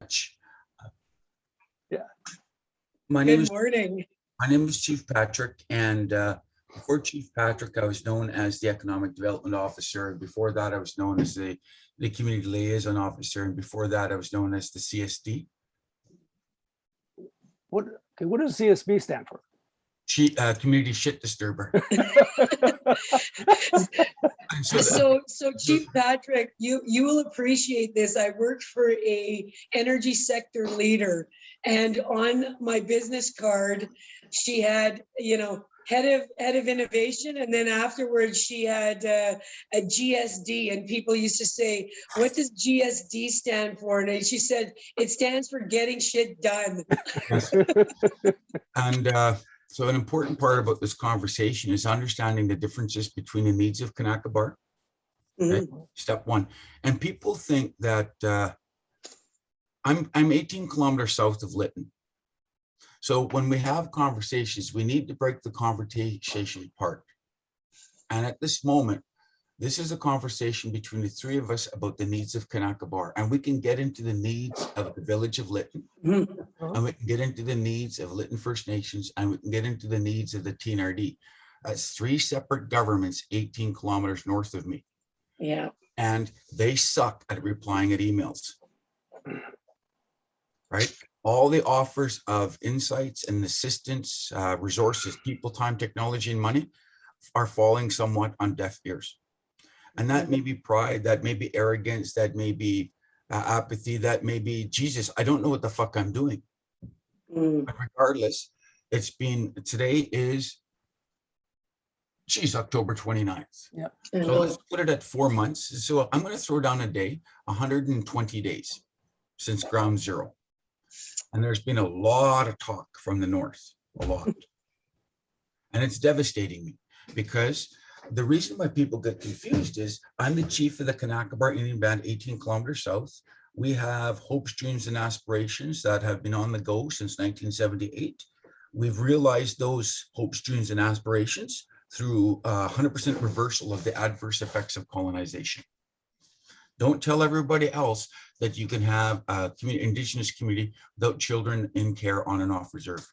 much. Yeah. Good morning. My name is Chief Patrick, and before Chief Patrick, I was known as the Economic Development Officer. Before that, I was known as the Community Liaison Officer, and before that, I was known as the CSD. What does CSB stand for? Community Shit Disturber. So Chief Patrick, you will appreciate this. I worked for a energy sector leader, and on my business card, she had, head of innovation, and then afterwards she had a GSD, and people used to say, "What does GSD stand for?" And she said, "It stands for getting shit done." Yes. And so an important part about this conversation is understanding the differences between the needs of Kanaka Bar. Okay? Step one. And people think that I'm 18 kilometers south of Lytton. So when we have conversations, we need to break the conversation apart. And at this moment, this is a conversation between the three of us about the needs of Kanaka Bar. And we can get into the needs of the village of Lytton. And we can get into the needs of Lytton First Nations, and we can get into the needs of the TNRD. That's three separate governments 18 kilometers north of me. Yeah. And they suck at replying at emails. Right? All the offers of insights and assistance, resources, people, time, technology, and money are falling somewhat on deaf ears. And that may be pride, that may be arrogance, that may be apathy, that may be, Jesus, I don't know what the fuck I'm doing. But regardless, today is, October 29th. Yep. So let's put it at 4 months. So I'm going to throw down a day, 120 days since ground zero. And there's been a lot of talk from the north, a lot. And it's devastating me because the reason why people get confused is I'm the chief of the Kanaka Bar Indian Band 18 kilometers south. We have hopes, dreams, and aspirations that have been on the go since 1978. We've realized those hopes, dreams, and aspirations through 100% reversal of the adverse effects of colonization. Don't tell everybody else that you can have a Indigenous community without children in care on and off reserve.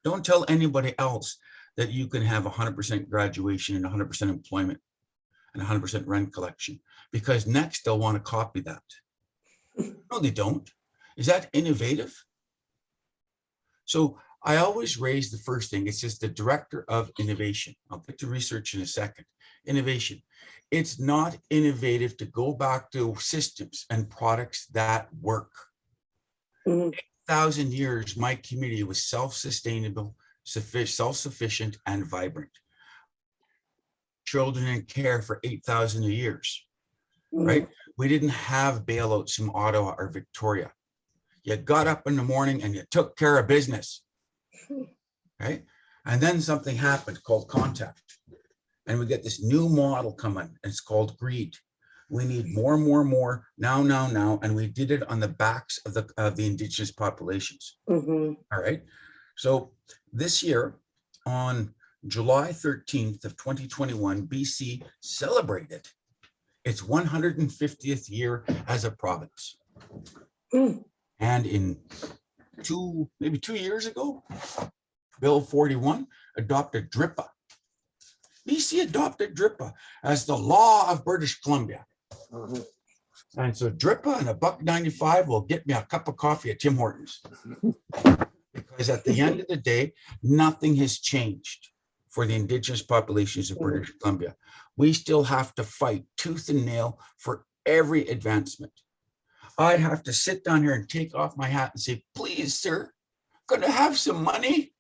Don't tell anybody else that you can have 100% graduation and 100% employment and 100% rent collection, because next they'll want to copy that. No, they don't. Is that innovative? So I always raise the first thing. It's just the director of innovation. I'll get to research in a second. Innovation. It's not innovative to go back to systems and products that work. 8,000 years, my community was self-sustainable, self-sufficient, and vibrant. Children in care for 8,000 years, right? We didn't have bailouts from Ottawa or Victoria. You got up in the morning and you took care of business, right? And then something happened called contact. And we get this new model coming, and it's called greed. We need more, now. And we did it on the backs of the Indigenous populations. All right. So this year, on July 13th of 2021, BC celebrated its 150th year as a province. And in maybe 2 years ago, Bill 41 adopted DRIPA. BC adopted DRIPA as the law of British Columbia. And so DRIPA and $1.95 will get me a cup of coffee at Tim Hortons. Because at the end of the day, nothing has changed for the Indigenous populations of British Columbia. We still have to fight tooth and nail for every advancement. I have to sit down here and take off my hat and say, please, sir, could I have some money?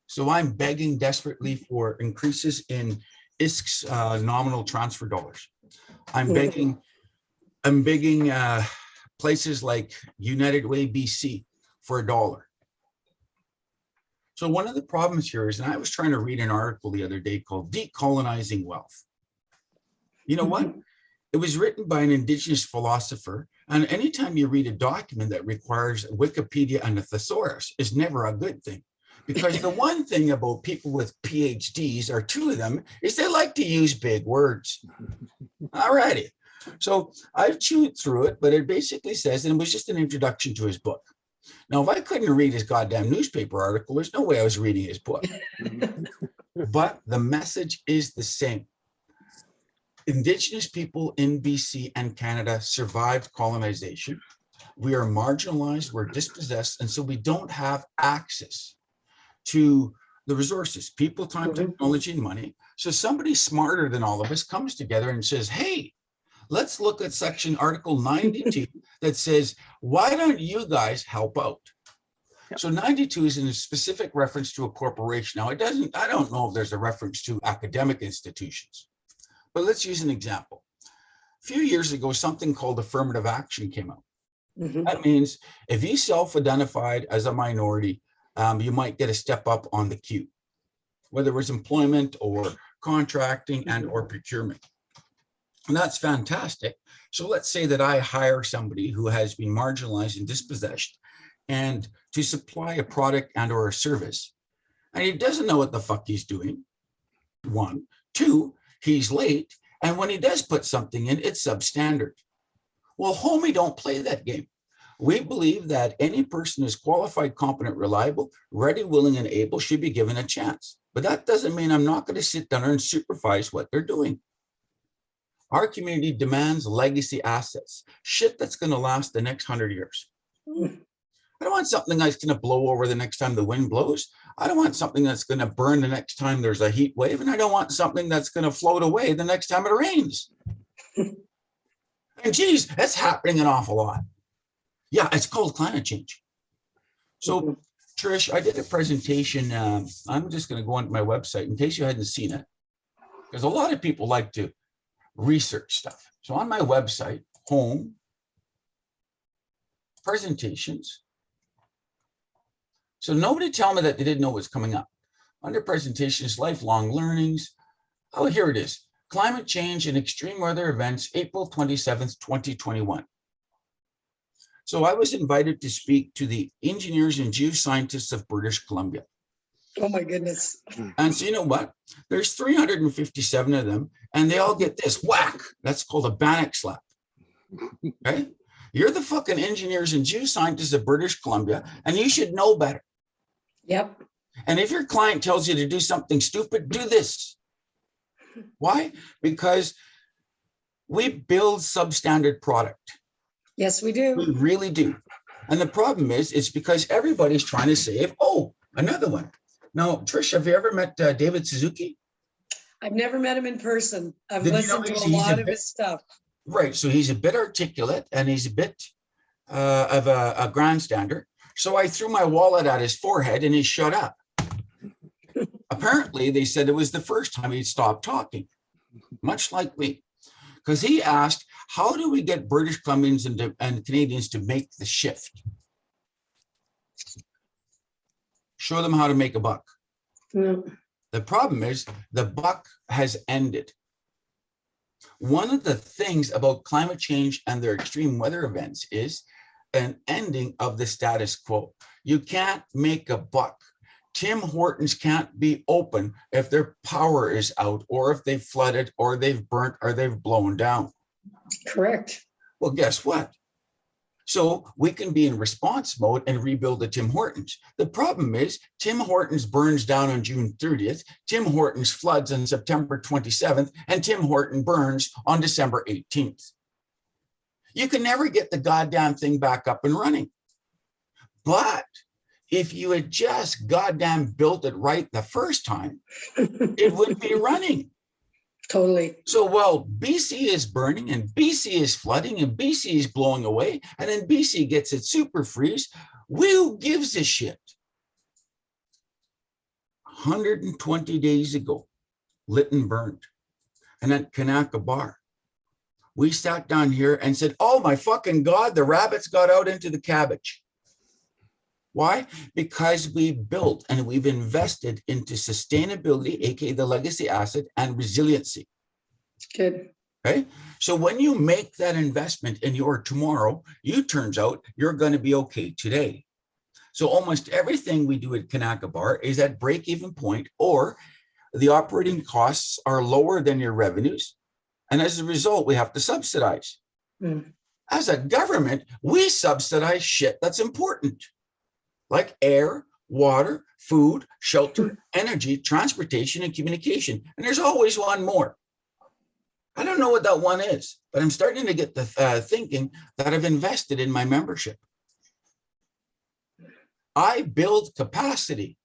So I'm begging desperately for increases in ISK's nominal transfer dollars. I'm begging places like United Way BC for $1. So one of the problems here is, and I was trying to read an article the other day called Decolonizing Wealth. You know what? It was written by an Indigenous philosopher. And anytime you read a document that requires Wikipedia and a thesaurus is never a good thing. Because the one thing about people with PhDs, or two of them, is they like to use big words. All righty. So I chewed through it, but it basically says, and it was just an introduction to his book. Now, if I couldn't read his goddamn newspaper article, there's no way I was reading his book. But the message is the same. Indigenous people in BC and Canada survived colonization. We are marginalized, we're dispossessed, and so we don't have access to the resources, people, time, technology, and money. So somebody smarter than all of us comes together and says, hey, let's look at section Article 92 that says, why don't you guys help out? Yep. So 92 is in a specific reference to a corporation. Now, I don't know if there's a reference to academic institutions, but let's use an example. A few years ago, something called affirmative action came out. That means if you self-identified as a minority, you might get a step up on the queue, whether it was employment or contracting and or procurement. And that's fantastic. So let's say that I hire somebody who has been marginalized and dispossessed and to supply a product and or a service. And he doesn't know what the fuck he's doing. One. Two, he's late. And when he does put something in, it's substandard. Well, homie, don't play that game. We believe that any person who's qualified, competent, reliable, ready, willing, and able should be given a chance. But that doesn't mean I'm not going to sit down and supervise what they're doing. Our community demands legacy assets, shit that's going to last the next 100 years. I don't want something that's going to blow over the next time the wind blows. I don't want something that's going to burn the next time there's a heat wave. And I don't want something that's going to float away the next time it rains. And geez, that's happening an awful lot. Yeah, it's called climate change. So Trish, I did a presentation. I'm just going to go onto my website in case you hadn't seen it, because a lot of people like to research stuff. So on my website, home, presentations. So nobody tell me that they didn't know what's coming up. Under presentations, lifelong learnings. Oh, here it is. Climate change and extreme weather events, April 27th, 2021. So I was invited to speak to the engineers and geoscientists of British Columbia. Oh my goodness. And so you know what? There's 357 of them, and they all get this whack. That's called a Bannock slap. Okay? You're the fucking engineers and geoscientists of British Columbia, and you should know better. Yep. And if your client tells you to do something stupid, do this. Why? Because we build substandard product. Yes, we do. We really do. And the problem is, it's because everybody's trying to save. Oh, another one. Now, Trish, have you ever met David Suzuki? I've never met him in person. I've Did you listened know to a he's a lot of bit- his stuff. Right. So he's a bit articulate and he's a bit of a grandstander. So I threw my wallet at his forehead and he shut up. Apparently, they said it was the first time he'd stopped talking, much like me. Because he asked, how do we get British Columbians and Canadians to make the shift? Show them how to make a buck. Yeah. The problem is the buck has ended. One of the things about climate change and their extreme weather events is an ending of the status quo. You can't make a buck. Tim Hortons can't be open if their power is out or if they've flooded or they've burnt or they've blown down. Correct. Well, guess what? So we can be in response mode and rebuild the Tim Hortons. The problem is Tim Hortons burns down on June 30th, Tim Hortons floods on September 27th, and Tim Horton burns on December 18th. You can never get the goddamn thing back up and running. But if you had just goddamn built it right the first time, it would be running. Totally. So while BC is burning and BC is flooding and BC is blowing away, and then BC gets its super freeze, who gives a shit? 120 days ago, Lytton burned. And at Kanaka Bar, we sat down here and said, oh my fucking God, the rabbits got out into the cabbage. Why? Because we built and we've invested into sustainability, aka the legacy asset, and resiliency. Good. Okay. So when you make that investment in your tomorrow, you turns out you're going to be okay today. So almost everything we do at Kanaka Bar is at break-even point, or the operating costs are lower than your revenues, And as a result, we have to subsidize. Mm. As a government, we subsidize shit that's important, like air, water, food, shelter, energy, transportation, and communication. And there's always one more. I don't know what that one is, but I'm starting to get the thinking that I've invested in my membership. I build capacity.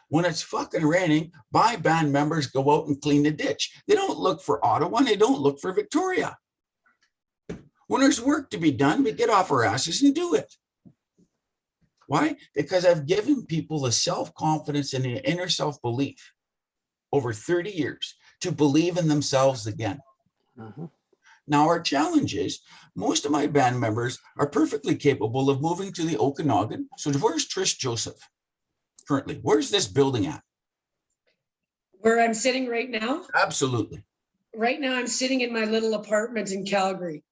When it's fucking raining, my band members go out and clean the ditch. They don't look for Ottawa, and they don't look for Victoria. When there's work to be done, we get off our asses and do it. Why? Because I've given people the self-confidence and the inner self-belief over 30 years to believe in themselves again. Uh-huh. Now, our challenge is most of my band members are perfectly capable of moving to the Okanagan. So where's Trish Joseph currently? Where's this building at? Where I'm sitting right now? Absolutely. Right now, I'm sitting in my little apartment in Calgary.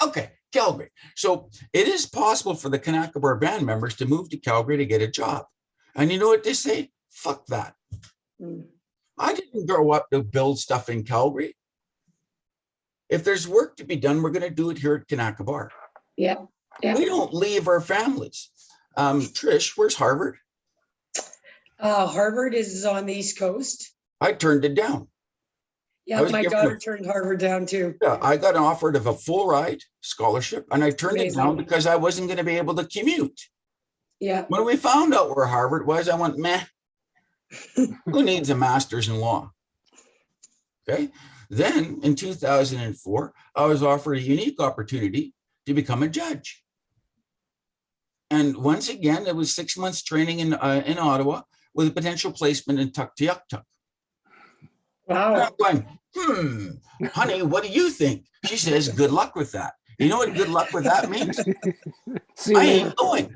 Okay, Calgary. So it is possible for the Kanaka Bar band members to move to Calgary to get a job. And you know what they say? Fuck that. Mm. I didn't grow up to build stuff in Calgary. If there's work to be done, we're going to do it here at Kanaka Bar. Yeah. Yeah. We don't leave our families. Trish, where's Harvard? Harvard is on the East Coast. I turned it down. Yeah, my daughter turned Harvard down too. Yeah, I got offered of a full ride scholarship, and I turned it down because I wasn't going to be able to commute. Yeah. When we found out where Harvard was, I went, meh, who needs a master's in law? Okay. Then in 2004, I was offered a unique opportunity to become a judge. And once again, it was 6 months training in Ottawa with a potential placement in Tuktoyaktuk. Wow. And I'm going, honey, what do you think? She says, good luck with that. You know what good luck with that means? I ain't going.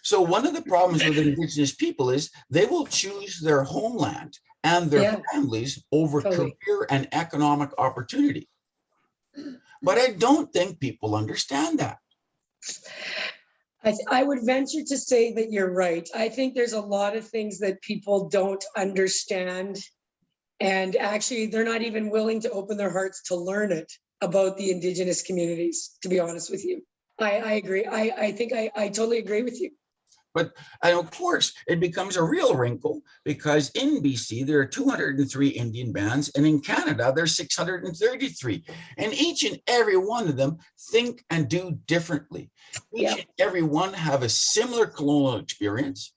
So one of the problems with Indigenous people is they will choose their homeland and their families over career and economic opportunity. But I don't think people understand that. I would venture to say that you're right. I think there's a lot of things that people don't understand. And actually, they're not even willing to open their hearts to learn it about the Indigenous communities, to be honest with you. I agree. I think I totally agree with you. But and of course, it becomes a real wrinkle because in BC, there are 203 Indian bands, and in Canada, there's 633. And each and every one of them think and do differently. Each and every one have a similar colonial experience.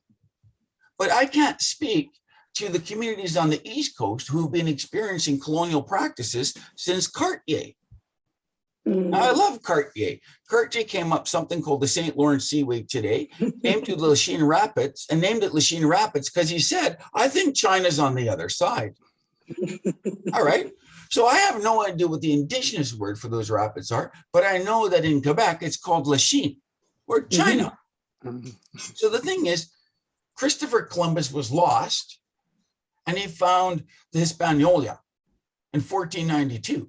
But I can't speak to the communities on the East Coast who have been experiencing colonial practices since Cartier. Now, I love Cartier. Cartier came up something called the St. Lawrence Seaway today, named to Lachine Rapids, and named it Lachine Rapids because he said, I think China's on the other side. All right. So I have no idea what the Indigenous word for those rapids are, but I know that in Quebec, it's called Lachine or China. So the thing is, Christopher Columbus was lost and he found the Hispaniola in 1492.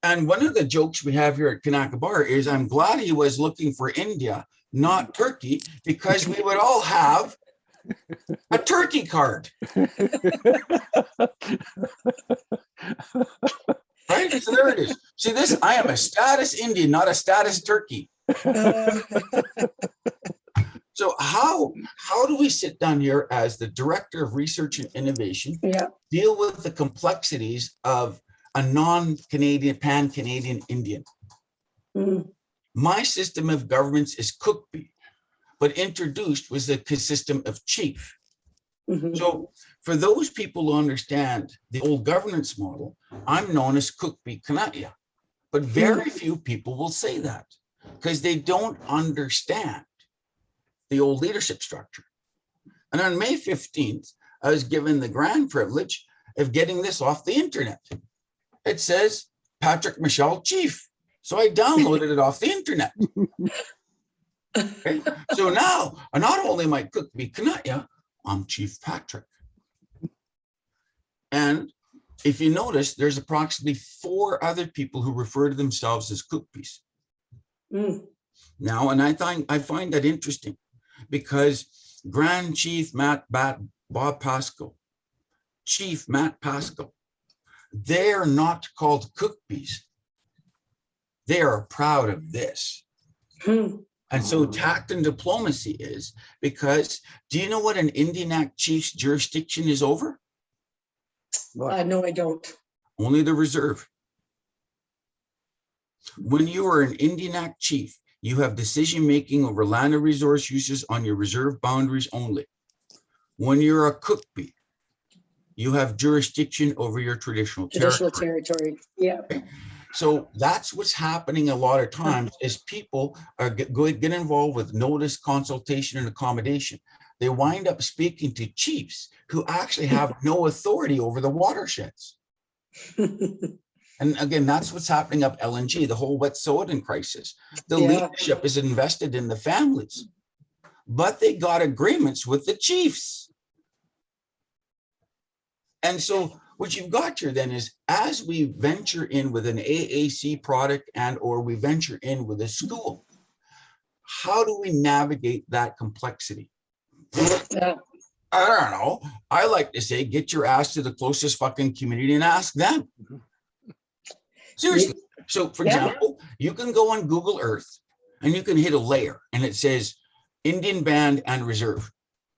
And one of the jokes we have here at Kanaka Bar is I'm glad he was looking for India, not Turkey, because we would all have a turkey card. Right? So there it is. See this? I am a status Indian, not a status turkey. So how do we sit down here as the Director of Research and Innovation, deal with the complexities of a non-Canadian, pan-Canadian Indian? My system of governance is Cookbee, but introduced was the system of chief. So for those people who understand the old governance model, I'm known as Cookbee Kanaya, but very few people will say that because they don't understand the old leadership structure. And on May 15th, I was given the grand privilege of getting this off the internet. It says Patrick Michelle Chief. So I downloaded it off the internet. Okay? So now, not only am I Cookbee Kanaya, I'm Chief Patrick. And if you notice, there's approximately 4 other people who refer to themselves as Cookbees. Now, and I find that interesting because Grand Chief Bob Pascal, Chief Matt Pascal, They are not called cook bees. They are proud of this. Hmm. And so tact and diplomacy is because, do you know what an Indian Act chief's jurisdiction is over? What? No, I don't. Only the reserve. When you are an Indian Act chief, you have decision-making over land and resource uses on your reserve boundaries only. When you're a cook bee, you have jurisdiction over your traditional Traditional territory. territory. Yeah. So that's what's happening a lot of times is people are get involved with notice, consultation, and accommodation. They wind up speaking to chiefs who actually have no authority over the watersheds. And again, that's what's happening up LNG, the whole Wet'suwet'en crisis. The Yeah. leadership is invested in the families, but they got agreements with the chiefs. And so what you've got here then is as we venture in with an AAC product and or we venture in with a school, how do we navigate that complexity? Yeah. I don't know. I like to say, get your ass to the closest fucking community and ask them. Seriously. So for Yeah. example, you can go on Google Earth and you can hit a layer and it says Indian band and reserve.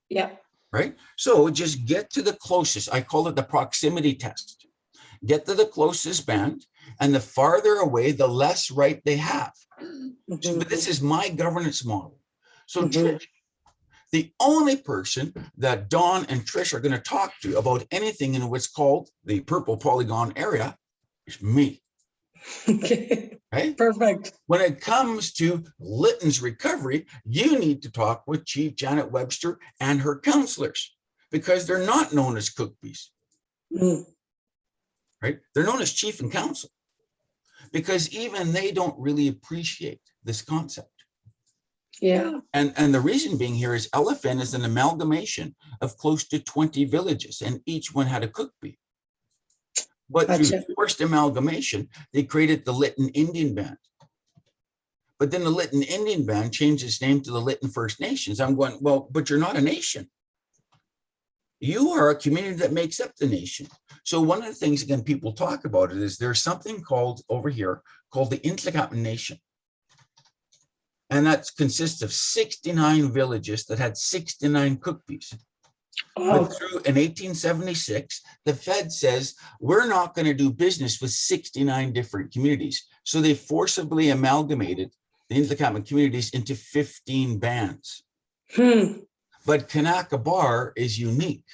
Yeah. Right? So just get to the closest. I call it the proximity test. Get to the closest band, and the farther away, the less right they have. So, but this is my governance model. So Trish, the only person that Dawn and Trish are going to talk to about anything in what's called the purple polygon area is me. Okay. Right? Perfect. When it comes to Lytton's recovery, you need to talk with Chief Janet Webster and her counselors because they're not known as cook bees, right? They're known as chief and counsel because even they don't really appreciate this concept. Yeah. And the reason being here is Elephant is an amalgamation of close to 20 villages and each one had a cook bee. But Gotcha. through forced amalgamation, they created the Lytton Indian Band. But then the Lytton Indian Band changed its name to the Lytton First Nations. I'm going, well, but you're not a nation. You are a community that makes up the nation. So one of the things, again, people talk about it is there's something called over here called the Intlikapan Nation. And that consists of 69 villages that had 69 cook bees. Oh, But through in 1876, the Fed says, we're not going to do business with 69 different communities. So they forcibly amalgamated the Intlikapan communities into 15 bands. But Kanaka Bar is unique.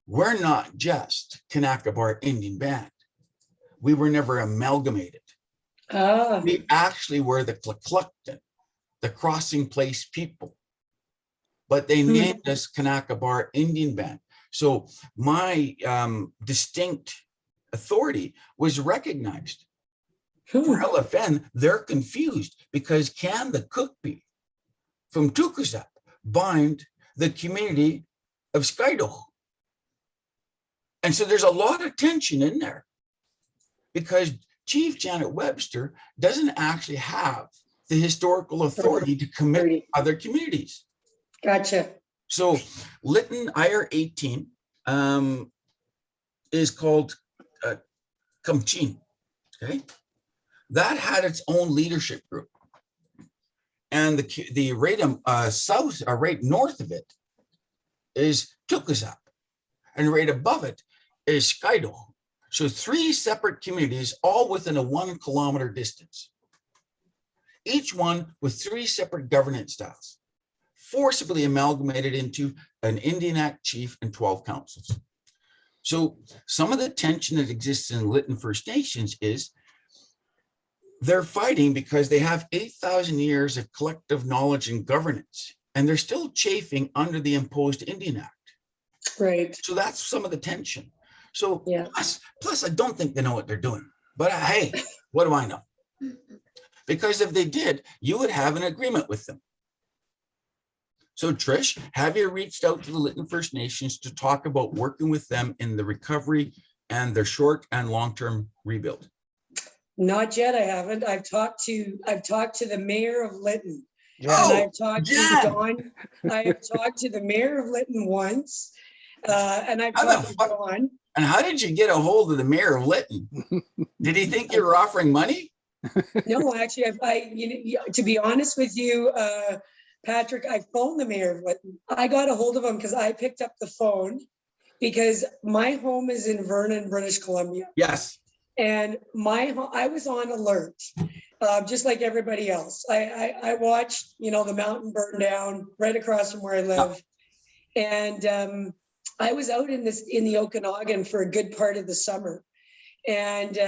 We're not just Kanaka Bar Indian Band. We were never amalgamated. We actually were the Tlaklukton, the crossing place people. But they named us Kanaka Bar Indian Band. So my distinct authority was recognized. For LFN, they're confused because can the cook bee from Tukusap bind the community of Skaido? And so there's a lot of tension in there because Chief Janet Webster doesn't actually have the historical authority to commit other communities. Gotcha. So Lytton IR 18 is called Kamchin, okay? That had its own leadership group. And the right south or right north of it is Tukusap. And right above it is Skaido. So 3 separate communities, all within a 1 kilometer distance. Each one with 3 separate governance styles, forcibly amalgamated into an Indian Act chief and 12 councils. So some of the tension that exists in Lytton First Nations is they're fighting because they have 8,000 years of collective knowledge and governance, and they're still chafing under the imposed Indian Act. Right. So that's some of the tension. So Yeah. plus I don't think they know what they're doing, but hey, what do I know? Because if they did, you would have an agreement with them. So Trish, have you reached out to the Lytton First Nations to talk about working with them in the recovery and their short and long-term rebuild? Not yet. I haven't. I've talked to the mayor of Lytton. Yeah. And I've talked Jen! to Dawn. I have talked to the mayor of Lytton once. And I've How got the them fuck? gone. And how did you get a hold of the mayor of Lytton? Did he think you were offering money? No, actually, to be honest with you, Patrick, I phoned the mayor of Lytton. I got a hold of him because I picked up the phone because my home is in Vernon, British Columbia. Yes. And I was on alert, just like everybody else. I watched, the mountain burn down right across from where I live. And I was out in the Okanagan for a good part of the summer. And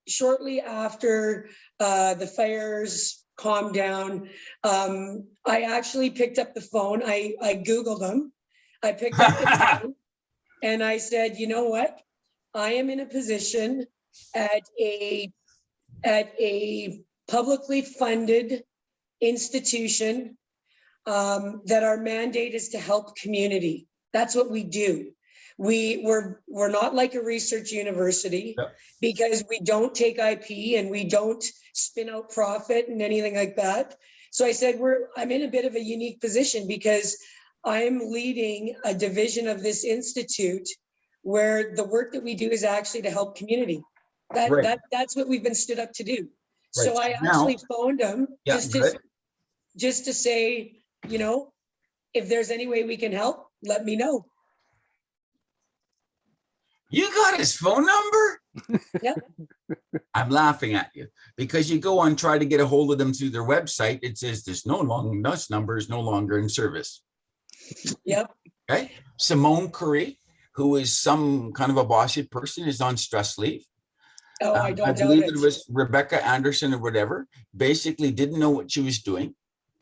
shortly after the fires calmed down, I actually picked up the phone. I Googled them. I picked up the phone and I said, you know what? I am in a position at a publicly funded institution that our mandate is to help community. That's what we do. We're not like a research university. Yep. Because we don't take IP and we don't spin out profit and anything like that. So I said, I'm in a bit of a unique position because I'm leading a division of this institute where the work that we do is actually to help community. That's what we've been stood up to do. Right. So I actually phoned them just to say, if there's any way we can help, let me know. You got his phone number? Yep. I'm laughing at you because you go on, try to get a hold of them through their website. It says this number is no longer in service. Yep. Okay. Simone Curry, who is some kind of a bossy person, is on stress leave. Oh, I don't believe it was Rebecca Anderson or whatever, basically didn't know what she was doing.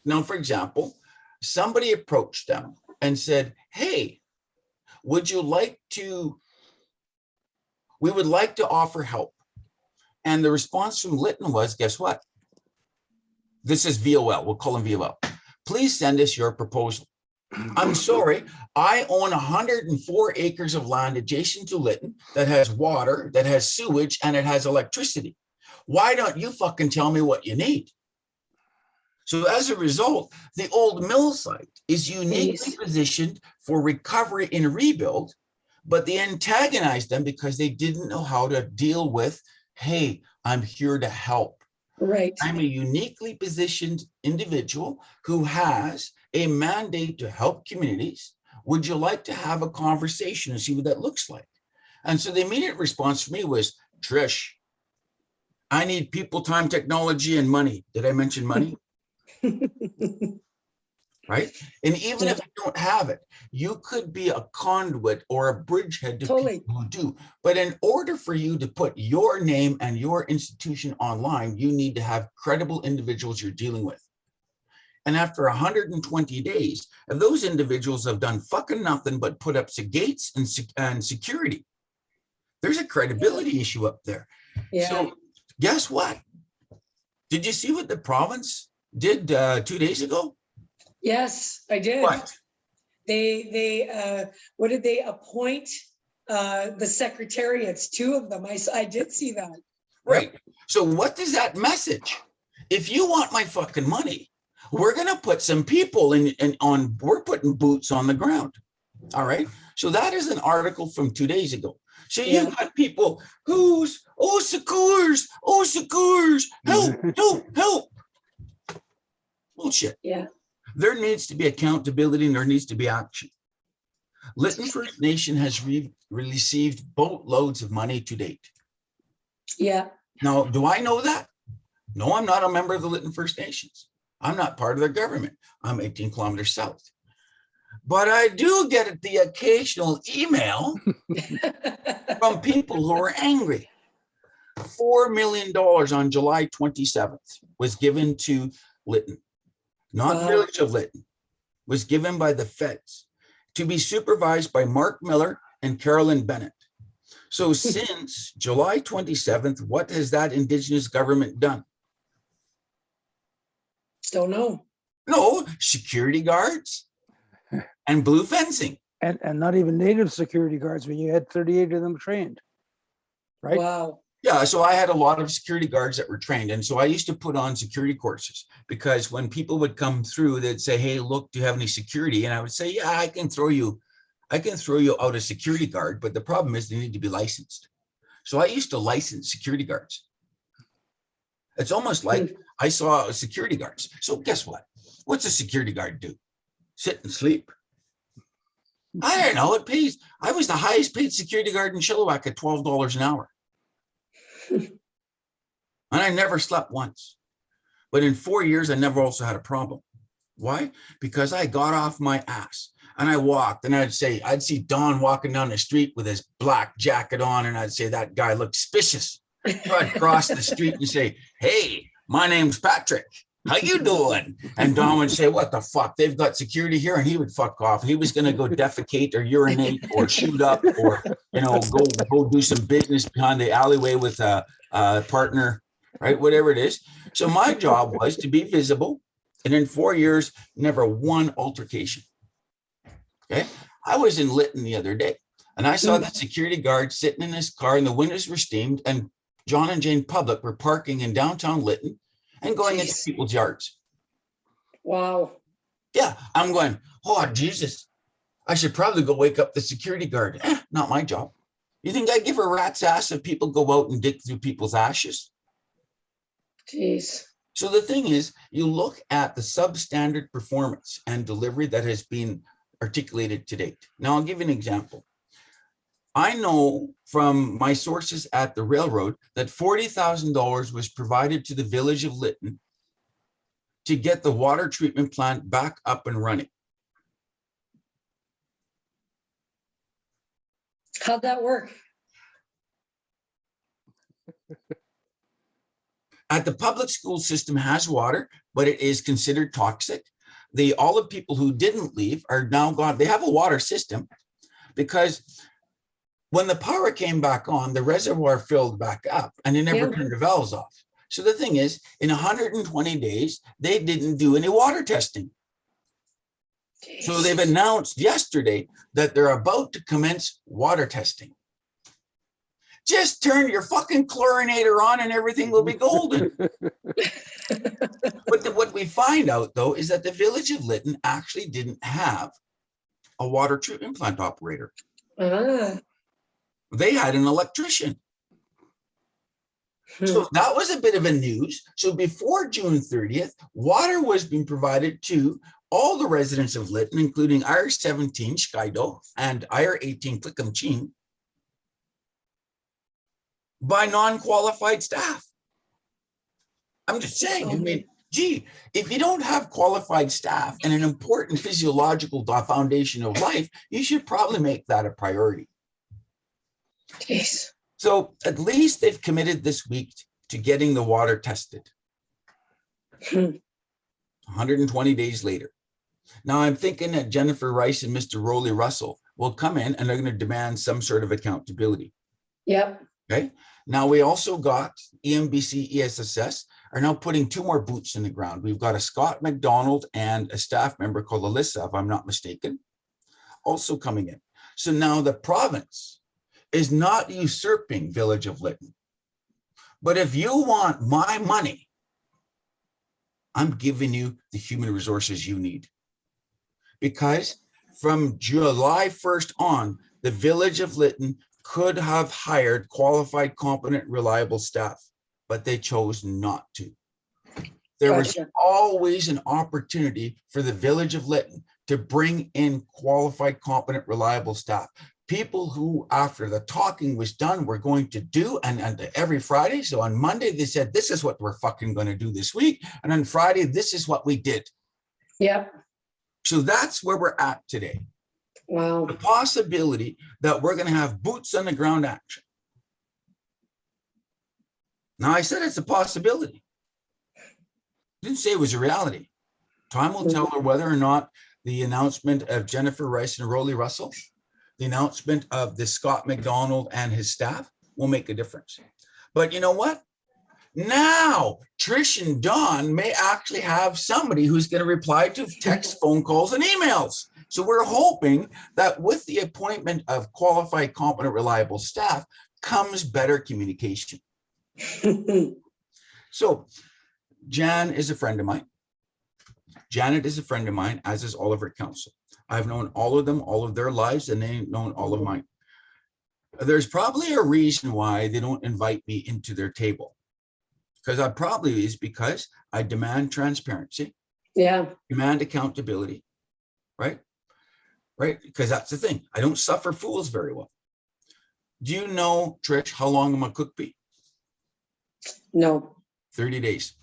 Now, for example, somebody approached them and said, hey, we would like to offer help. And the response from Lytton was, guess what? This is VOL. We'll call him VOL. Please send us your proposal. I'm sorry. I own 104 acres of land adjacent to Lytton that has water, that has sewage, and it has electricity. Why don't you fucking tell me what you need? So as a result, the old mill site is uniquely positioned for recovery and rebuild, but they antagonized them because they didn't know how to deal with, hey, I'm here to help. Right. I'm a uniquely positioned individual who has a mandate to help communities. Would you like to have a conversation and see what that looks like? And so the immediate response for me was, Trish, I need people, time, technology, and money. Did I mention money? Right? And even if you don't have it, you could be a conduit or a bridgehead to people who do. But in order for you to put your name and your institution online, you need to have credible individuals you're dealing with. And after 120 days, those individuals have done fucking nothing but put up gates and security. There's a credibility issue up there. Yeah. So guess what? Did you see what the province did 2 days ago? Yes, I did. What? They what did they appoint? The secretariats, 2 of them. I did see that. Right. So what does that message? If you want my fucking money, we're going to put some people we're putting boots on the ground. All right. So that is an article from 2 days ago. So you got people secours, help. Bullshit. Yeah. There needs to be accountability and there needs to be action. Lytton First Nation has received boatloads of money to date. Yeah. Now, do I know that? No, I'm not a member of the Lytton First Nations. I'm not part of their government. I'm 18 kilometers south. But I do get the occasional email from people who are angry. $4 million on July 27th was given to Lytton. Not Village of Lytton, was given by the feds to be supervised by Mark Miller and Carolyn Bennett. So since July 27th, what has that Indigenous government done? Don't know. No, security guards and blue fencing. And not even native security guards when you had 38 of them trained, right? Wow. Yeah, so I had a lot of security guards that were trained. And so I used to put on security courses because when people would come through, they'd say, hey, look, do you have any security? And I would say, yeah, I can throw you I can throw you out a security guard, but the problem is they need to be licensed. So I used to license security guards. It's almost like I saw security guards. So guess what? What's a security guard do? Sit and sleep? I don't know. It pays. I was the highest paid security guard in Chilliwack at $12 an hour. And I never slept once. But in 4 years, I never also had a problem. Why? Because I got off my ass and I walked, and I'd see Don walking down the street with his black jacket on, and I'd say, that guy looks suspicious. So I'd cross the street and say, hey, my name's Patrick. How you doing? And Don would say, what the fuck? They've got security here. And he would fuck off. He was going to go defecate or urinate or shoot up or, go do some business behind the alleyway with a partner, right? Whatever it is. So my job was to be visible. And in 4 years, never one altercation. Okay. I was in Lytton the other day and I saw the security guard sitting in his car and the windows were steamed, and John and Jane Public were parking in downtown Lytton and going into people's yards. Wow. Yeah, I'm going, oh, Jesus, I should probably go wake up the security guard. Not my job. You think I give a rat's ass if people go out and dig through people's ashes? Jeez. So the thing is, you look at the substandard performance and delivery that has been articulated to date. Now, I'll give you an example. I know from my sources at the railroad that $40,000 was provided to the village of Lytton to get the water treatment plant back up and running. How'd that work? At the public school system has water, but it is considered toxic. All the people who didn't leave are now gone. They have a water system because when the power came back on, the reservoir filled back up and they never turned the valves off. So the thing is, in 120 days, they didn't do any water testing. So they've announced yesterday that they're about to commence water testing. Just turn your fucking chlorinator on and everything will be golden. But what we find out, though, is that the village of Lytton actually didn't have a water treatment plant operator. They had an electrician. So that was a bit of a news. So before June 30th, water was being provided to all the residents of Lytton, including IR-17 Skaido and IR-18 Clickamchin, by non-qualified staff. I'm just saying, I mean, gee, if you don't have qualified staff and an important physiological foundation of life, you should probably make that a priority. Jeez. So at least they've committed this week to getting the water tested. 120 days later. Now I'm thinking that Jennifer Rice and Mr. Rowley Russell will come in and they're going to demand some sort of accountability. Yep. Okay. Now we also got EMBC, ESSS are now putting 2 more boots in the ground. We've got a Scott McDonald and a staff member called Alyssa, if I'm not mistaken, also coming in. So now the province is not usurping Village of Lytton. But if you want my money, I'm giving you the human resources you need. Because from July 1st on, the Village of Lytton could have hired qualified, competent, reliable staff, but they chose not to. There was always an opportunity for the Village of Lytton to bring in qualified, competent, reliable staff. People who, after the talking was done, were going to do, and every Friday. So on Monday, they said, this is what we're fucking going to do this week. And on Friday, this is what we did. Yep. So that's where we're at today. Wow. The possibility that we're going to have boots on the ground action. Now, I said it's a possibility. Didn't say it was a reality. Time will tell her whether or not the announcement of Jennifer Rice and Rowley Russell, the announcement of the Scott McDonald and his staff will make a difference. But you know what? Now, Trish and Don may actually have somebody who's going to reply to text, phone calls, and emails. So we're hoping that with the appointment of qualified, competent, reliable staff comes better communication. So Jan is a friend of mine. Janet is a friend of mine, as is Oliver Council. I've known all of them, all of their lives, and they've known all of mine. There's probably a reason why they don't invite me into their table. Because I probably is because I demand transparency, Yeah. demand accountability, right? Right? Because that's the thing. I don't suffer fools very well. Do you know, Trish, how long I'm a cook be? No. 30 days.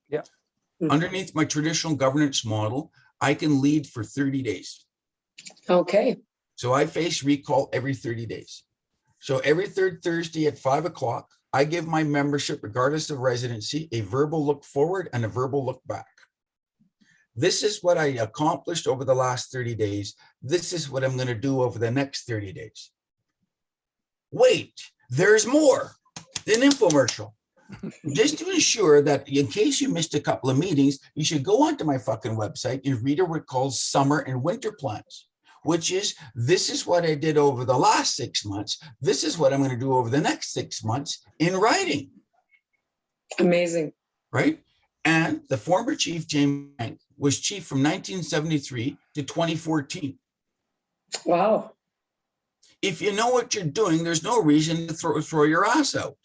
Yeah. Underneath my traditional governance model, I can lead for 30 days. Okay. So I face recall every 30 days. So every third Thursday at 5 o'clock, I give my membership, regardless of residency, a verbal look forward and a verbal look back. This is what I accomplished over the last 30 days. This is what I'm going to do over the next 30 days. Wait, there's more. An infomercial. Just to ensure that in case you missed a couple of meetings, you should go onto my fucking website and read what it calls summer and winter plans, which is, this is what I did over the last 6 months. This is what I'm going to do over the next 6 months in writing. Amazing. Right? And the former chief, James Bank, was chief from 1973 to 2014. Wow. If you know what you're doing, there's no reason to throw your ass out.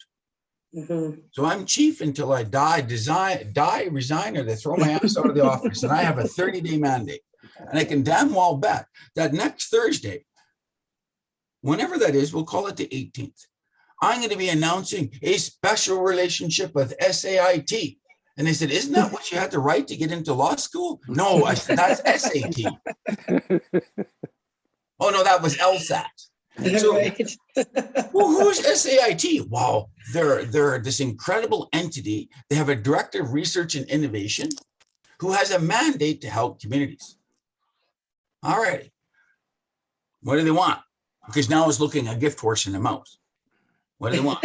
Mm-hmm. So I'm chief until I die, resign, or they throw my ass out of the office. And I have a 30-day mandate. And I can damn well bet that next Thursday, whenever that is, we'll call it the 18th, I'm going to be announcing a special relationship with SAIT. And they said, isn't that what you had to write to get into law school? No, I said, that's SAT. Oh, no, that was LSAT. So, Right. well, who's SAIT? Wow, they're this incredible entity. They have a director of research and innovation who has a mandate to help communities. All right. What do they want? Because now it's looking a gift horse in the mouth. What do they want?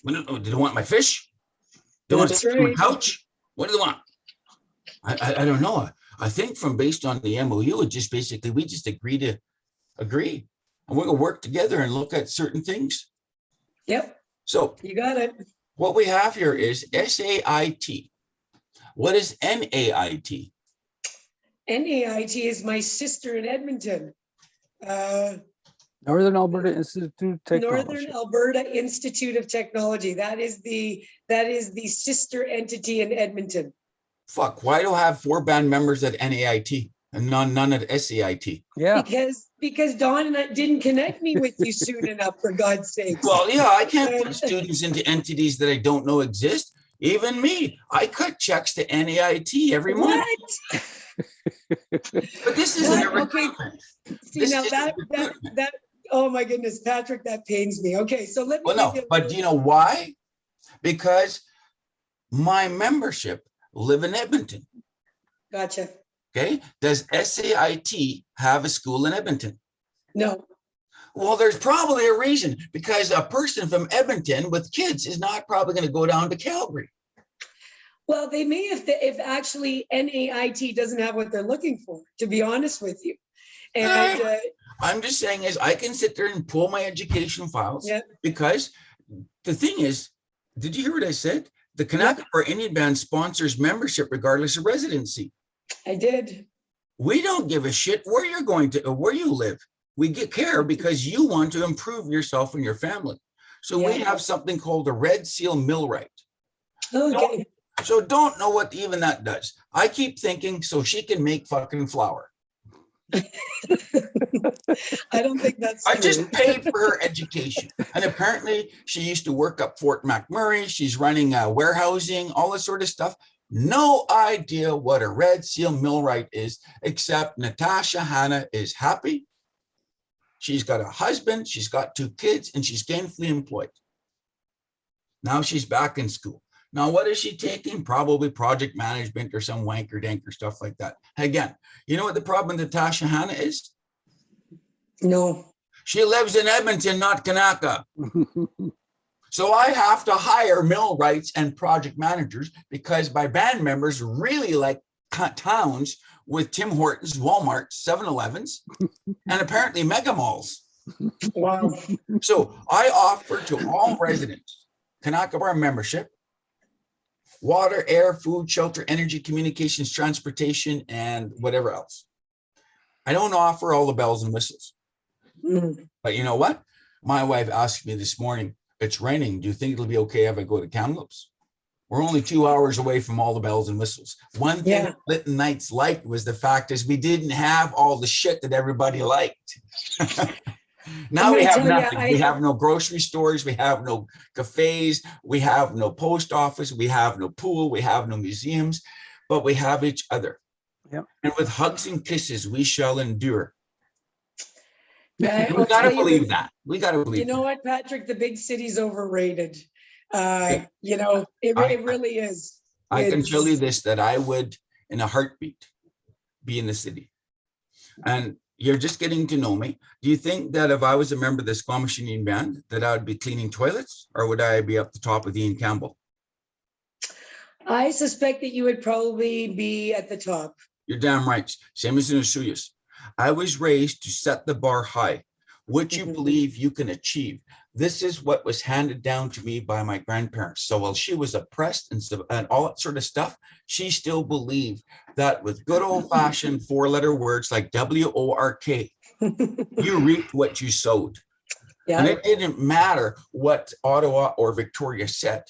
Do they want my fish? They want That's to sit on my right. couch? What do they want? I don't know. I think from based on the MOU, it just basically, we just agree. And we're going to work together and look at certain things. Yep. So You got it. what we have here is SAIT. What is NAIT? NAIT is my sister in Edmonton. Northern Alberta Institute of Technology. Northern Alberta Institute of Technology. That is the sister entity in Edmonton. Fuck, why do I have 4 band members at NAIT and none at SAIT? Yeah. Because Dawn and I didn't connect me with you soon enough, for God's sake. Well, yeah, I can't put students into entities that I don't know exist. Even me, I cut checks to NAIT every month. What? But this isn't a What? Okay. recruitment. See, This now isn't recruitment. that oh my goodness, Patrick, that pains me. Okay, so let me Well, no, give you but do you know why? Because my membership live in Edmonton. Gotcha. Okay. Does SAIT have a school in Edmonton? No. Well, there's probably a reason, because a person from Edmonton with kids is not probably going to go down to Calgary. Well, they may if actually NAIT doesn't have what they're looking for, to be honest with you. And I'm just saying is I can sit there and pull my education files, yeah. because the thing is, did you hear what I said? The Kanaka or Indian Band sponsors membership regardless of residency. I did. We don't give a shit where you're going to or where you live. We get care because you want to improve yourself and your family. So we have something called a Red Seal Millwright. Okay. So don't know what even that does. I keep thinking so she can make fucking flour. I don't think that's I true. just paid for her education. And apparently she used to work up Fort McMurray. She's running warehousing, all this sort of stuff. No idea what a Red Seal Millwright is, except Natasha Hanna is happy. She's got a husband, she's got 2 kids, and she's gainfully employed. Now she's back in school. Now, what is she taking? Probably project management or some wanker danker stuff like that. Again, you know what the problem with Natasha Hanna is? No. She lives in Edmonton, not Kanaka. So I have to hire millwrights and project managers because my band members really like towns with Tim Hortons, Walmart, 7-Elevens, and apparently mega malls. Wow. So I offer to all residents Kanaka Bar membership, Water, air, food, shelter, energy, communications, transportation, and whatever else. I don't offer all the bells and whistles. Mm. But you know what? My wife asked me this morning, it's raining. Do you think it'll be okay if I go to Kamloops? We're only 2 hours away from all the bells and whistles. One thing Yeah. Lytton Knights liked was the fact is we didn't have all the shit that everybody liked. Now I'm we gonna have tell you, nothing. We have no grocery stores. We have no cafes. We have no post office. We have no pool. We have no museums, but we have each other. Yep. And with hugs and kisses, we shall endure. Yeah, And I'll we got to tell you believe what- that. We got to believe You know that. what, Patrick? The big city's overrated. Yeah. You know, it I- really is. I can tell you It's- this, that I would, in a heartbeat, be in the city. And you're just getting to know me. Do you think that if I was a member of the Squamish Band, that I would be cleaning toilets, or would I be up the top with Ian Campbell? I suspect that you would probably be at the top. You're damn right. Same as in Asuyas. I was raised to set the bar high. What you Mhm. believe you can achieve. This is what was handed down to me by my grandparents. So while she was oppressed and all that sort of stuff, she still believed that with good old fashioned 4-letter words like WORK, you reaped what you sowed. And Yeah, it didn't matter what Ottawa or Victoria said.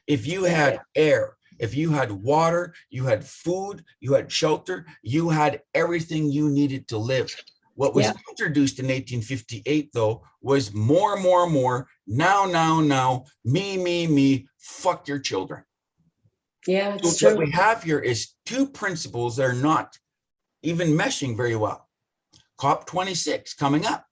If you had air, if you had water, you had food, you had shelter, you had everything you needed to live. What was Yeah. introduced in 1858, though, was more, now, me, fuck your children. yeah, So it's what true. we have here is two principles that are not even meshing very well. COP26 coming up.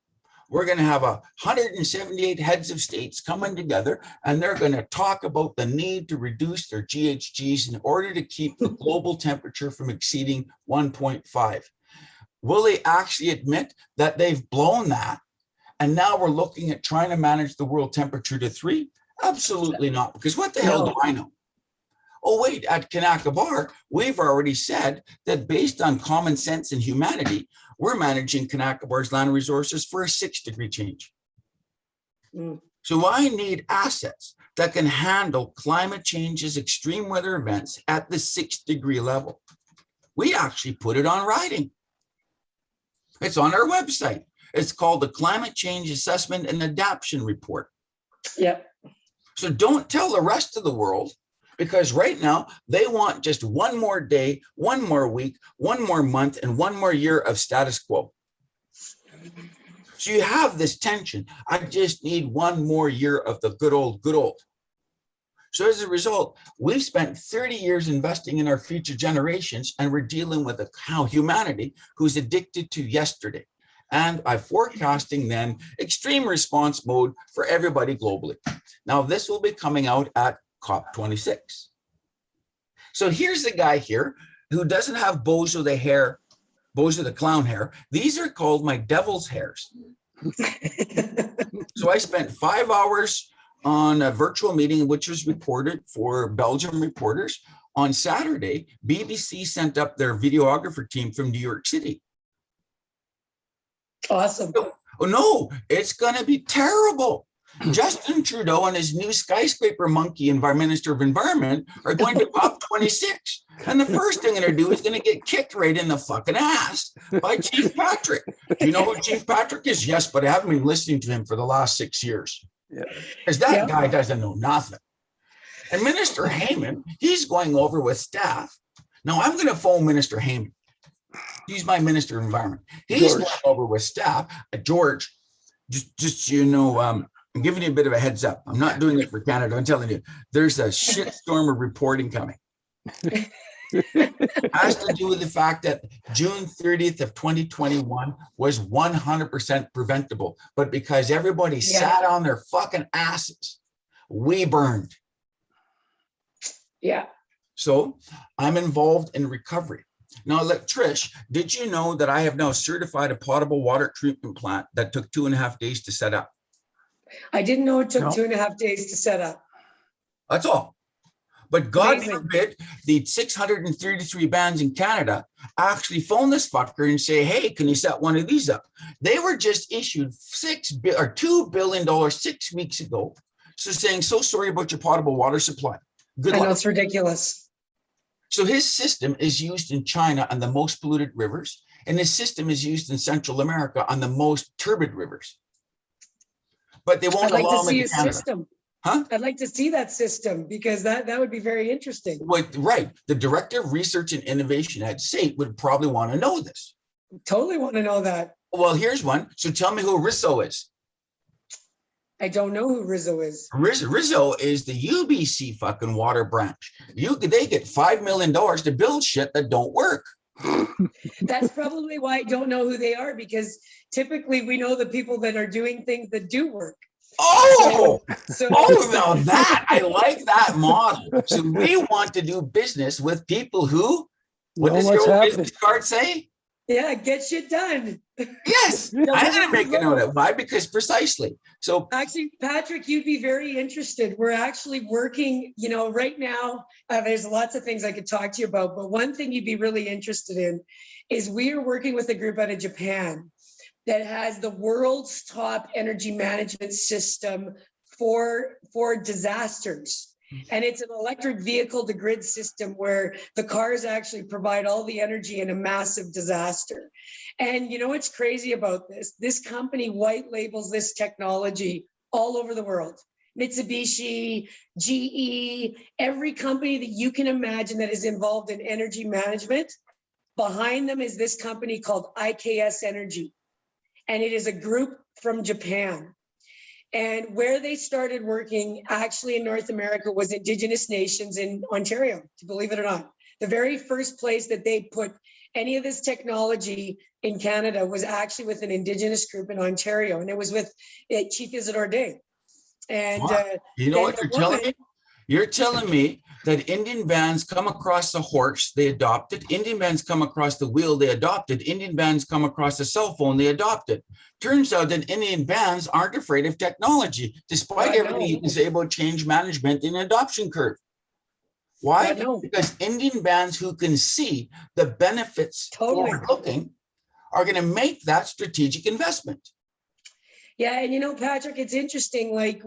We're going to have 178 heads of states coming together, and they're going to talk about the need to reduce their GHGs in order to keep the global temperature from exceeding 1.5. Will they actually admit that they've blown that? And now we're looking at trying to manage the world temperature to 3? Absolutely not, because what the hell do I know? Oh, wait, at Kanaka Bar, we've already said that based on common sense and humanity, we're managing Kanaka Bar's land resources for a 6-degree change. Mm. So I need assets that can handle climate change's extreme weather events at the 6-degree level. We actually put it on writing. It's on our website. It's called the Climate Change Assessment and Adaptation Report. Yeah, So don't tell the rest of the world, because right now they want just one more day, one more week, one more month, and one more year of status quo. So you have this tension. I just need one more year of the good old. So as a result, we've spent 30 years investing in our future generations, and we're dealing with how humanity who's addicted to yesterday. And I'm forecasting then extreme response mode for everybody globally. Now, this will be coming out at COP26. So here's the guy here who doesn't have Bozo the clown hair. These are called my devil's hairs. So I spent 5 hours on a virtual meeting, which was reported for Belgium reporters. On Saturday, BBC sent up their videographer team from New York City. awesome. Oh no, it's going to be terrible. Justin Trudeau and his new skyscraper monkey Minister of Environment are going to COP26. And the first thing they're going to do is going to get kicked right in the fucking ass by Chief Patrick. Do you know who Chief Patrick is? Yes, but I haven't been listening to him for the last 6 years. Yeah. Because that Yeah. guy doesn't know nothing. And Minister Heyman, he's going over with staff. Now I'm going to phone Minister Heyman. He's my Minister of Environment. He's George. going over with staff. George, just you know, I'm giving you a bit of a heads up. I'm not doing it for Canada. I'm telling you, there's a shitstorm of reporting coming. Has to do with the fact that June 30th of 2021 was 100% preventable. But because everybody sat on their fucking asses, we burned. Yeah. So I'm involved in recovery. Now, look, Trish, did you know that I have now certified a potable water treatment plant that took 2.5 days to set up? I didn't know it took No. 2.5 days to set up. That's all. But God Amazing. forbid the 633 bands in Canada actually phone this fucker and say, hey, can you set one of these up? They were just issued $2 billion 6 weeks ago. So saying, so sorry about your potable water supply. Good I know luck. it's ridiculous. So his system is used in China on the most polluted rivers, and his system is used in Central America on the most turbid rivers. But they won't I'd like to allow him see into a Canada. system. Huh? I'd like to see that system because that would be very interesting. Right. The director of research and innovation at Sait would probably want to know this. Totally want to know that. Well, here's one. So tell me who Rizzo is. I don't know who Rizzo is. Rizzo is the UBC fucking water branch. They get $5 million to build shit that don't work. That's probably why I don't know who they are, because typically we know the people that are doing things that do work. Oh, So now that I like that model. So we want to do business with people who, what Know does what's your old happening. business card say? yeah, get shit done. Yes, I'm going to make a note of why, because precisely. So Actually, Patrick, you'd be very interested. We're actually working, right now, there's lots of things I could talk to you about, but one thing you'd be really interested in is we are working with a group out of Japan that has the world's top energy management system for disasters. And it's an electric vehicle to grid system where the cars actually provide all the energy in a massive disaster. And you know what's crazy about this? This company white labels this technology all over the world. Mitsubishi, GE, every company that you can imagine that is involved in energy management, behind them is this company called IKS Energy. And it is a group from Japan. And where they started working actually in North America was Indigenous nations in Ontario, to believe it or not. The very first place that they put any of this technology in Canada was actually with an Indigenous group in Ontario. And it was with Chief Isidore Day. And you know what you're telling me? You're telling me that Indian bands come across the horse, they adopt it. Indian bands come across the wheel, they adopt it. Indian bands come across the cell phone, they adopt it. Turns out that Indian bands aren't afraid of technology, despite everything you can say about change management and adoption curve. Why? Because Indian bands who can see the benefits forward looking are going to make that strategic investment. Yeah, and Patrick, it's interesting. Like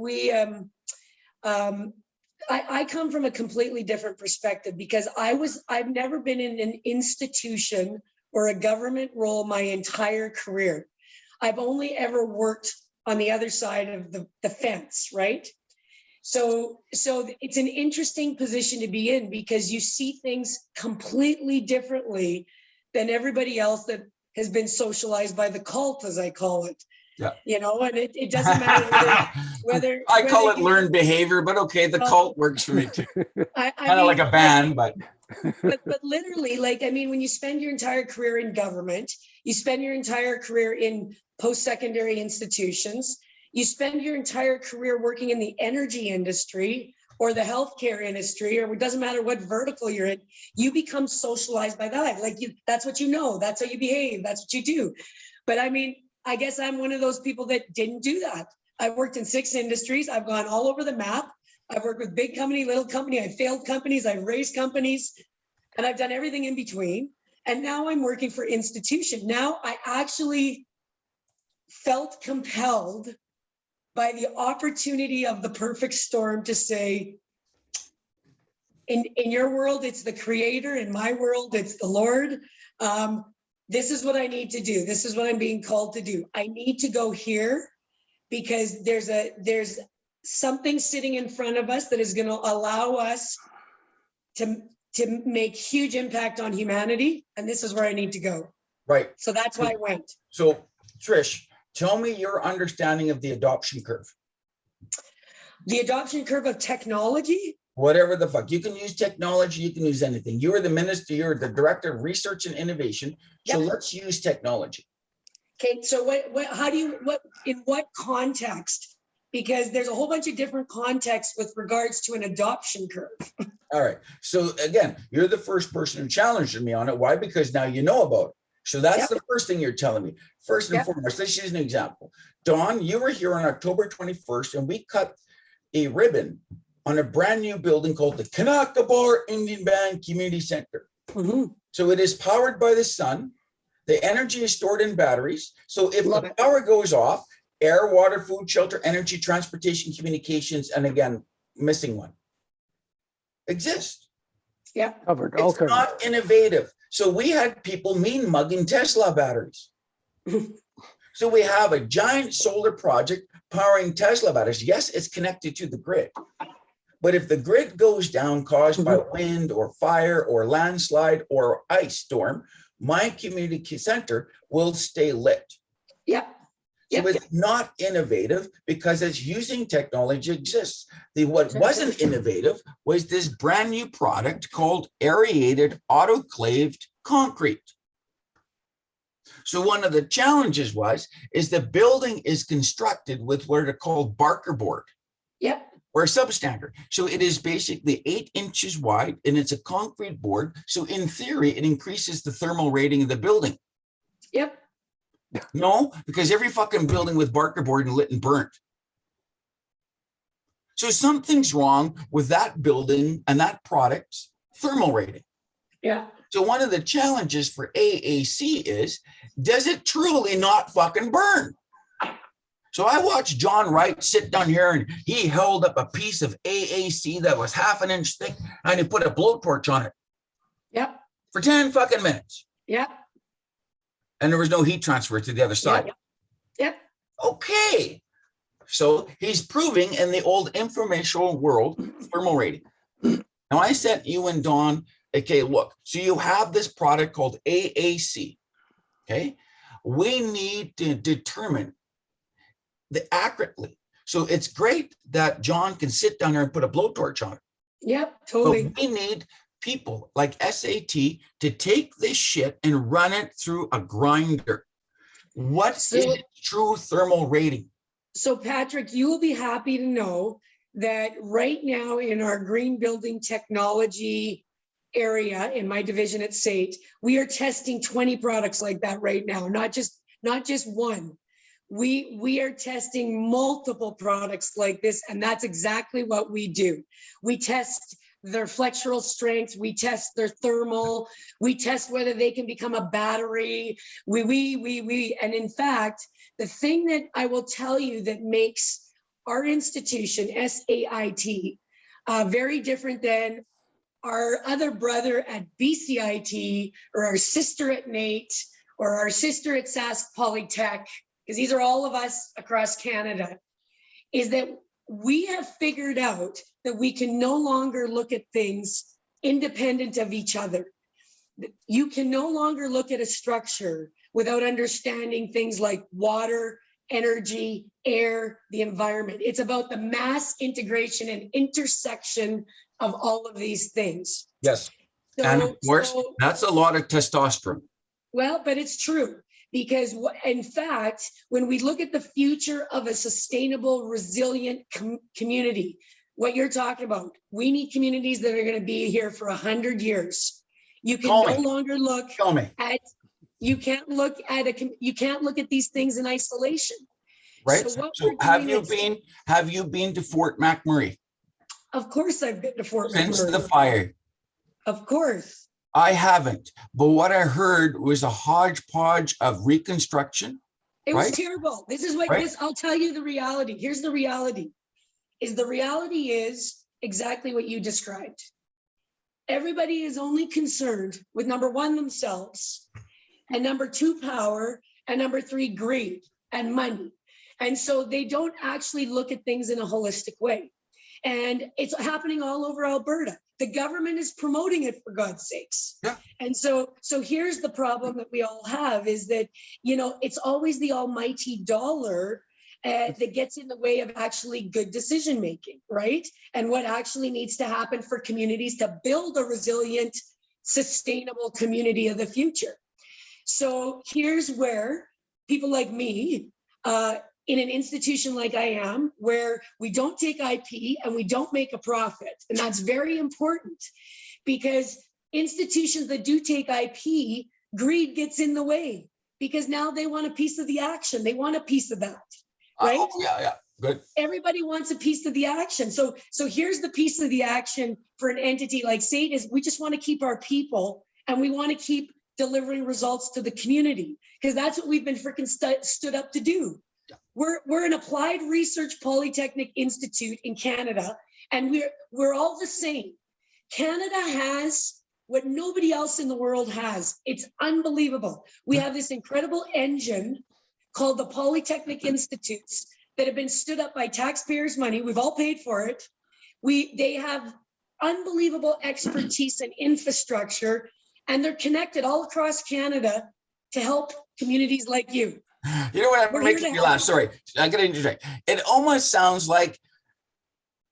I come from a completely different perspective because I've never been in an institution or a government role my entire career. I've only ever worked on the other side of the fence, right? So it's an interesting position to be in because you see things completely differently than everybody else that has been socialized by the cult, as I call it. Yeah. And it doesn't matter whether I call it learned behavior, but okay, the cult works for me too. Kind of like a band, but literally, when you spend your entire career in government, you spend your entire career in post-secondary institutions, you spend your entire career working in the energy industry or the healthcare industry, or it doesn't matter what vertical you're in, you become socialized by that. That's what you know, that's how you behave, that's what you do. But I guess I'm one of those people that didn't do that. I've worked in 6 industries. I've gone all over the map. I've worked with big company, little company. I've failed companies. I've raised companies, and I've done everything in between. And now I'm working for institution. Now I actually felt compelled by the opportunity of the perfect storm to say, in your world, it's the creator. In my world, it's the Lord. This is what I need to do. This is what I'm being called to do. I need to go here because there's something sitting in front of us that is going to allow us to make huge impact on humanity. And this is where I need to go. Right. So that's why I went. So Trish, tell me your understanding of the adoption curve. The adoption curve of technology? Whatever the fuck. You can use technology, you can use anything. You are the minister, you're the director of research and innovation. So let's use technology. Okay, so in what context? Because there's a whole bunch of different contexts with regards to an adoption curve. All right. So again, you're the first person who challenged me on it. Why? Because now you know about it. So that's the first thing you're telling me. First and foremost, let's use an example. Dawn, you were here on October 21st, and we cut a ribbon on a brand new building called the Kanakabar Indian Band Community Center. Mm-hmm. So it is powered by the sun. The energy is stored in batteries. So if the power goes off, air, water, food, shelter, energy, transportation, communications, and again, missing one. exist. Yeah. Covered, all It's covered. not innovative. So we had people mean mugging Tesla batteries. So we have a giant solar project powering Tesla batteries. Yes, it's connected to the grid. But if the grid goes down caused by wind or fire or landslide or ice storm, my community center will stay lit. Yeah. So Yep. it's not innovative because it's using technology exists. What wasn't innovative was this brand new product called aerated autoclaved concrete. So one of the challenges is the building is constructed with what are called Barker board. Yep. Or a substandard. So it is basically 8 inches wide and it's a concrete board. So in theory, it increases the thermal rating of the building. Yep. No, because every fucking building with Barker board and lit and burnt. So something's wrong with that building and that product's thermal rating. Yeah. So one of the challenges for AAC is, does it truly not fucking burn? So I watched John Wright sit down here and he held up a piece of AAC that was 1/2 an inch thick and he put a blowtorch on it. Yep. For 10 fucking minutes. Yep. And there was no heat transfer to the other side. Yep. Yep. Okay. So he's proving in the old informational world thermal rating. Now I sent you and Dawn, okay, look, so you have this product called AAC. Okay. We need to determine accurately. So it's great that John can sit down there and put a blowtorch on it. Yep. Totally. But we need people like SAT to take this shit and run it through a grinder. What is its true thermal rating? So Patrick, you will be happy to know that right now in our green building technology area in my division at Sait, we are testing 20 products like that right now, not just one. We are testing multiple products like this, and that's exactly what we do. We test their flexural strength, we test their thermal, we test whether they can become a battery. And in fact, the thing that I will tell you that makes our institution, SAIT, very different than our other brother at BCIT or our sister at NAIT or our sister at Sask Polytech, because these are all of us across Canada, is that we have figured out that we can no longer look at things independent of each other. You can no longer look at a structure without understanding things like water, energy, air, the environment. It's about the mass integration and intersection of all of these things. Yes. And of course, that's a lot of testosterone. Well, but it's true. Because in fact, when we look at the future of a sustainable, resilient community, what you're talking about, we need communities that are going to be here for 100 years. You can no longer look at, you can't look at these things in isolation. Right. So have you been to Fort McMurray? Of course I've been to Fort Since McMurray. the fire. Of course. I haven't, but what I heard was a hodgepodge of reconstruction. It was terrible. This is what I'll tell you the reality. Here's the reality. The reality is exactly what you described. Everybody is only concerned with number one, themselves, and number two, power, and number three, greed and money. And so they don't actually look at things in a holistic way. And it's happening all over Alberta. The government is promoting it, for God's sakes. Yeah. And so here's the problem that we all have is that, it's always the almighty dollar that gets in the way of actually good decision making, right? And what actually needs to happen for communities to build a resilient, sustainable community of the future. So here's where people like me, in an institution like I am, where we don't take IP and we don't make a profit. And that's very important because institutions that do take IP, greed gets in the way because now they want a piece of the action. They want a piece of that, right? Yeah, good. Everybody wants a piece of the action. So here's the piece of the action for an entity like Sait is we just want to keep our people and we want to keep delivering results to the community because that's what we've been freaking stood up to do. We're an applied research polytechnic institute in Canada, and we're all the same. Canada has what nobody else in the world has. It's unbelievable. We have this incredible engine called the Polytechnic Institutes that have been stood up by taxpayers' money. We've all paid for it. They have unbelievable expertise and infrastructure, and they're connected all across Canada to help communities like you. You know what? We're I'm here making to you help. laugh. Sorry, I got to interject. It almost sounds like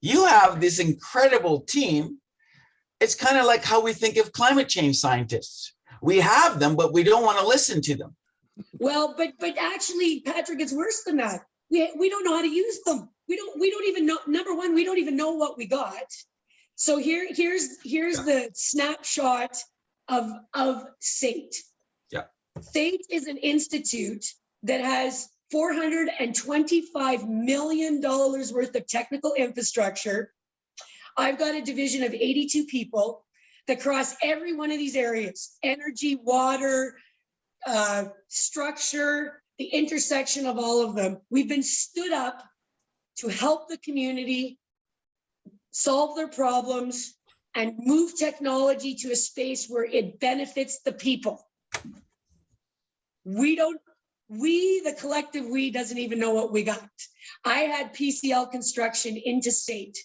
you have this incredible team. It's kind of like how we think of climate change scientists. We have them, but we don't want to listen to them. Well, but actually, Patrick, it's worse than that. We don't know how to use them. We don't even know. Number one, we don't even know what we got. So here's the snapshot of Sait. Yeah. Sait is an institute that has $425 million worth of technical infrastructure. I've got a division of 82 people that cross every one of these areas: energy, water, structure, the intersection of all of them. We've been stood up to help the community solve their problems and move technology to a space where it benefits the people. The collective we doesn't even know what we got. I had PCL Construction into Sait.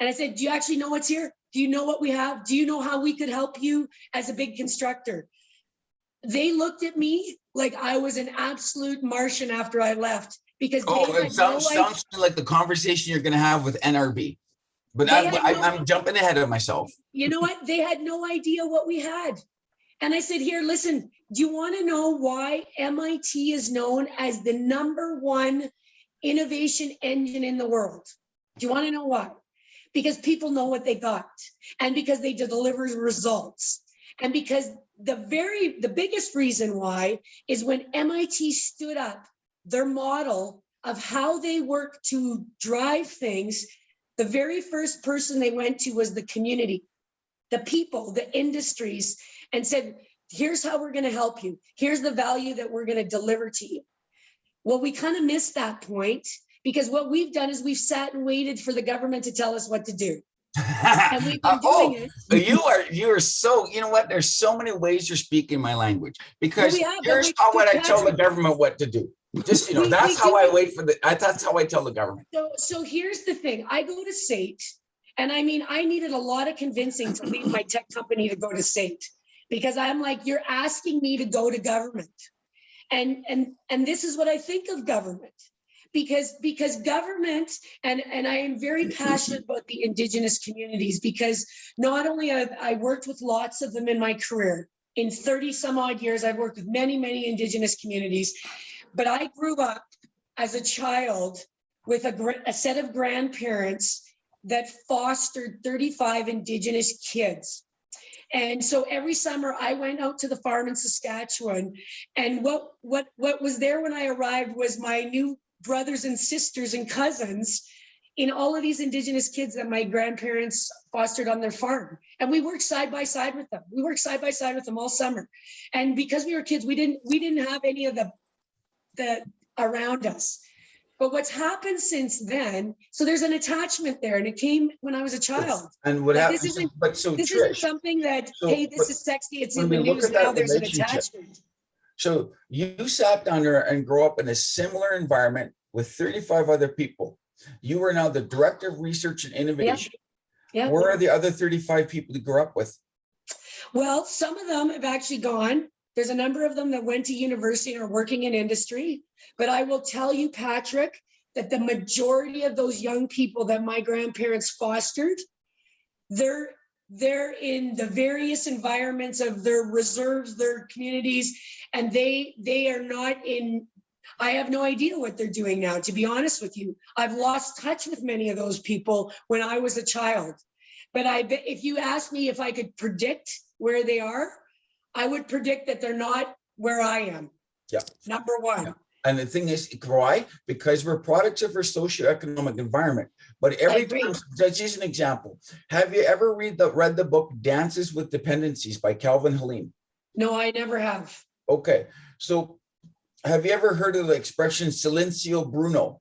And I said, do you actually know what's here? Do you know what we have? Do you know how we could help you as a big constructor? They looked at me like I was an absolute Martian after I left, because It sounds like the conversation you're going to have with NRB. But I'm jumping ahead of myself. You know what? They had no idea what we had. And I said, here, listen, do you want to know why MIT is known as the #1 innovation engine in the world? Do you want to know why? Because people know what they got, and because they deliver results, and because the biggest reason why is when MIT stood up their model of how they work to drive things, the very first person they went to was the community, the people, the industries, and said, here's how we're going to help you. Here's the value that we're going to deliver to you. Well, we kind of missed that point, because what we've done is we've sat and waited for the government to tell us what to do. And we've been doing it. You are so, you know what? There's so many ways you're speaking my language, because here's Patrick, I tell the government what to do. Just, that's how I tell the government. So here's the thing. I go to Sait, and I mean, I needed a lot of convincing to leave my tech company to go to Sait, because I'm like, you're asking me to go to government. And this is what I think of government. Because government, and I am very passionate about the Indigenous communities, because not only have I worked with lots of them in my career, in 30 some odd years, I've worked with many Indigenous communities, but I grew up as a child with a set of grandparents that fostered 35 Indigenous kids. And so every summer I went out to the farm in Saskatchewan, and what was there when I arrived was my new brothers and sisters and cousins in all of these Indigenous kids that my grandparents fostered on their farm. And we worked side by side with them. We worked side by side with them all summer. And because we were kids, we didn't have any of the around us. But what's happened since then, so there's an attachment there, and it came when I was a child. And what happened? This isn't something that, hey, this is sexy, it's in the news now, there's an attachment. So you sat down there and grew up in a similar environment with 35 other people. You are now the director of research and innovation. Yeah. Where are the other 35 people you grew up with? Well, some of them have actually gone. There's a number of them that went to university and are working in industry. But I will tell you, Patrick, that the majority of those young people that my grandparents fostered, they're in the various environments of their reserves, their communities, and they are not in. I have no idea what they're doing now, to be honest with you. I've lost touch with many of those people when I was a child. But if you ask me if I could predict where they are, I would predict that they're not where I am. Yeah. Number one. Yeah. And the thing is, why? Because we're products of our socioeconomic environment. But every time, let's use an example. Have you ever read the book Dances with Dependencies by Calvin Helene? No, I never have. Okay. So have you ever heard of the expression Silencio Bruno?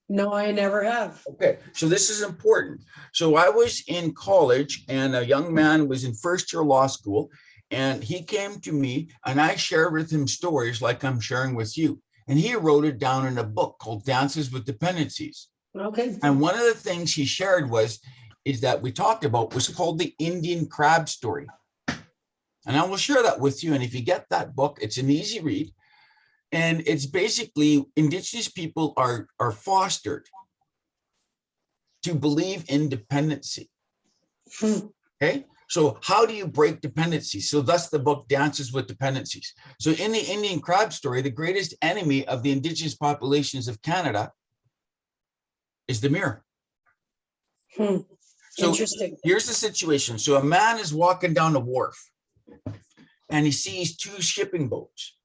No, I never have. Okay, so this is important. So I was in college and a young man was in first year law school, and he came to me and I shared with him stories like I'm sharing with you. And he wrote it down in a book called Dances with Dependencies. Okay. And one of the things he shared is that we talked about was called the Indian crab story. And I will share that with you. And if you get that book, it's an easy read. And it's basically Indigenous people are fostered to believe in dependency. Okay. So how do you break dependency? So thus the book Dances with Dependencies. So in the Indian crab story, the greatest enemy of the Indigenous populations of Canada is the mirror. So Interesting. here's the situation. So a man is walking down the wharf and he sees two shipping boats.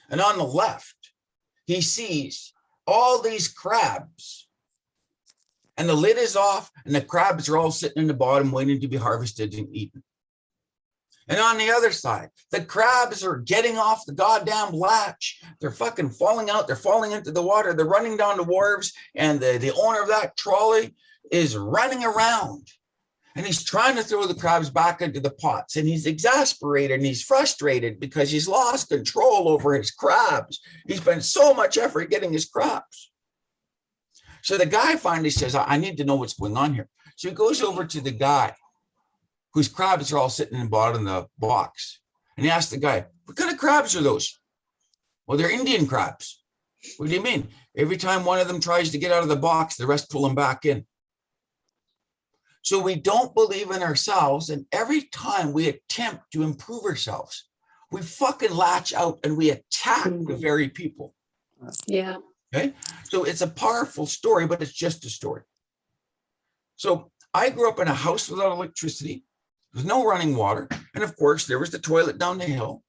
And on the left, he sees all these crabs. And the lid is off and the crabs are all sitting in the bottom waiting to be harvested and eaten. And on the other side, the crabs are getting off the goddamn latch. They're fucking falling out. They're falling into the water. They're running down the wharves. And the owner of that trolley is running around. And he's trying to throw the crabs back into the pots. And he's exasperated and he's frustrated because he's lost control over his crabs. He spent so much effort getting his crabs. So the guy finally says, I need to know what's going on here. So he goes over to the guy whose crabs are all sitting in the bottom of the box. And he asks the guy, what kind of crabs are those? Well, they're Indian crabs. What do you mean? Every time one of them tries to get out of the box, the rest pull them back in. So we don't believe in ourselves. And every time we attempt to improve ourselves, we fucking latch out and we attack the very people. Yeah. Okay. So it's a powerful story, but it's just a story. So I grew up in a house without electricity. There's no running water. And of course, there was the toilet down the hill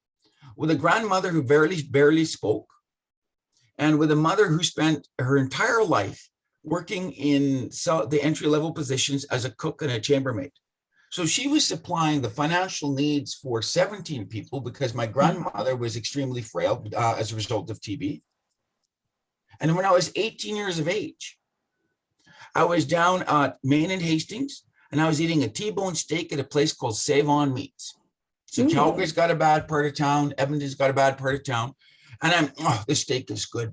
with a grandmother who barely spoke. And with a mother who spent her entire life working in the entry-level positions as a cook and a chambermaid. So she was supplying the financial needs for 17 people because my grandmother was extremely frail as a result of TB. And when I was 18 years of age, I was down at Main and Hastings, and I was eating a T-bone steak at a place called Save On Meats. So Calgary's got a bad part of town, Edmonton's got a bad part of town, and this steak is good.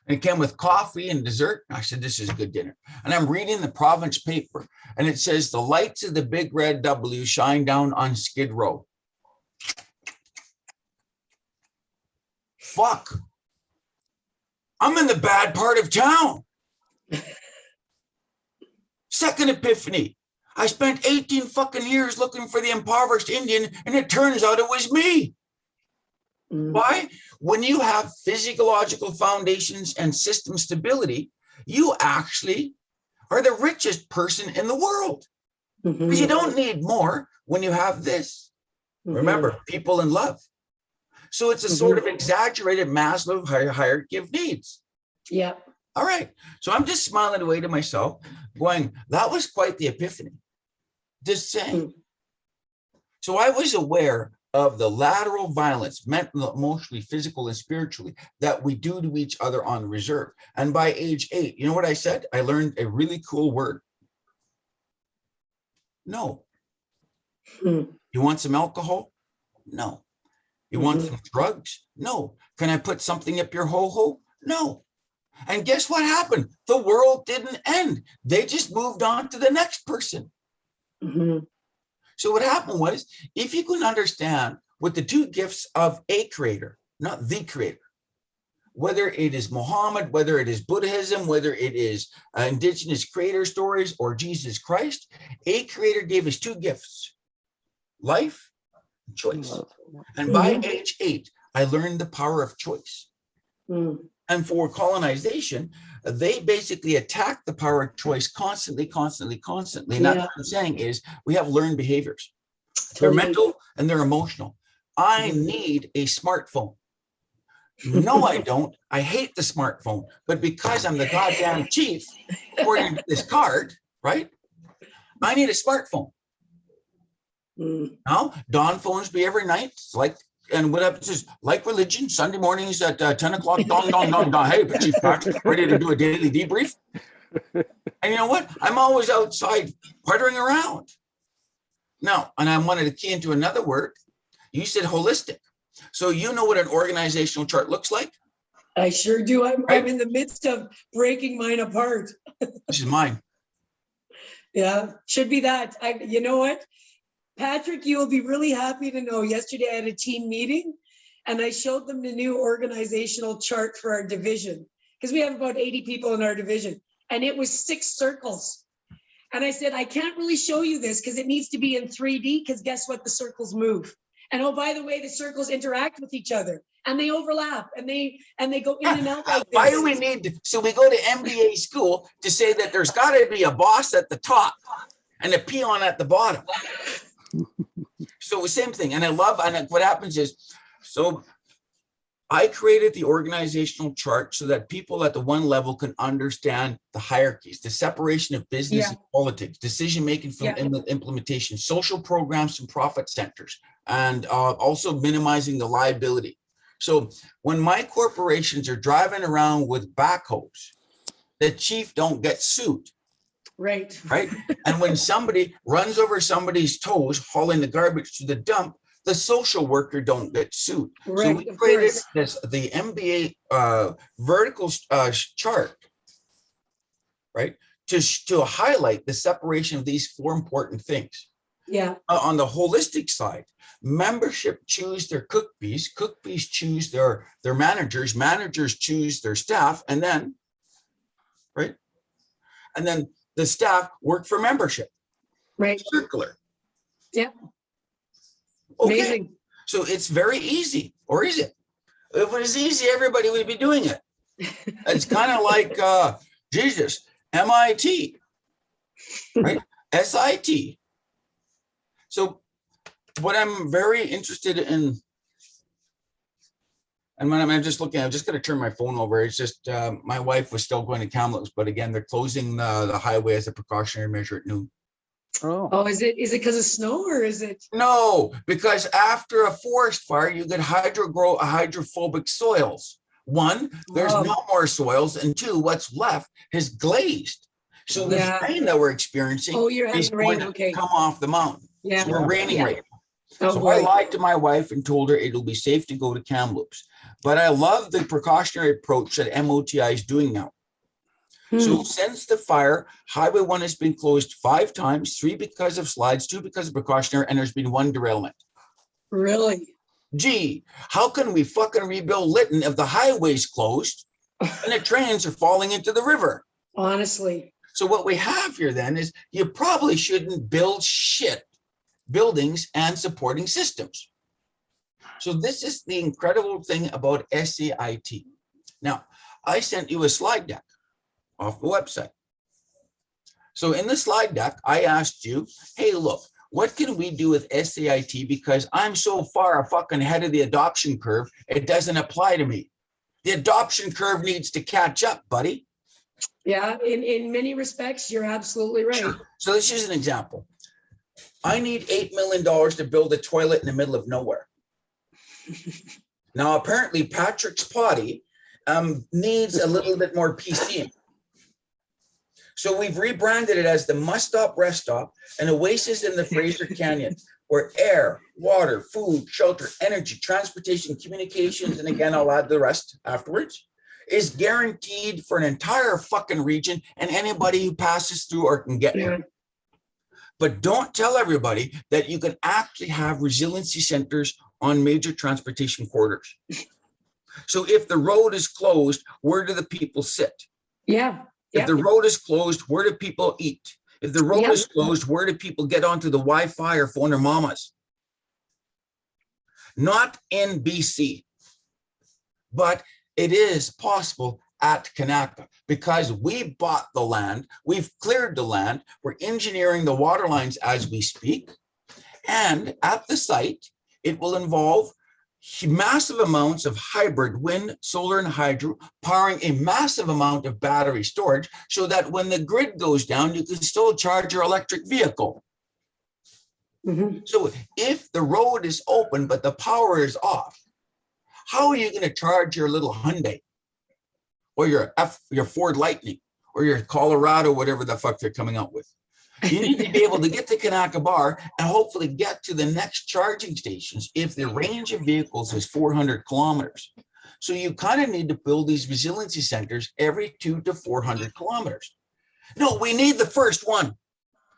And it came with coffee and dessert. I said, this is a good dinner. And I'm reading the province paper, and it says, the lights of the big red W shine down on Skid Row. Fuck. I'm in the bad part of town. Second epiphany. I spent 18 fucking years looking for the impoverished Indian, and it turns out it was me. Why? When you have physiological foundations and system stability, you actually are the richest person in the world. Because you don't need more when you have this. Remember, people in love. So it's a sort of exaggerated Maslow hierarchy of needs. Yeah. All right. So I'm just smiling away to myself, going, that was quite the epiphany. Just saying. So I was aware of the lateral violence, mental, emotionally, physical, and spiritually, that we do to each other on reserve. And by age 8, you know what I said? I learned a really cool word. No. You want some alcohol? No. You want some drugs? No. Can I put something up your ho-ho? No. And guess what happened? The world didn't end. They just moved on to the next person. So what happened was, if you can understand what the two gifts of a creator, not the creator, whether it is Muhammad, whether it is Buddhism, whether it is indigenous creator stories or Jesus Christ, a creator gave us two gifts, life and choice. And by age 8, I learned the power of choice. And for colonization, they basically attack the power of choice constantly. And that's what I'm saying is we have learned behaviors. They're mental and they're emotional. I need a smartphone. No, I don't. I hate the smartphone. But because I'm the goddamn chief, according to this card, right? I need a smartphone. Now, dawn phones me every night. It's like And what happens is, like religion, Sunday mornings at 10 o'clock, dong, dong, dong, dong. Hey, Chief Patrick, ready to do a daily debrief? And you know what? I'm always outside puttering around. Now, and I wanted to key into another word. You said holistic. So you know what an organizational chart looks like? I sure do. I'm Right. in the midst of breaking mine apart. This is mine. Yeah, should be that. You know what? Patrick, you will be really happy to know yesterday I had a team meeting and I showed them the new organizational chart for our division because we have about 80 people in our division and it was 6 circles. And I said, I can't really show you this because it needs to be in 3D because guess what? The circles move. And oh, by the way, the circles interact with each other and they overlap and they go in and out like this. Why do we need to? So we go to MBA school to say that there's got to be a boss at the top and a peon at the bottom. So the same thing. And I love, and what happens is, so I created the organizational chart so that people at the one level can understand the hierarchies, the separation of business and politics, decision-making from implementation, social programs and profit centers, and also minimizing the liability. So when my corporations are driving around with backhoes, the chief don't get sued. Right. Right. And when somebody runs over somebody's toes, hauling the garbage to the dump, the social worker don't get sued. Right, so we created the MBA vertical chart, right, to highlight the separation of these 4 important things. Yeah. On the holistic side, membership choose their cookbees choose their managers choose their staff, and then, right, and then the staff work for membership. Right. Circular. Yeah. Okay. Amazing. So it's very easy, or is it? If it was easy, everybody would be doing it. It's kind of like Jesus, MIT, right? SIT. So what I'm very interested in, and when I'm just looking, I'm just going to turn my phone over. It's just my wife was still going to Kamloops, but again, they're closing the highway as a precautionary measure at noon. Oh, is it because of snow or is it? No, because after a forest fire, you get hydrophobic soils. 1, there's no more soils, and 2, what's left has glazed. So this rain that we're experiencing is going to come off the mountain. Yeah. So we're raining right now. Oh, so boy. I lied to my wife and told her it'll be safe to go to Kamloops. But I love the precautionary approach that MOTI is doing now. So since the fire, Highway 1 has been closed 5 times, 3 because of slides, 2 because of precautionary, and there's been 1 derailment. Really? Gee, how can we fucking rebuild Lytton if the highway's closed and the trains are falling into the river? Honestly. So what we have here then is you probably shouldn't build buildings and supporting systems. So this is the incredible thing about SAIT. Now, I sent you a slide deck off the website. So in the slide deck, I asked you, hey, look, what can we do with SAIT? Because I'm so far fucking ahead of the adoption curve, it doesn't apply to me. The adoption curve needs to catch up, buddy. Yeah, in many respects, you're absolutely right. Sure. So let's use an example. I need $8 million to build a toilet in the middle of nowhere. Now, apparently Patrick's potty needs a little bit more PC. So we've rebranded it as the Must Stop Rest Stop, an oasis in the Fraser Canyon, where air, water, food, shelter, energy, transportation, communications, and again, I'll add the rest afterwards, is guaranteed for an entire fucking region and anybody who passes through or can get there. But don't tell everybody that you can actually have resiliency centers on major transportation corridors. So if the road is closed, where do the people sit? Yeah. If the road is closed, where do people eat? If the road is closed, where do people get onto the Wi-Fi or phone their mamas? Not in BC, but it is possible at Kanaka because we bought the land, we've cleared the land, we're engineering the water lines as we speak, and at the site, it will involve massive amounts of hybrid wind, solar, and hydro, powering a massive amount of battery storage so that when the grid goes down, you can still charge your electric vehicle. Mhm. So if the road is open, but the power is off, how are you going to charge your little Hyundai or your Ford Lightning or your Colorado, whatever the fuck they're coming out with? You need to be able to get to Kanaka Bar and hopefully get to the next charging stations if the range of vehicles is 400 kilometers. So you kind of need to build these resiliency centers every 200 to 400 kilometers. No, we need the first one.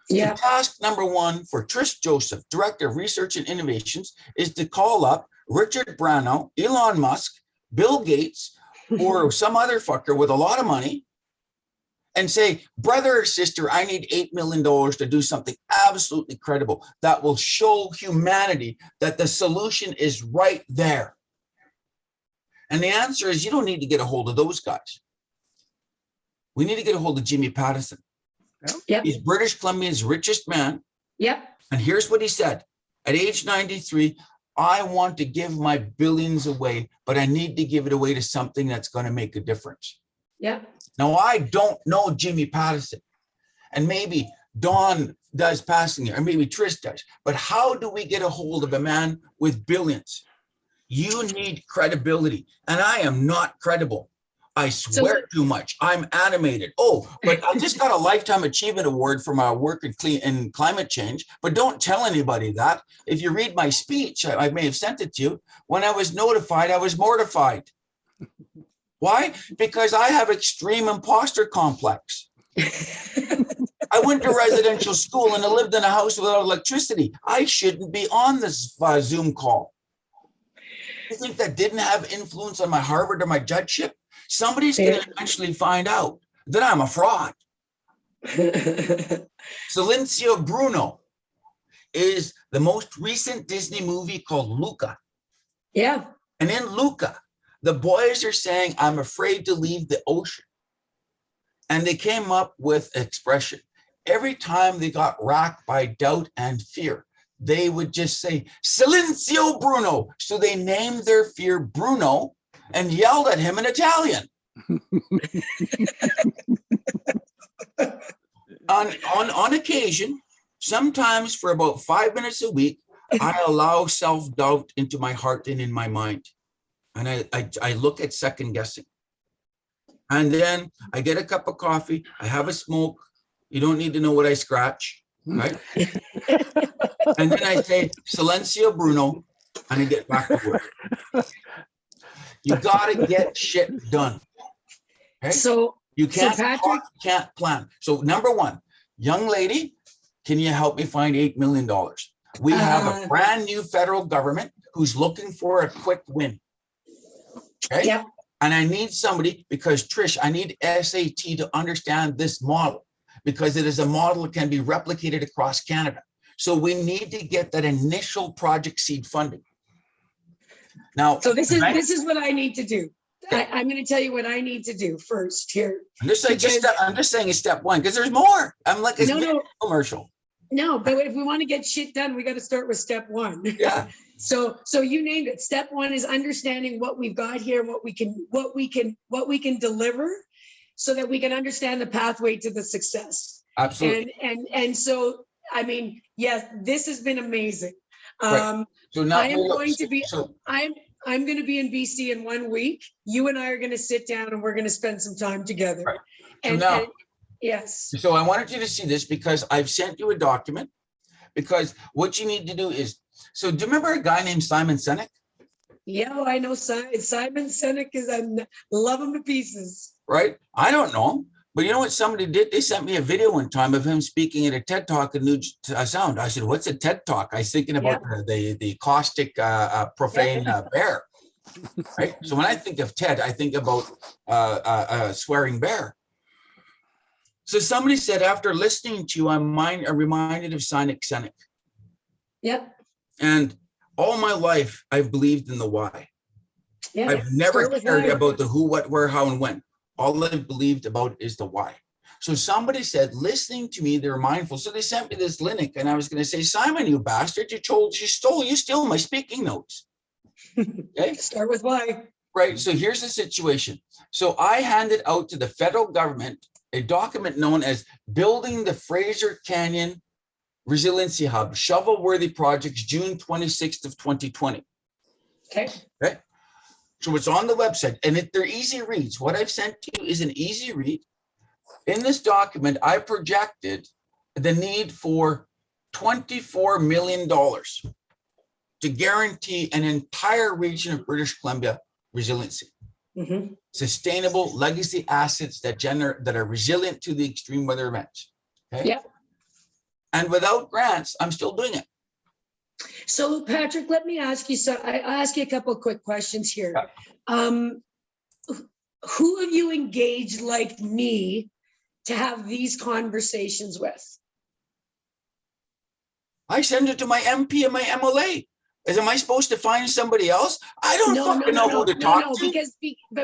Yeah. So task number one for Trish Joseph, Director of Research and Innovations, is to call up Richard Branagh, Elon Musk, Bill Gates, or some other fucker with a lot of money and say, brother or sister, I need $8 million to do something absolutely credible that will show humanity that the solution is right there. And the answer is you don't need to get a hold of those guys. We need to get a hold of Jimmy Pattison. Yep. He's British Columbia's richest man. Yep. And here's what he said. At age 93, I want to give my billions away, but I need to give it away to something that's going to make a difference. Yep. Now, I don't know Jimmy Pattison, and maybe Don does passing it, or maybe Trish does, but how do we get a hold of a man with billions? You need credibility, and I am not credible. I swear too much. I'm animated. Oh, but I just got a Lifetime Achievement Award for my work in climate change, but don't tell anybody that. If you read my speech, I may have sent it to you. When I was notified, I was mortified. Why? Because I have extreme imposter complex. I went to residential school and I lived in a house without electricity. I shouldn't be on this Zoom call. You think that didn't have influence on my Harvard or my judgeship? Somebody's going to eventually find out that I'm a fraud. Silencio Bruno is the most recent Disney movie called Luca. Yeah. And in Luca, the boys are saying, I'm afraid to leave the ocean. And they came up with an expression. Every time they got racked by doubt and fear, they would just say, Silencio Bruno. So they named their fear Bruno and yelled at him in Italian. on occasion, sometimes for about 5 minutes a week, I allow self-doubt into my heart and in my mind. And I look at second guessing. And then I get a cup of coffee, I have a smoke. You don't need to know what I scratch, right? And then I say, Silencio Bruno, and I get back to work. You got to get shit done. Okay? So you can't Patrick, talk, you can't plan. So number one, young lady, can you help me find $8 million? We have a brand new federal government who's looking for a quick win. Okay. Yeah. And I need somebody, because Trish, I need SAT to understand this model, because it is a model that can be replicated across Canada. So we need to get that initial project seed funding. Now, so this is what I need to do. I'm going to tell you what I need to do first here. I'm just saying it's step one, because there's more. I'm like a commercial. No, but if we want to get shit done, we got to start with step one. Yeah. So you named it. Step one is understanding what we've got here, and what we can deliver, so that we can understand the pathway to the success. Absolutely. And so, I mean, yes, this has been amazing. Right. So now I'm going to be in BC in 1 week. You and I are going to sit down and we're going to spend some time together. Right. So and yes. So I wanted you to see this, because I've sent you a document, because what you need to do is, so do you remember a guy named Simon Sinek? Yeah, I know Simon Sinek I love him to pieces. Right? I don't know him, but you know what somebody did? They sent me a video one time of him speaking at a TED Talk in New Sound. I said, what's a TED Talk? I was thinking about the caustic, profane bear. Right? So when I think of TED, I think about a swearing bear. So somebody said, after listening to you, I'm reminded of Sinek. Yep. And all my life, I've believed in the why. Yeah. I've never cared about the who, what, where, how, and when. All I've believed about is the why. So somebody said, listening to me, they're mindful. So they sent me this link, and I was going to say, Simon, you bastard, you stole my speaking notes. Okay. Start with why. Right. So here's the situation. So I handed out to the federal government a document known as Building the Fraser Canyon Resiliency Hub, shovel-worthy projects, June 26th of 2020. Okay. Okay. So it's on the website, and they're easy reads. What I've sent you is an easy read. In this document, I projected the need for $24 million to guarantee an entire region of British Columbia resiliency. Mm-hmm. Sustainable legacy assets that are resilient to the extreme weather events. Okay. Yeah. And without grants, I'm still doing it. So Patrick, let me ask you. I ask you a couple of quick questions here. Yeah. Who have you engaged like me to have these conversations with? I send it to my MP and my MLA. Am I supposed to find somebody else? I don't know who to talk to.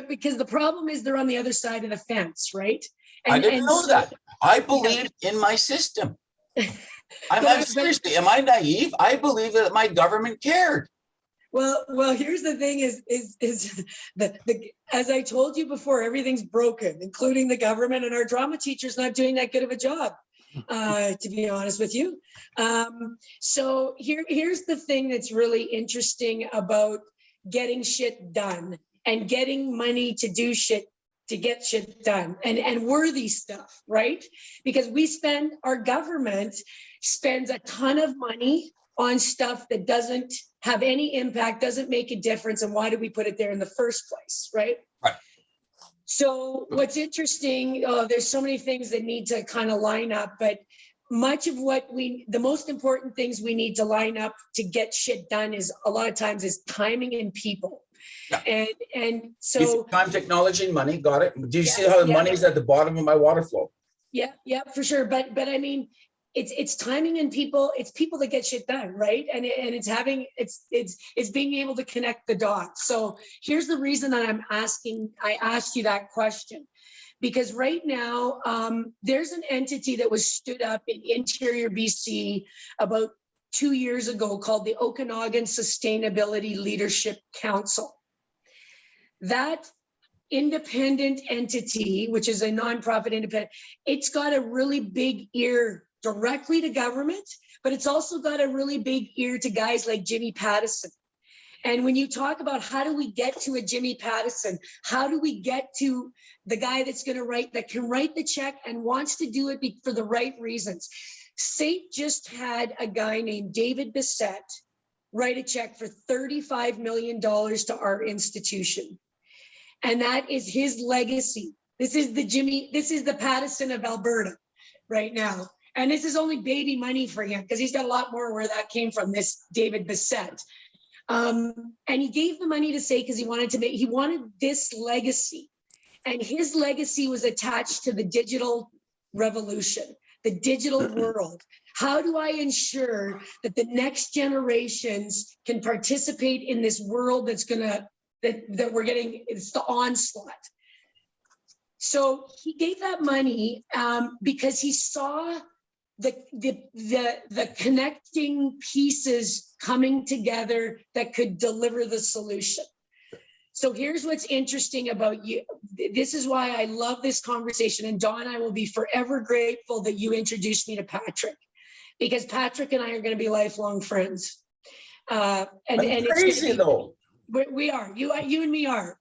Because the problem is they're on the other side of the fence, right? I didn't know that. I believe in my system. Seriously, am I naive? I believe that my government cared. Well, here's the thing is as I told you before, everything's broken, including the government, and our drama teacher's not doing that good of a job, to be honest with you. So here's the thing that's really interesting about getting shit done and getting money to do shit, to get shit done, and worthy stuff, right? Because our government spends a ton of money on stuff that doesn't have any impact, doesn't make a difference, and why do we put it there in the first place, right? Right. So what's interesting, there's so many things that need to kind of line up, but much of the most important things we need to line up to get shit done is a lot of times is timing and people. Yeah. And so time, technology, and money, got it. Do you see how the money is at the bottom of my water flow? Yeah, for sure. But I mean, it's timing and people. It's people that get shit done, right? And it's being able to connect the dots. So here's the reason that I asked you that question, because right now there's an entity that was stood up in Interior BC about 2 years ago called the Okanagan Sustainability Leadership Council. That independent entity, which is a nonprofit independent, it's got a really big ear directly to government, but it's also got a really big ear to guys like Jimmy Pattison. And when you talk about how do we get to a Jimmy Pattison, how do we get to the guy that can write the check and wants to do it for the right reasons. Sait just had a guy named David Bissett write a check for $35 million to our institution. And that is his legacy. This is the Pattison of Alberta right now. And this is only baby money for him because he's got a lot more where that came from, this David Bissett. And he gave the money to Sait because he wanted this legacy. And his legacy was attached to the digital revolution, the digital world. How do I ensure that the next generations can participate in this world that we're getting, it's the onslaught. So he gave that money because he saw the connecting pieces coming together that could deliver the solution. So here's what's interesting about you. This is why I love this conversation. And Dawn, I will be forever grateful that you introduced me to Patrick, because Patrick and I are going to be lifelong friends. And crazy though. We are. You and me are.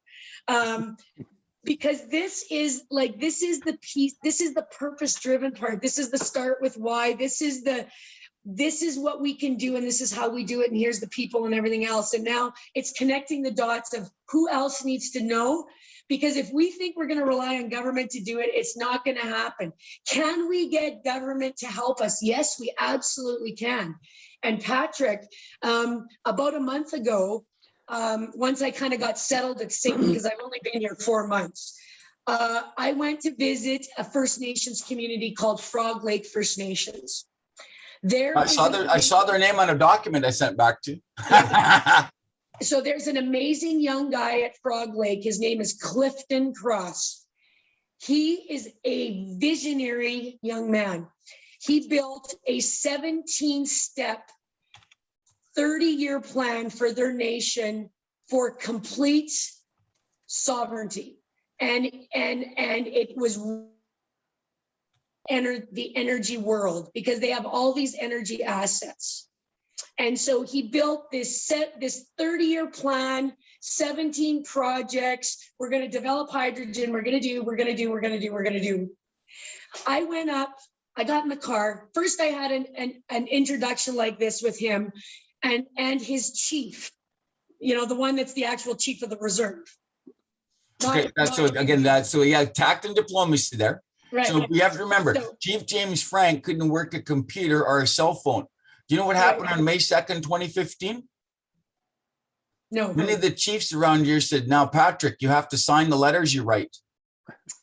Because this is the piece, this is the purpose-driven part. This is the start with why. This is what we can do, and this is how we do it, and here's the people and everything else. And now it's connecting the dots of who else needs to know, because if we think we're going to rely on government to do it, it's not going to happen. Can we get government to help us? Yes, we absolutely can. And Patrick, about a month ago, once I kind of got settled at Sait, because I've only been here 4 months, I went to visit a First Nations community called Frog Lake First Nations. I saw their name on a document I sent back to. So there's an amazing young guy at Frog Lake. His name is Clifton Cross. He is a visionary young man. He built a 17-step 30-year plan for their nation for complete sovereignty. And it was enter the energy world because they have all these energy assets. And so he built this 30-year plan, 17 projects. We're going to develop hydrogen. We're going to do. I went up, I got in the car. First, I had an introduction like this with him and his chief, you know, the one that's the actual chief of the reserve. Okay, so he had tact and diplomacy there. Right. So we have to remember, Chief James Frank couldn't work a computer or a cell phone. Do you know what happened on May 2nd, 2015? No. Many of the chiefs around here said, now, Patrick, you have to sign the letters you write.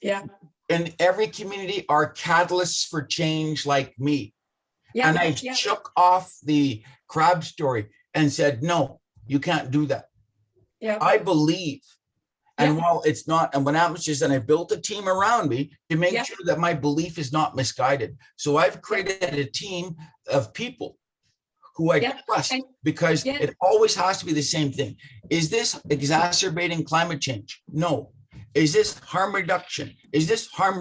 Yeah. In every community are catalysts for change like me. Yeah. And I shook off the crab story and said, no, you can't do that. Yeah. I believe. And while it's not, and what happens is that I built a team around me to make sure that my belief is not misguided. So I've created a team of people who I trust because it always has to be the same thing. Is this exacerbating climate change? No. Is this harm reduction? Is this harm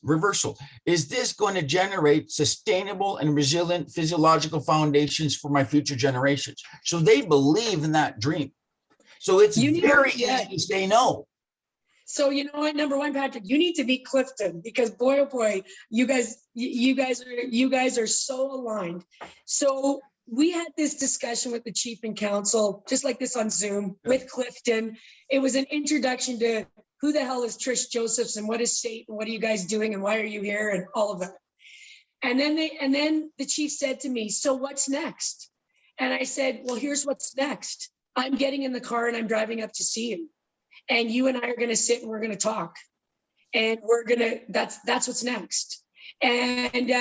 reversal? Is this going to generate sustainable and resilient physiological foundations for my future generations? So they believe in that dream. So it's very easy to say no. So you know what? Number one, Patrick, you need to meet Clifton because boy, oh boy, you guys are so aligned. So we had this discussion with the chief and council, just like this on Zoom with Clifton. It was an introduction to who the hell is Trish Josephs and what is Sait and what are you guys doing and why are you here and all of that. And then the chief said to me, so what's next? And I said, well, here's what's next. I'm getting in the car and I'm driving up to see you. And you and I are going to sit and we're going to talk. And that's what's next. And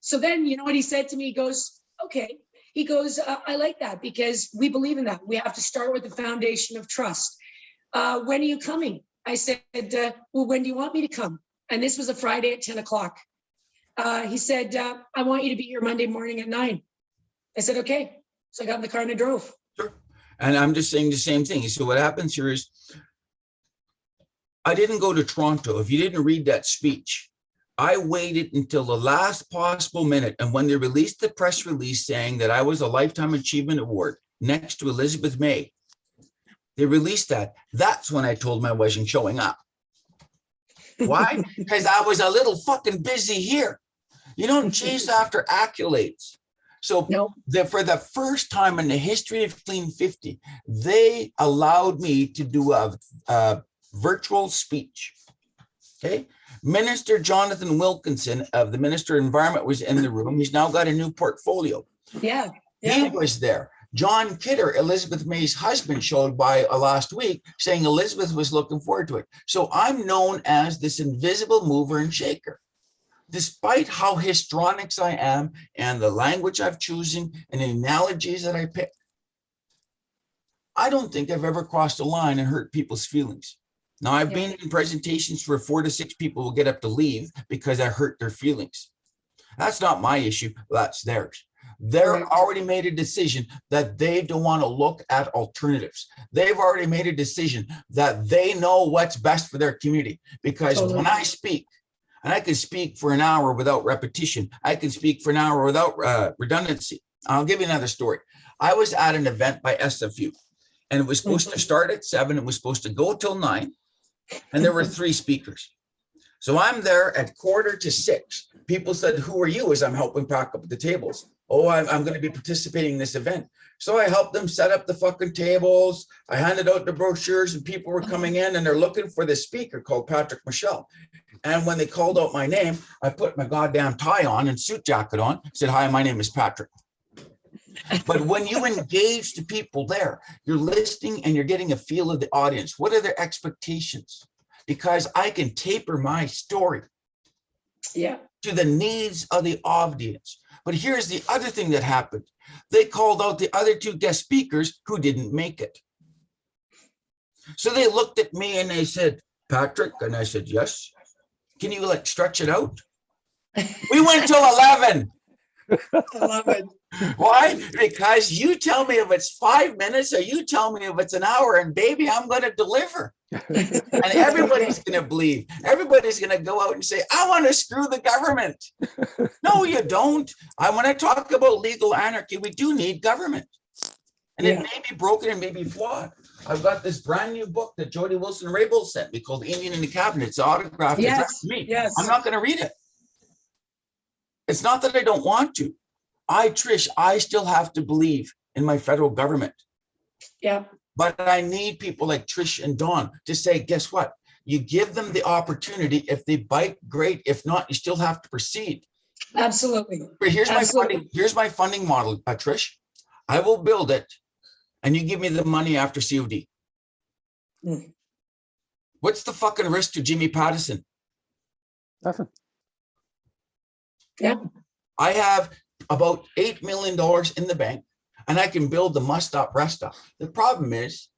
so then, you know what he said to me? He goes, okay. He goes, I like that because we believe in that. We have to start with the foundation of trust. When are you coming? I said, well, when do you want me to come? And this was a Friday at 10 o'clock. He said, I want you to be here Monday morning at 9. I said, okay. So I got in the car and I drove. Sure. And I'm just saying the same thing. So what happens here is I didn't go to Toronto. If you didn't read that speech, I waited until the last possible minute. And when they released the press release saying that I was a Lifetime Achievement Award next to Elizabeth May, they released that. That's when I told them I wasn't showing up. Why? Because I was a little fucking busy here. You don't chase after accolades. So for the first time in the history of Clean 50, they allowed me to do a virtual speech. Okay. Minister Jonathan Wilkinson of the Minister of Environment was in the room. He's now got a new portfolio. Yeah. He was there. John Kidder, Elizabeth May's husband, showed by last week saying Elizabeth was looking forward to it. So I'm known as this invisible mover and shaker. Despite how histrionics I am and the language I've chosen and the analogies that I pick, I don't think I've ever crossed a line and hurt people's feelings. Now, I've been in presentations where 4 to 6 people will get up to leave because I hurt their feelings. That's not my issue. That's theirs. They're already made a decision that they don't want to look at alternatives. They've already made a decision that they know what's best for their community. Because when I speak, and I can speak for an hour without repetition, I can speak for an hour without redundancy. I'll give you another story. I was at an event by SFU, and it was supposed to start at 7. It was supposed to go till 9. And there were 3 speakers. So I'm there at 5:45. People said, who are you? As I'm helping pack up the tables. Oh, I'm going to be participating in this event. So I helped them set up the fucking tables. I handed out the brochures and people were coming in and they're looking for this speaker called Patrick Michelle. And when they called out my name, I put my goddamn tie on and suit jacket on, said, hi, my name is Patrick. But when you engage the people there, you're listening and you're getting a feel of the audience. What are their expectations? Because I can taper my story to the needs of the audience. But here's the other thing that happened. They called out the other 2 guest speakers who didn't make it. So they looked at me and they said, Patrick, and I said, yes. Can you stretch it out? We went till 11. 11. Why? Because you tell me if it's 5 minutes or you tell me if it's an hour, and baby, I'm going to deliver. And everybody's going to believe. Everybody's going to go out and say, I want to screw the government. No, you don't. When I talk about legal anarchy, we do need government. And it may be broken and may be flawed. I've got this brand new book that Jody Wilson-Raybould sent me called Indian in the Cabinet. It's autographed. It's to me. Yes. I'm not going to read it. It's not that I don't want to. Trish, I still have to believe in my federal government. Yeah. But I need people like Trish and Dawn to say, guess what? You give them the opportunity. If they bite, great. If not, you still have to proceed. Absolutely. But here's my funding model, Trish. I will build it, and you give me the money after COD. What's the fucking risk to Jimmy Pattison? Nothing. Yeah. I have about $8 million in the bank, and I can build the must stop rest stop. The problem is,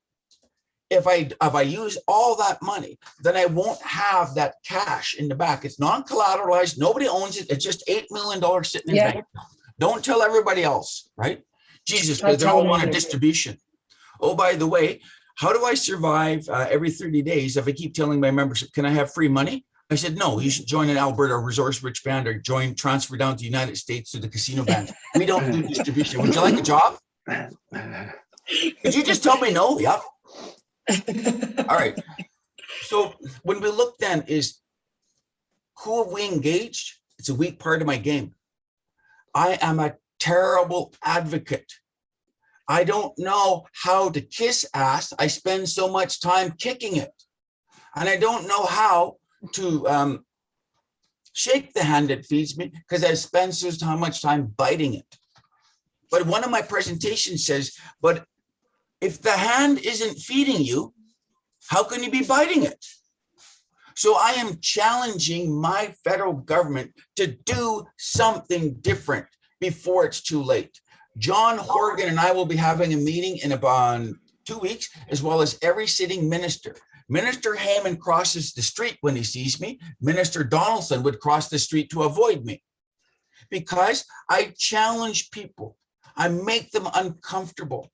if I use all that money, then I won't have that cash in the back. It's non-collateralized. Nobody owns it. It's just $8 million sitting in the bank. Don't tell everybody else, right? Jesus, because they all want a distribution. Oh, by the way, how do I survive every 30 days if I keep telling my membership, can I have free money? I said, no, you should join an Alberta resource-rich band or transfer down to the United States to the casino band. We don't do distribution. Would you like a job? Could you just tell me no? Yep. All right. So when we look then is, who have we engaged? It's a weak part of my game. I am a terrible advocate. I don't know how to kiss ass. I spend so much time kicking it. And I don't know how to shake the hand that feeds me because I spend so much time biting it. But one of my presentations says, but if the hand isn't feeding you, how can you be biting it? So I am challenging my federal government to do something different before it's too late. John Horgan and I will be having a meeting in about 2 weeks, as well as every sitting minister. Minister Heyman crosses the street when he sees me. Minister Donaldson would cross the street to avoid me because I challenge people. I make them uncomfortable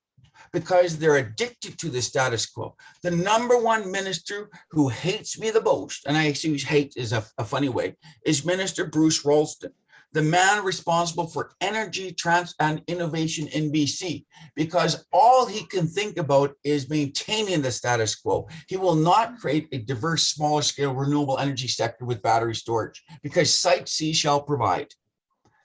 because they're addicted to the status quo. The number one minister who hates me the most, and I use hate is a funny way, is Minister Bruce Ralston, the man responsible for energy, and innovation in BC, because all he can think about is maintaining the status quo. He will not create a diverse, smaller scale renewable energy sector with battery storage because Site C shall provide.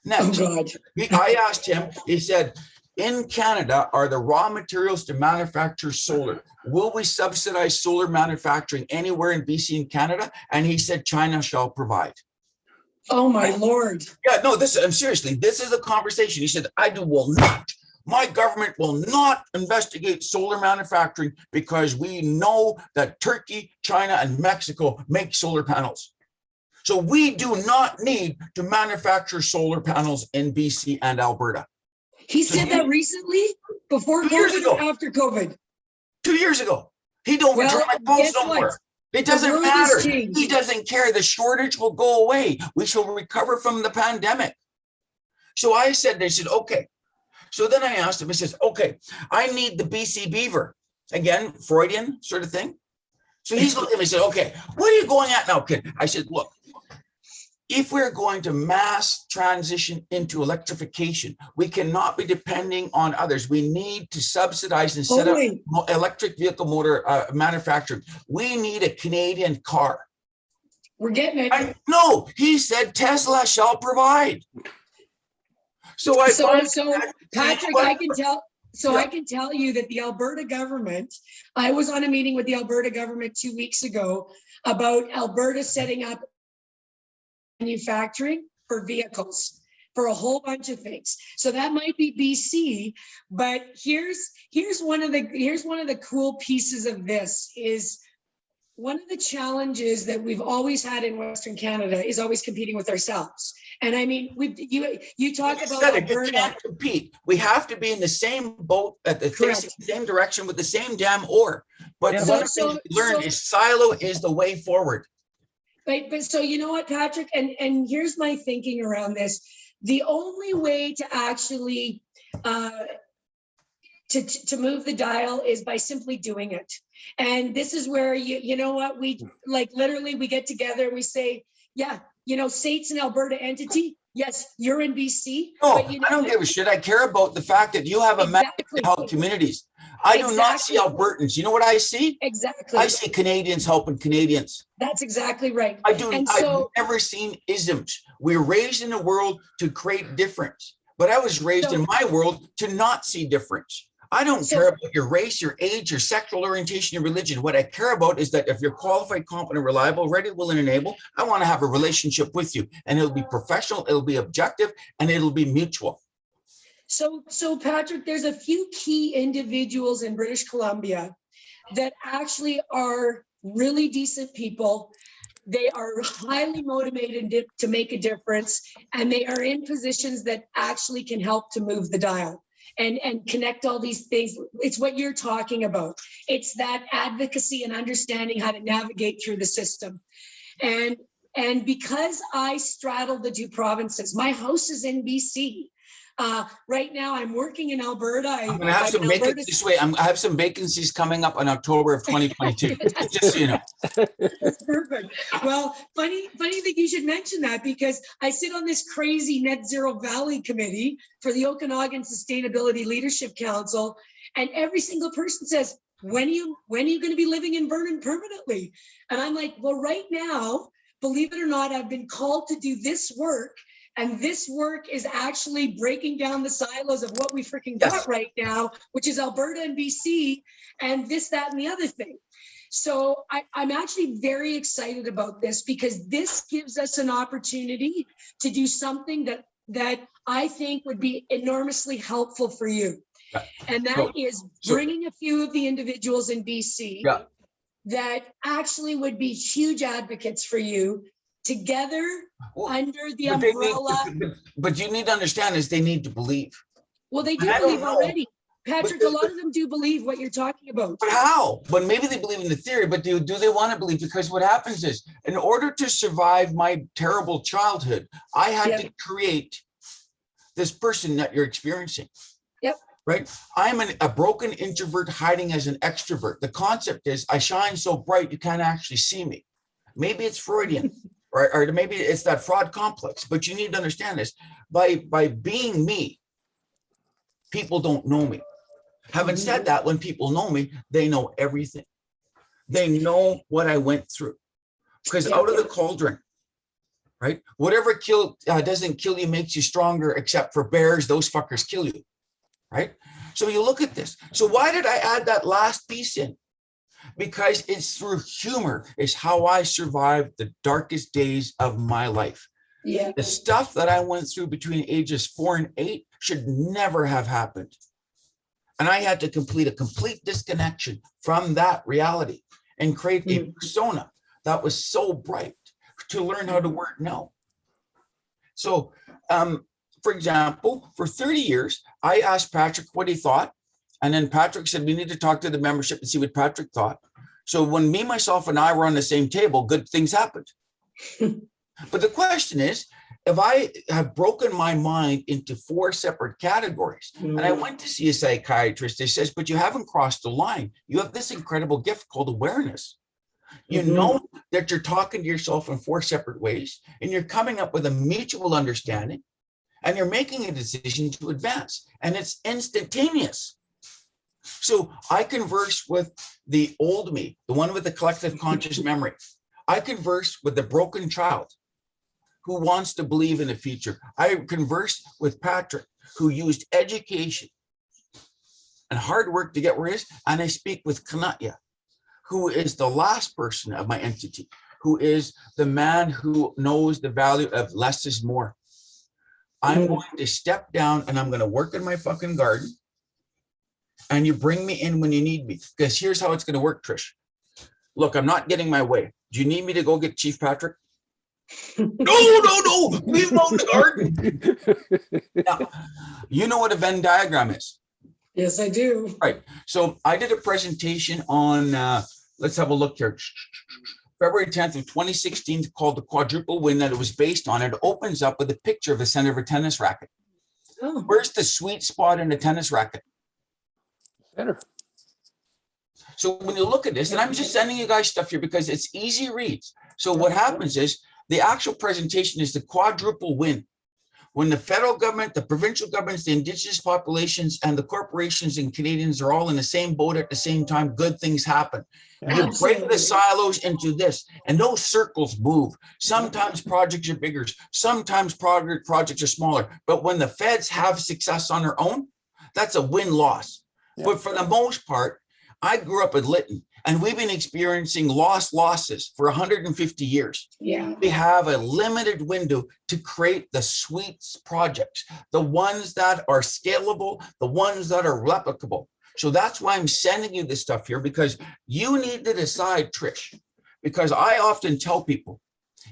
Next, I asked him, he said, in Canada, are the raw materials to manufacture solar? Will we subsidize solar manufacturing anywhere in BC and Canada? And he said, China shall provide. Oh my Lord. Yeah, no, seriously, this is a conversation. He said, will not. My government will not investigate solar manufacturing because we know that Turkey, China, and Mexico make solar panels. So we do not need to manufacture solar panels in BC and Alberta. He said that recently, before COVID or after COVID? 2 years ago. He don't return my calls no more. It doesn't matter. He doesn't care. The shortage will go away. We shall recover from the pandemic. So I said, they said, okay. So then I asked him, I says, okay, I need the BC Beaver. Again, Freudian sort of thing. So he's looking at me and said, okay, what are you going at now, kid? I said, look, if we're going to mass transition into electrification, we cannot be depending on others. We need to subsidize and set up electric vehicle motor manufacturing. We need a Canadian car. We're getting it. No, he said Tesla shall provide. So Patrick, I can tell. So I can tell you that the Alberta government, I was on a meeting with the Alberta government 2 weeks ago about Alberta setting up manufacturing for vehicles for a whole bunch of things. So that might be BC, but here's one of the cool pieces of this is one of the challenges that we've always had in Western Canada is always competing with ourselves. And I mean, you talk about Alberta. You can't compete. We have to be in the same boat at the same direction with the same damn oar. But one of the things we learned is silo is the way forward. But so you know what, Patrick, and here's my thinking around this. The only way to actually to move the dial is by simply doing it. And this is where you know what, we like literally we get together, we say, yeah, you know, Sait's an Alberta entity. Yes, you're in BC. No, but you know, I don't give a shit. I care about the fact that you have a mandate exactly. to help communities. I do not see Exactly. Albertans. You know what I see? Exactly. I see Canadians helping Canadians. That's exactly right. I do. And I've so, never seen isms. We're raised in a world to create difference, but I was raised So- in my world to not see difference. I don't So- care about your race, your age, your sexual orientation, your religion. What I care about is that if you're qualified, competent, reliable, ready, willing, and able, I want to have a relationship with you, and it'll be professional, it'll be objective, and it'll be mutual. so Patrick, there's a few key individuals in British Columbia that actually are really decent people. They are highly motivated to make a difference, and they are in positions that actually can help to move the dial and connect all these things. It's what you're talking about. It's that advocacy and understanding how to navigate through the system. And because I straddle the two provinces, my house is in BC. Right now, I'm working in Alberta. I'm gonna have some vacancies this way. I have some vacancies coming up in October of 2022. Just so you know. That's perfect. Well, funny that you should mention that, because I sit on this crazy Net Zero Valley committee for the Okanagan Sustainability Leadership Council, and every single person says, when are you going to be living in Vernon permanently? And I'm like, well, right now, believe it or not, I've been called to do this work. And this work is actually breaking down the silos of what we freaking got right now, which is Alberta and BC and this, that, and the other thing. So I'm actually very excited about this, because this gives us an opportunity to do something that I think would be enormously helpful for you. And that is bringing a few of the individuals in BC that actually would be huge advocates for you together under the umbrella. But you need to understand is they need to believe. Well, they do believe already. Patrick, a lot of them do believe what you're talking about. But how? But maybe they believe in the theory, but do they want to believe? Because what happens is, in order to survive my terrible childhood, I had to create this person that you're experiencing. Yep. Right? I'm a broken introvert hiding as an extrovert. The concept is I shine so bright you can't actually see me. Maybe it's Freudian. Or maybe it's that fraud complex, but you need to understand this. By being me, people don't know me. Having said that, when people know me, they know everything. They know what I went through. Because out of the cauldron, right? Whatever doesn't kill you makes you stronger, except for bears, those fuckers kill you, right? So you look at this. So why did I add that last piece in? Because it's through humor is how I survived the darkest days of my life. Yeah. The stuff that I went through between ages 4 and 8 should never have happened. And I had to complete a complete disconnection from that reality and create a persona that was so bright to learn how to work no. So, for example, for 30 years, I asked Patrick what he thought. And then Patrick said, we need to talk to the membership and see what Patrick thought. So when me, myself, and I were on the same table, good things happened. But the question is, if I have broken my mind into 4 separate categories, and I went to see a psychiatrist, they says, but you haven't crossed the line. You have this incredible gift called awareness. You know that you're talking to yourself in 4 separate ways, and you're coming up with a mutual understanding, and you're making a decision to advance, and it's instantaneous. So I converse with the old me, the one with the collective conscious memory. I converse with the broken child who wants to believe in the future. I converse with Patrick, who used education and hard work to get where he is. And I speak with Kanatya, who is the last person of my entity, who is the man who knows the value of less is more. I'm going to step down and I'm going to work in my fucking garden. And you bring me in when you need me. Because here's how it's going to work, Trish. Look, I'm not getting my way. Do you need me to go get Chief Patrick? No. Leave him out in the garden. Now, you know what a Venn diagram is? Yes, I do. Right. So I did a presentation on, let's have a look here. February 10th of 2016 called the Quadruple Win that it was based on. It opens up with a picture of the center of a tennis racket. Oh. Where's the sweet spot in a tennis racket? Better. So when you look at this, and I'm just sending you guys stuff here because it's easy reads. So what happens is the actual presentation is the quadruple win. When the federal government, the provincial governments, the indigenous populations, and the corporations and Canadians are all in the same boat at the same time, good things happen. You break the silos into this, and those circles move. Sometimes projects are bigger, sometimes projects are smaller. But when the feds have success on their own, that's a win-loss. Yeah. But for the most part, I grew up in Lytton, and we've been experiencing losses for 150 years. Yeah. We have a limited window to create the sweet projects, the ones that are scalable, the ones that are replicable. So that's why I'm sending you this stuff here, because you need to decide, Trish, because I often tell people,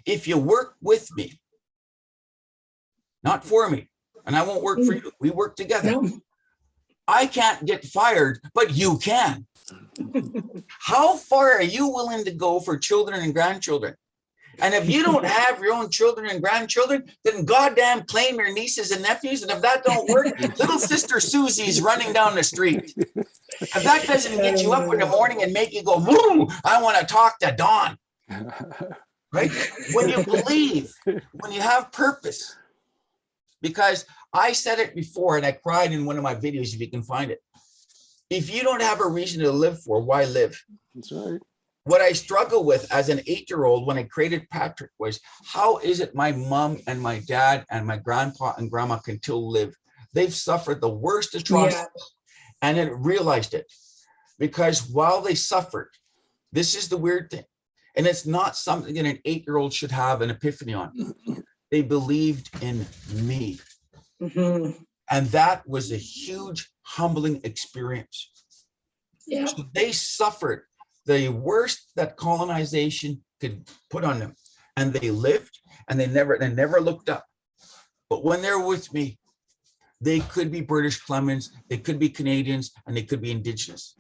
if you work with me, not for me, and I won't work for you, we work together. No. I can't get fired, but you can. How far are you willing to go for children and grandchildren? And if you don't have your own children and grandchildren, then goddamn claim your nieces and nephews. And if that don't work, little sister Susie's running down the street. If that doesn't get you up in the morning and make you go, woo, I want to talk to Dawn. Right? When you believe, when you have purpose. Because I said it before, and I cried in one of my videos, if you can find it. If you don't have a reason to live for, why live? That's right. What I struggle with as an 8-year-old when I created Patrick was, how is it my mom and my dad and my grandpa and grandma can still live? They've suffered the worst atrocities, and I realized it. Because while they suffered, this is the weird thing, and it's not something that an 8-year-old should have an epiphany on. They believed in me. Mm-hmm. And that was a huge, humbling experience. Yeah. So they suffered the worst that colonization could put on them. And they lived, and they never looked up. But when they're with me, they could be British Clemens, they could be Canadians, and they could be Indigenous.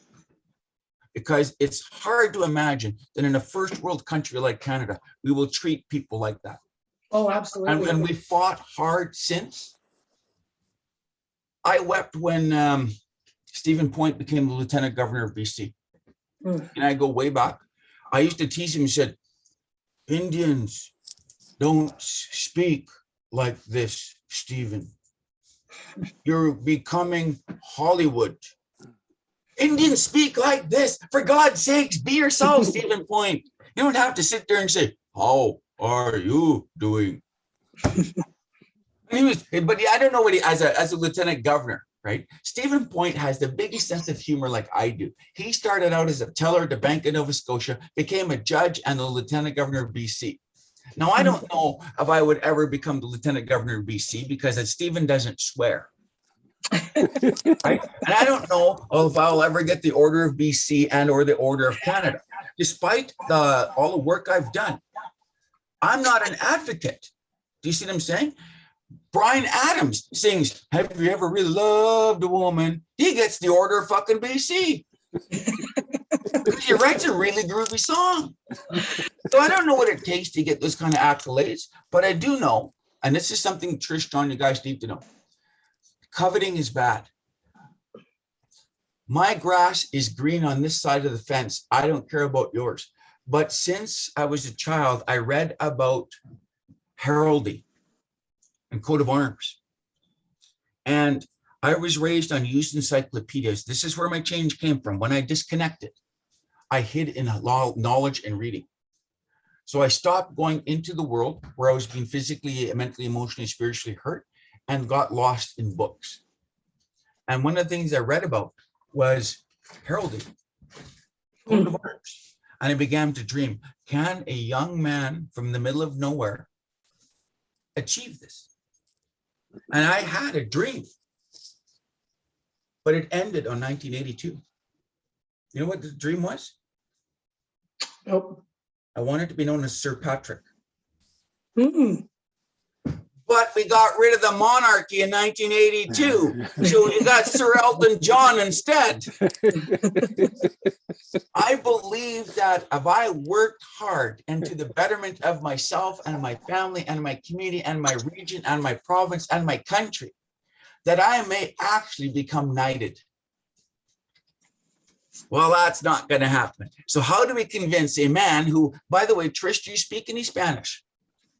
Because it's hard to imagine that in a first world country like Canada, we will treat people like that. Oh, absolutely. And we fought hard since. I wept when Stephen Point became the Lieutenant Governor of BC. And I go way back. I used to tease him and said, Indians don't speak like this, Stephen. You're becoming Hollywood. Indians speak like this. For God's sakes, be yourself, Stephen Point. You don't have to sit there and say, how are you doing? But I don't know what as a lieutenant governor, right? Stephen Point has the biggest sense of humor like I do. He started out as a teller at the Bank of Nova Scotia, became a judge and the lieutenant governor of BC. Now, I don't know if I would ever become the lieutenant governor of BC because Stephen doesn't swear. Right? And I don't know if I'll ever get the Order of BC and or the Order of Canada. Despite all the work I've done, I'm not an advocate. Do you see what I'm saying? Brian Adams sings, have you ever really loved a woman? He gets the Order of fucking BC. He writes a really groovy song. So I don't know what it takes to get those kind of accolades, but I do know, and this is something Trish, John, you guys need to know. Coveting is bad. My grass is green on this side of the fence. I don't care about yours. But since I was a child, I read about heraldry and coat of arms. And I was raised on used encyclopedias. This is where my change came from. When I disconnected, I hid in knowledge and reading. So I stopped going into the world where I was being physically, mentally, emotionally, spiritually hurt and got lost in books. And one of the things I read about was heraldry, coat of arms. And I began to dream, can a young man from the middle of nowhere achieve this? And I had a dream, but it ended on 1982. You know what the dream was? Nope. I wanted to be known as Sir Patrick. Mm-mm. But we got rid of the monarchy in 1982. So you got Sir Elton John instead. I believe that if I worked hard and to the betterment of myself and my family and my community and my region and my province and my country, that I may actually become knighted. Well, that's not going to happen. So how do we convince a man who, by the way, Trish, do you speak any Spanish?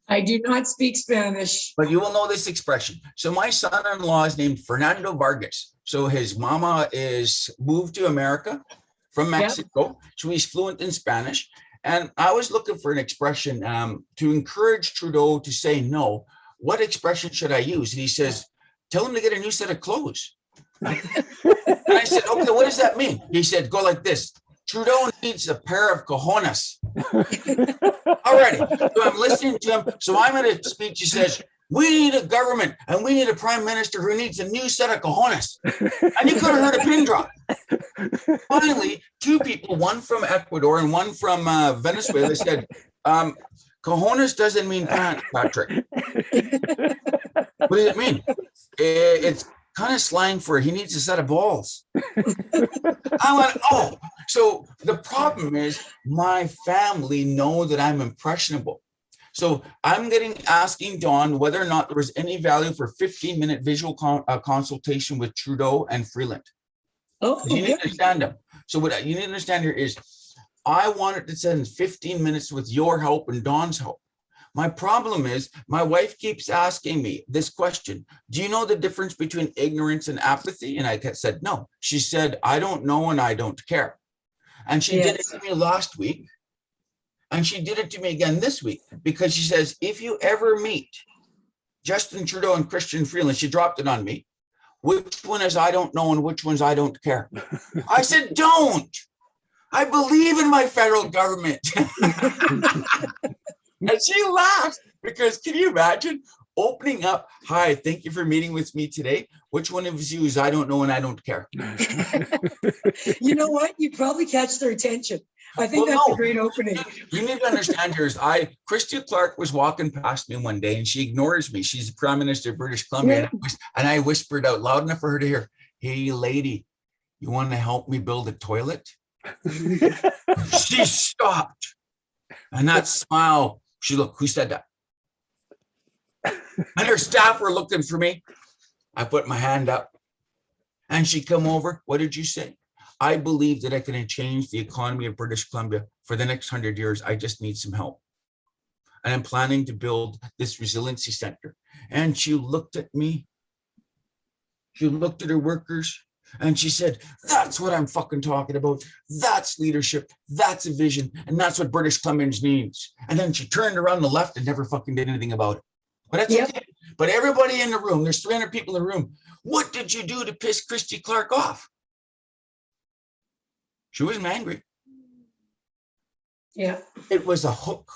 I do not speak Spanish. But you will know this expression. So my son-in-law is named Fernando Vargas. So his mama is moved to America from Mexico. So he's fluent in Spanish. And I was looking for an expression to encourage Trudeau to say no. What expression should I use? And he says, tell him to get a new set of clothes. And I said, okay, what does that mean? He said, go like this. Trudeau needs a pair of cojones. Alrighty, so I'm listening to him. So I'm in a speech. He says, we need a government and we need a prime minister who needs a new set of cojones. And you could have heard a pin drop. Finally, two people, one from Ecuador and one from Venezuela, said, cojones doesn't mean pants, Patrick. What does it mean? It's kind of slang for he needs a set of balls. I went, oh, so the problem is my family know that I'm impressionable. So I'm asking Dawn whether or not there was any value for 15-minute visual consultation with Trudeau and Freeland. Oh, You need to understand them. So what you need to understand here is I wanted to spend 15 minutes with your help and Dawn's help. My problem is my wife keeps asking me this question. Do you know the difference between ignorance and apathy? And I said, no. She said, I don't know and I don't care. And she did it to me last week. And she did it to me again this week because she says, if you ever meet Justin Trudeau and Christian Freeland, she dropped it on me. Which one is I don't know and which one's I don't care? I said, don't. I believe in my federal government. And she laughed because can you imagine opening up? Hi, thank you for meeting with me today. Which one of you is I don't know and I don't care? You know what? You probably catch their attention. I think that's a great opening. You need to understand here is Christy Clark was walking past me one day and she ignores me. She's the Prime Minister of British Columbia. Yeah. And I whispered out loud enough for her to hear, hey, lady, you want to help me build a toilet? She stopped. And that smile, she looked, who said that? And her staff were looking for me. I put my hand up and she come over. What did you say? I believe that I can change the economy of British Columbia for the next 100 years. I just need some help. And I'm planning to build this resiliency center. And she looked at me. She looked at her workers and she said, that's what I'm fucking talking about. That's leadership. That's a vision. And that's what British Columbians needs. And then she turned around the left and never fucking did anything about it. But that's okay. But everybody in the room, there's 300 people in the room. What did you do to piss Christy Clark off? She wasn't angry. Yeah. It was a hook.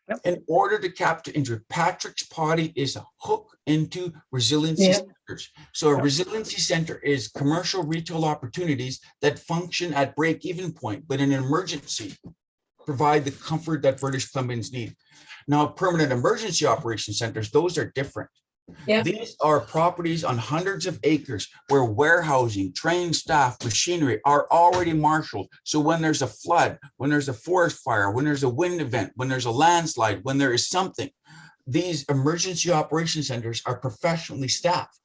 Yep. In order to capture interest, Patrick's party is a hook into resiliency centers. So a resiliency center is commercial retail opportunities that function at break-even point, but in an emergency, provide the comfort that British Columbians need. Now, permanent emergency operation centers, those are different. Yeah. These are properties on hundreds of acres where warehousing, trained staff, machinery are already marshaled. So when there's a flood, when there's a forest fire, when there's a wind event, when there's a landslide, when there is something, these emergency operation centers are professionally staffed.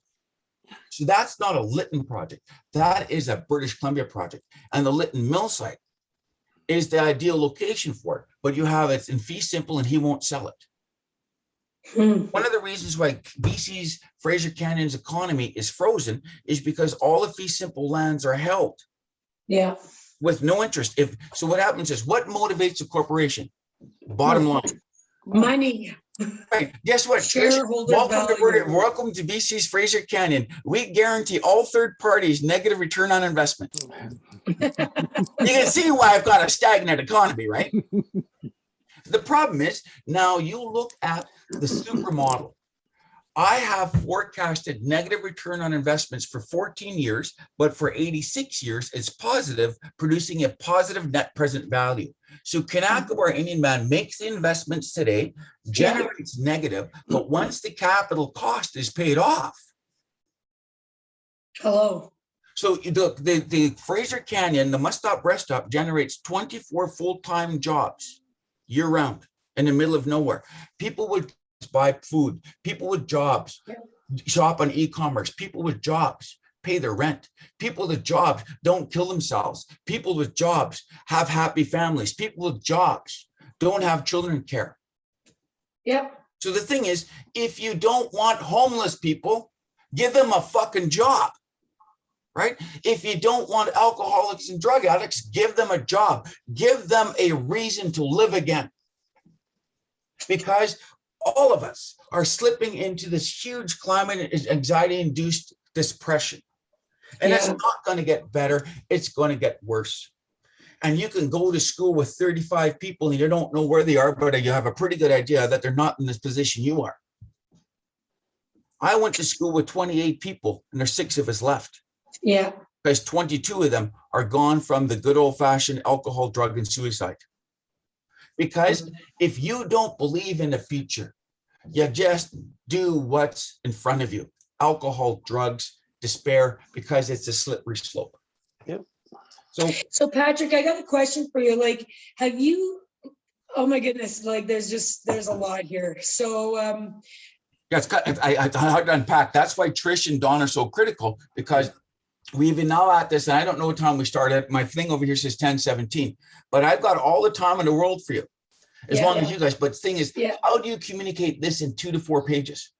So that's not a Lytton project. That is a British Columbia project. And the Lytton mill site is the ideal location for it. But you have it in fee simple and he won't sell it. One of the reasons why BC's Fraser Canyon's economy is frozen is because all the fee simple lands are held with no interest. So what happens is what motivates a corporation? Bottom line. Money. Right. Guess what? Shareholder Welcome to BC's Fraser Canyon. We guarantee all third parties negative return on investment. You can see why I've got a stagnant economy, right? The problem is now you look at the supermodel. I have forecasted negative return on investments for 14 years, but for 86 years, it's positive, producing a positive net present value. So Kanaka or Indian Man makes the investments today, generates negative, but once the capital cost is paid off. Hello. So the Fraser Canyon, the Must Stop Rest Stop generates 24 full-time jobs year round in the middle of nowhere. People would buy food, people with jobs, shop on e-commerce, people with jobs. pay their rent. People with jobs don't kill themselves. People with jobs have happy families. People with jobs don't have children care. Yep. So the thing is, if you don't want homeless people, give them a fucking job, right? If you don't want alcoholics and drug addicts, give them a job. Give them a reason to live again. Because all of us are slipping into this huge climate anxiety-induced depression. And it's not going to get better. It's going to get worse. And you can go to school with 35 people and you don't know where they are, but you have a pretty good idea that they're not in this position you are. I went to school with 28 people and there's 6 of us left. Yeah. Because 22 of them are gone from the good old-fashioned alcohol, drug, and suicide. Because if you don't believe in the future, you just do what's in front of you. Alcohol, drugs, despair, because it's a slippery slope. Yep. So Patrick, I got a question for you. Like, have you, oh my goodness, like there's a lot here. So, yeah, I hard to unpack. That's why Trish and Dawn are so critical, because we've been now at this, and I don't know what time we started. My thing over here says 10:17, but I've got all the time in the world for you, as long as you guys. But the thing is, how do you communicate this in 2 to 4 pages?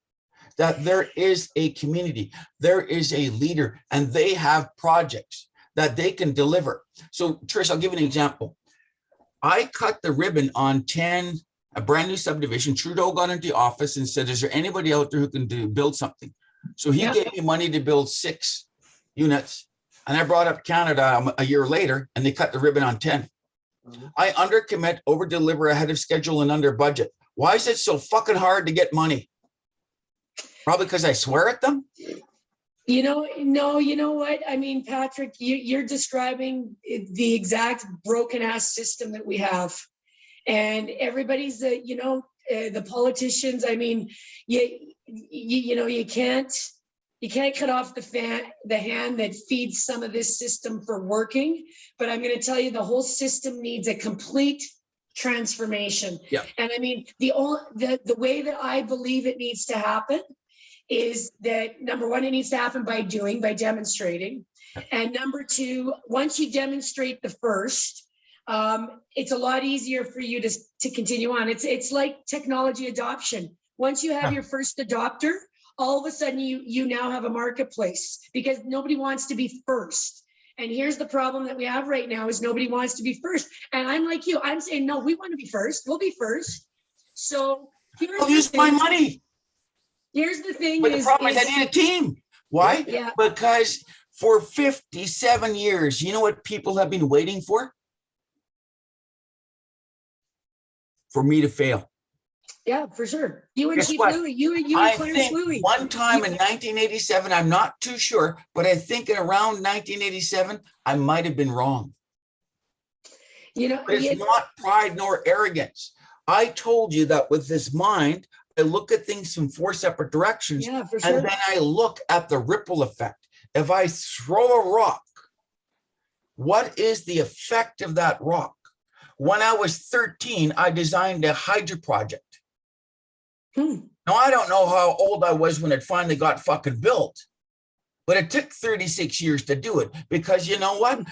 That there is a community, there is a leader, and they have projects that they can deliver. So Trish, I'll give you an example. I cut the ribbon on 10, a brand new subdivision. Trudeau got into the office and said, is there anybody out there who can build something? So he gave me money to build 6 units. And I brought up Canada a year later and they cut the ribbon on 10. I undercommit, over deliver, ahead of schedule, and under budget. Why is it so fucking hard to get money? Probably because I swear at them. you know what? I mean, Patrick, you're describing the exact broken ass system that we have. And everybody's, the politicians, I mean, you can't cut off the hand that feeds some of this system for working. But I'm going to tell you, the whole system needs a complete transformation. Yeah. And I mean, the way that I believe it needs to happen is that, number one, it needs to happen by demonstrating. And number two, once you demonstrate the first, it's a lot easier for you to continue on. It's like technology adoption. Once you have your first adopter, all of a sudden you now have a marketplace, because nobody wants to be first. And here's the problem that we have right now is nobody wants to be first. And I'm like you, I'm saying, no, we want to be first. We'll be first. So I'll use my money. Here's the thing. But the problem is I need a team. Why? Yeah. Because for 57 years, you know what people have been waiting for? For me to fail. Yeah, for sure. You and Guess Chief what? Louie, you and I Clarence think Louie. one time in 1987, I'm not too sure, but I think in around 1987, I might have been wrong. But it's not pride nor arrogance. I told you that with this mind, I look at things from 4 separate directions. Yeah, for sure. And then I look at the ripple effect. If I throw a rock, what is the effect of that rock? When I was 13, I designed a Hydra project. Now, I don't know how old I was when it finally got fucking built, but it took 36 years to do it, because you know what?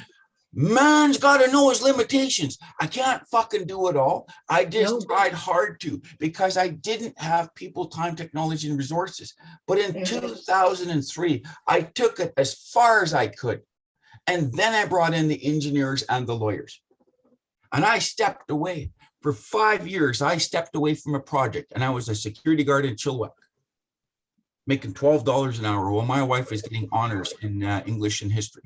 Man's got to know his limitations. I can't fucking do it all. I just tried hard to, because I didn't have people, time, technology, and resources. But in 2003, I took it as far as I could. And then I brought in the engineers and the lawyers. And I stepped away. For 5 years, I stepped away from a project, and I was a security guard in Chilliwack, making $12 an hour while my wife is getting honors in English and history.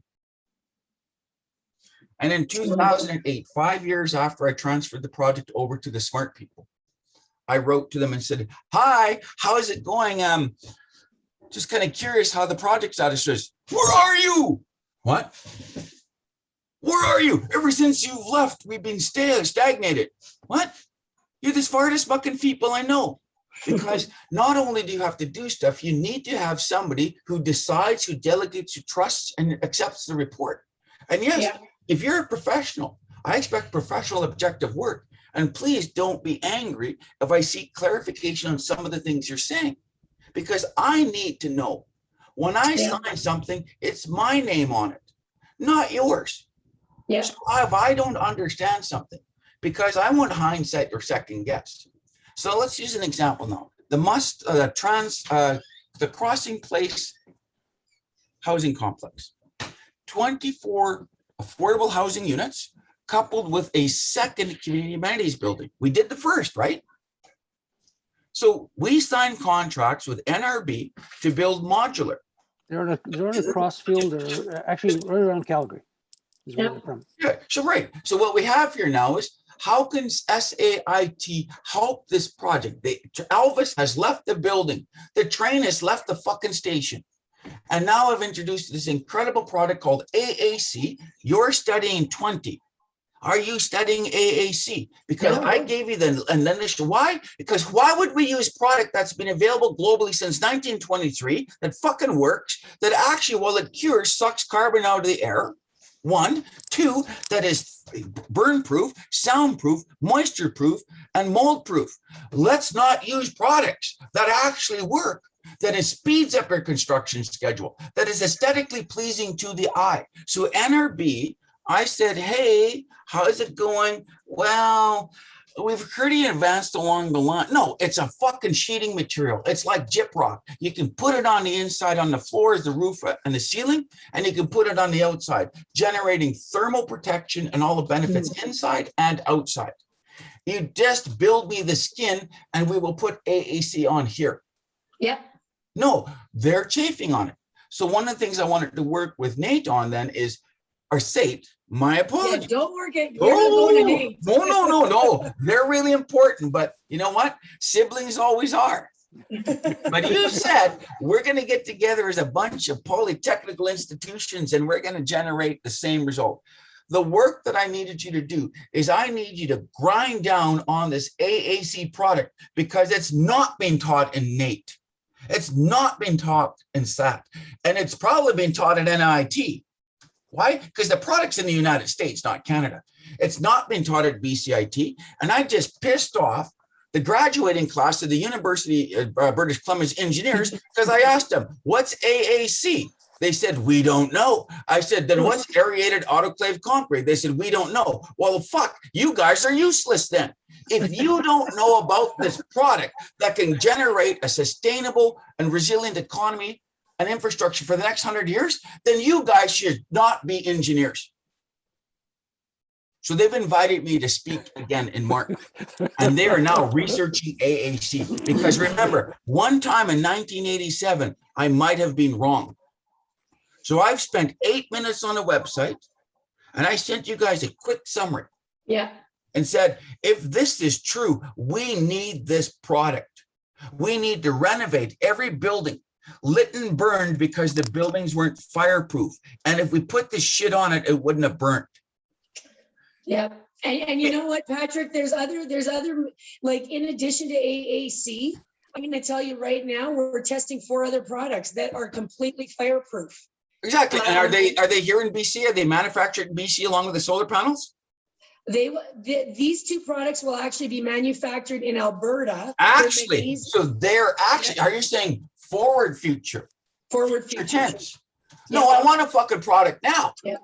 And in 2008, 5 years after I transferred the project over to the smart people, I wrote to them and said, hi, how is it going? Just kind of curious how the project's at. It says, where are you? What? Where are you? Ever since you've left, we've been stagnated. What? You're the smartest fucking people I know. Because not only do you have to do stuff, you need to have somebody who decides, who delegates, who trusts, and accepts the report. And yes, if you're a professional, I expect professional, objective work. And please don't be angry if I seek clarification on some of the things you're saying, because I need to know When I Yeah. sign something, it's my name on it, not yours. Yeah. So if I don't understand something, because I want hindsight or second guess. So let's use an example now. The Crossing Place housing complex, 24 affordable housing units coupled with a second community amenities building. We did the first, right? So we signed contracts with NRB to build modular. They're in a crossfield, or actually right around Calgary is where Yep. they're from. Yeah, so right. So what we have here now is, how can SAIT help this project? Elvis has left the building. The train has left the fucking station. And now I've introduced this incredible product called AAC. You're studying 20. Are you studying AAC? Because No. I gave you why? Because why would we use product that's been available globally since 1923 that fucking works, that actually, while it cures, sucks carbon out of the air? One. Two, that is burn proof, soundproof, moisture proof, and mold proof. Let's not use products that actually work, that it speeds up your construction schedule, that is aesthetically pleasing to the eye. So NRB, I said, hey, how is it going? Well, we've pretty advanced along the line. No, it's a fucking sheeting material. It's like gyprock. You can put it on the inside, on the floors, the roof, and the ceiling, and you can put it on the outside, generating thermal protection and all the benefits inside and outside. You just build me the skin and we will put AAC on here. Yeah. No, they're chafing on it. So one of the things I wanted to work with Nate on then is, or Sait, my Yeah, apologies. don't work it. You're not going to Nate. No. They're really important, but you know what? Siblings always are. But you said we're going to get together as a bunch of polytechnical institutions and we're going to generate the same result. The work that I needed you to do is I need you to grind down on this AAC product, because it's not being taught in NATE. It's not being taught in SAT, and it's probably been taught at NIT. Why? Because the product's in the United States, not Canada. It's not been taught at BCIT. And I just pissed off the graduating class of the University of British Columbia engineers, because I asked them, what's AAC? They said, we don't know. I said, then what's aerated autoclave concrete? They said, we don't know. Well, fuck, you guys are useless then. If you don't know about this product that can generate a sustainable and resilient economy and infrastructure for the next 100 years, then you guys should not be engineers. So they've invited me to speak again in March, and they are now researching AAC, because remember, one time in 1987, I might have been wrong. So I've spent 8 minutes on a website, and I sent you guys a quick summary. Yeah. And said, if this is true, we need this product. We need to renovate every building lit and burned because the buildings weren't fireproof. And if we put this shit on it, it wouldn't have burnt. Yeah. And you know what, Patrick, there's other, like, in addition to AAC, I'm going to tell you right now, we're testing 4 other products that are completely fireproof. Exactly. And are they here in BC? Are they manufactured in BC along with the solar panels? These 2 products will actually be manufactured in Alberta. Actually, so they're actually, are you saying forward future? Forward future. Tense. No, I want a fucking product now. Yeah.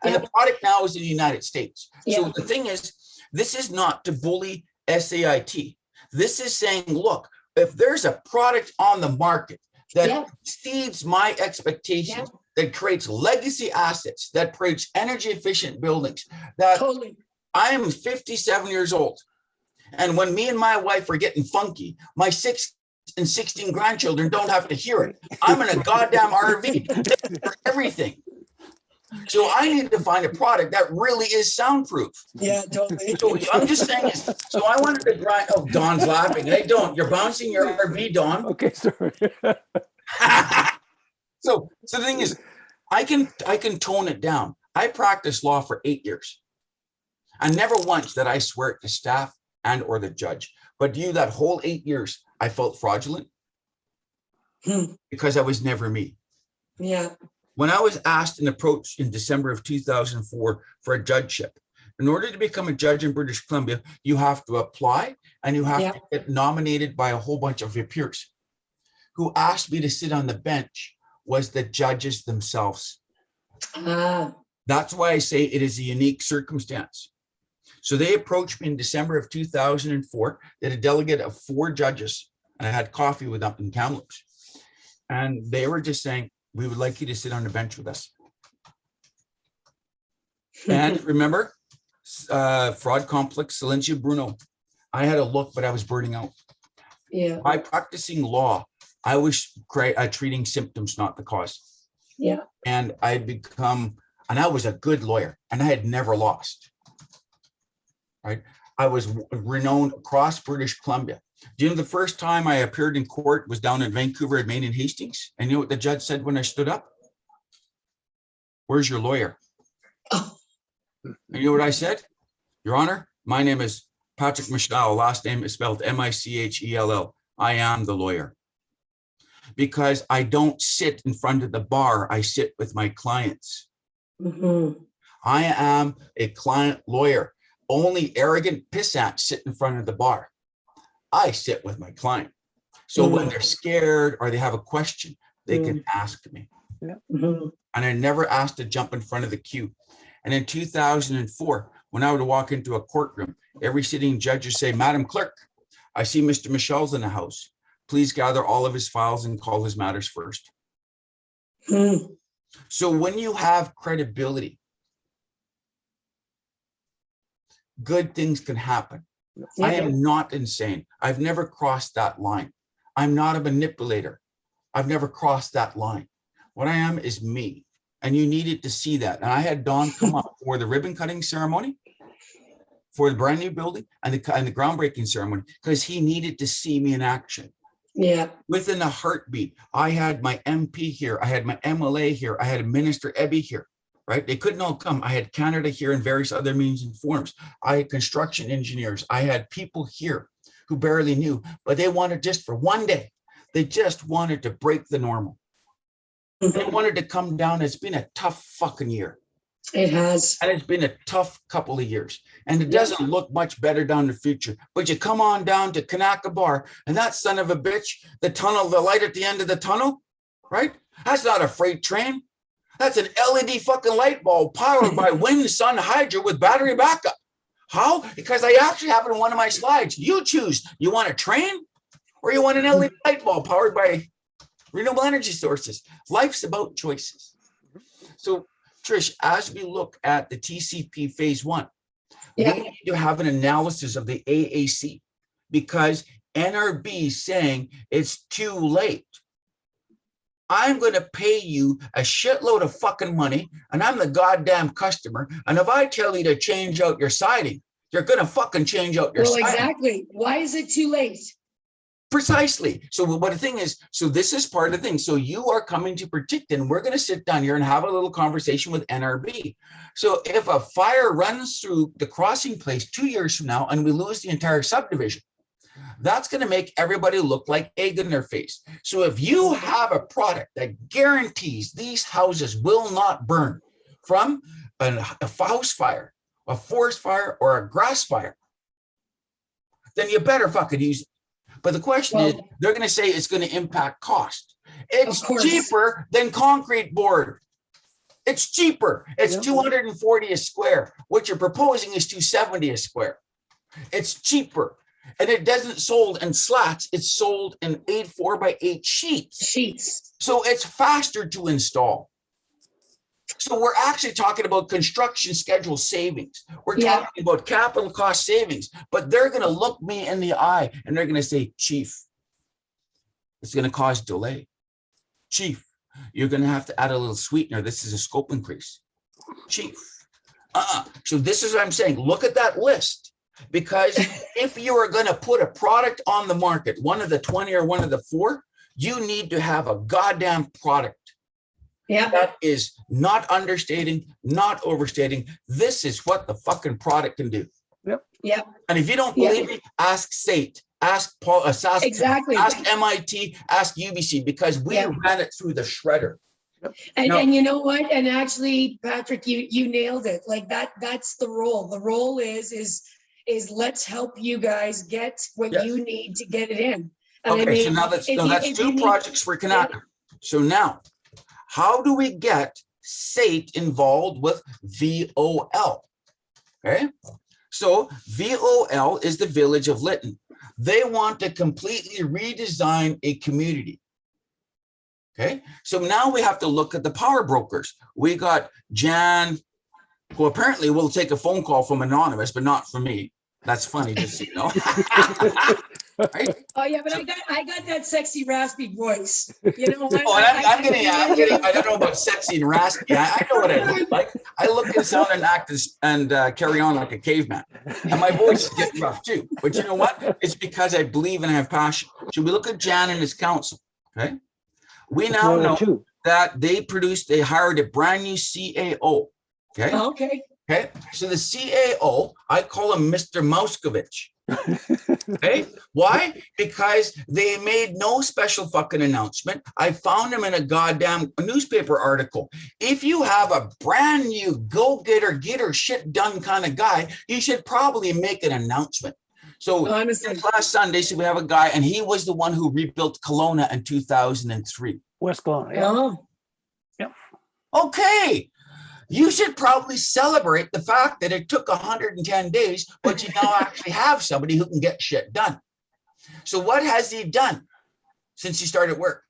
And the product now is in the United States. Yeah. So the thing is, this is not to bully SAIT. This is saying, look, if there's a product on the market that exceeds my expectations, that creates legacy assets, that creates energy efficient buildings, that Totally. I am 57 years old. And when me and my wife are getting funky, my 6 and 16 grandchildren don't have to hear it. I'm in a goddamn RV for everything. So I need to find a product that really is soundproof. Yeah, totally. So I'm just saying, so I wanted to grind. Oh, Don's laughing. Hey, Don, you're bouncing your RV, Don. Okay, sorry. So the thing is, I can tone it down. I practiced law for 8 years. And never once did I swear it to staff and or the judge. But you, that whole 8 years, I felt fraudulent because I was never me. Yeah. When I was asked and approached in December of 2004 for a judgeship, in order to become a judge in British Columbia, you have to apply and you have to get nominated by a whole bunch of your peers who asked me to sit on the bench was the judges themselves. Ah, That's why I say it is a unique circumstance. So they approached me in December of 2004. They had a delegate of 4 judges, and I had coffee with them in Kamloops. And they were just saying, we would like you to sit on the bench with us. And remember, fraud complex, Silencio Bruno. I had a look, but I was burning out. yeah, By practicing law, I was treating symptoms, not the cause. yeah. And I was a good lawyer, and I had never lost. Right? I was renowned across British Columbia. Do you know the first time I appeared in court was down in Vancouver at Maine and Hastings? And you know what the judge said when I stood up? Where's your lawyer? Oh. And you know what I said? Your Honor, my name is Patrick Michelle. Last name is spelled Michell. I am the lawyer. Because I don't sit in front of the bar. I sit with my clients. Mhm. I am a client lawyer. Only arrogant pissants sit in front of the bar. I sit with my client. So when they're scared or they have a question, they can ask me. Mhm. And I never asked to jump in front of the queue. And in 2004, when I would walk into a courtroom, every sitting judge would say, Madam Clerk, I see Mr. Michelle's in the house. Please gather all of his files and call his matters first. Mhm. So when you have credibility, good things can happen. I am not insane. I've never crossed that line. I'm not a manipulator. I've never crossed that line. What I am is me. And you needed to see that. And I had Don come up for the ribbon cutting ceremony, for the brand new building, and the groundbreaking ceremony, because he needed to see me in action. Yeah. Within a heartbeat, I had my MP here. I had my MLA here. I had Minister Ebby here. Right? They couldn't all come. I had Canada here and various other means and forms. I had construction engineers. I had people here who barely knew, but they wanted just for one day. They just wanted to break the normal. They wanted to come down. It's been a tough fucking year. It has. And it's been a tough couple of years. And it doesn't look much better down the future. But you come on down to Kanaka Bar, and that son of a bitch, the tunnel, the light at the end of the tunnel, right? That's not a freight train. That's an LED fucking light bulb powered by wind, sun, hydro with battery backup. How? Because I actually have it in one of my slides. You choose. You want a train or you want an LED light bulb powered by renewable energy sources? Life's about choices. So, Trish, as we look at the TCP phase 1, we need to have an analysis of the AAC because NRB is saying it's too late. I'm going to pay you a shitload of fucking money, and I'm the goddamn customer. And if I tell you to change out your siding, you're going to fucking change out your siding. Exactly. Why is it too late? Precisely. So what the thing is, so this is part of the thing. So you are coming to predict, and we're going to sit down here and have a little conversation with NRB. So if a fire runs through the crossing place 2 years from now and we lose the entire subdivision, that's going to make everybody look like egg in their face. So if you have a product that guarantees these houses will not burn from a house fire, a forest fire, or a grass fire, then you better fucking use it. But the question is, they're going to say it's going to impact cost. It's cheaper than concrete board. It's cheaper. It's 240 a square. What you're proposing is 270 a square. It's cheaper. And it doesn't sold in slats. It's sold in 8 4x8 sheets. So it's faster to install. So we're actually talking about construction schedule savings. We're talking about capital cost savings, but they're going to look me in the eye and they're going to say, Chief, it's going to cause delay. Chief, you're going to have to add a little sweetener. This is a scope increase. Chief. So this is what I'm saying. Look at that list. Because if you are going to put a product on the market, one of the 20 or one of the 4, you need to have a goddamn product. That is not understating, not overstating. This is what the fucking product can do. And if you don't believe me, ask Sait, ask Paul, ask MIT, ask UBC, because we ran it through the shredder. And you know what? And actually, Patrick, you nailed it. Like that's the role. The role is let's help you guys get what you need to get it in. And okay, so now that's 2 projects for Kanaka. So now how do we get Sait involved with VOL? Okay. So VOL is the village of Lytton. They want to completely redesign a community. Okay. So now we have to look at the power brokers. We got Jan, who apparently will take a phone call from anonymous, but not from me. That's funny, just so you know. Right? Oh yeah, but I got that sexy raspy voice. You know what? Oh, and I'm getting, I don't know about sexy and raspy. I know what I look like. I look and sound and act and carry on like a caveman. And my voice is getting rough too. But you know what? It's because I believe and I have passion. Should we look at Jan and his council? Okay. We now know that they hired a brand new CAO. Okay. Okay. Okay. So the CAO, I call him Mr. Moskovich. Okay. Why? Because they made no special fucking announcement. I found him in a goddamn newspaper article. If you have a brand new go-getter, get her shit done kind of guy, you should probably make an announcement. So honestly, last Sunday, so we have a guy, and he was the one who rebuilt Kelowna in 2003. West Kelowna. Yeah. oh, Yep. Okay. You should probably celebrate the fact that it took 110 days, but you now actually have somebody who can get shit done. So what has he done since he started work?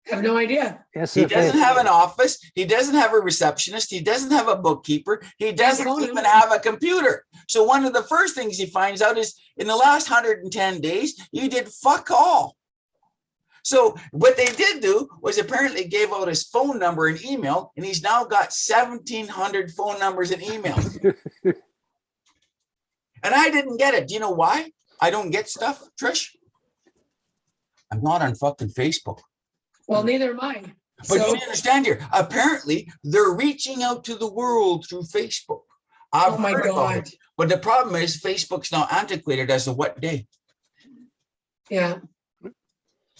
I have no idea. Yes, He doesn't have an office. He doesn't have a receptionist. He doesn't have a bookkeeper. He doesn't even have a computer. So one of the first things he finds out is in the last 110 days, you did fuck all. So what they did do was apparently gave out his phone number and email, and he's now got 1,700 phone numbers and emails. And I didn't get it. Do you know why I don't get stuff, Trish? I'm not on fucking Facebook. Well, neither am I. But So, you understand here, apparently they're reaching out to the world through Facebook. I've oh my heard about God. it. But the problem is Facebook's now antiquated as of what day? Yeah,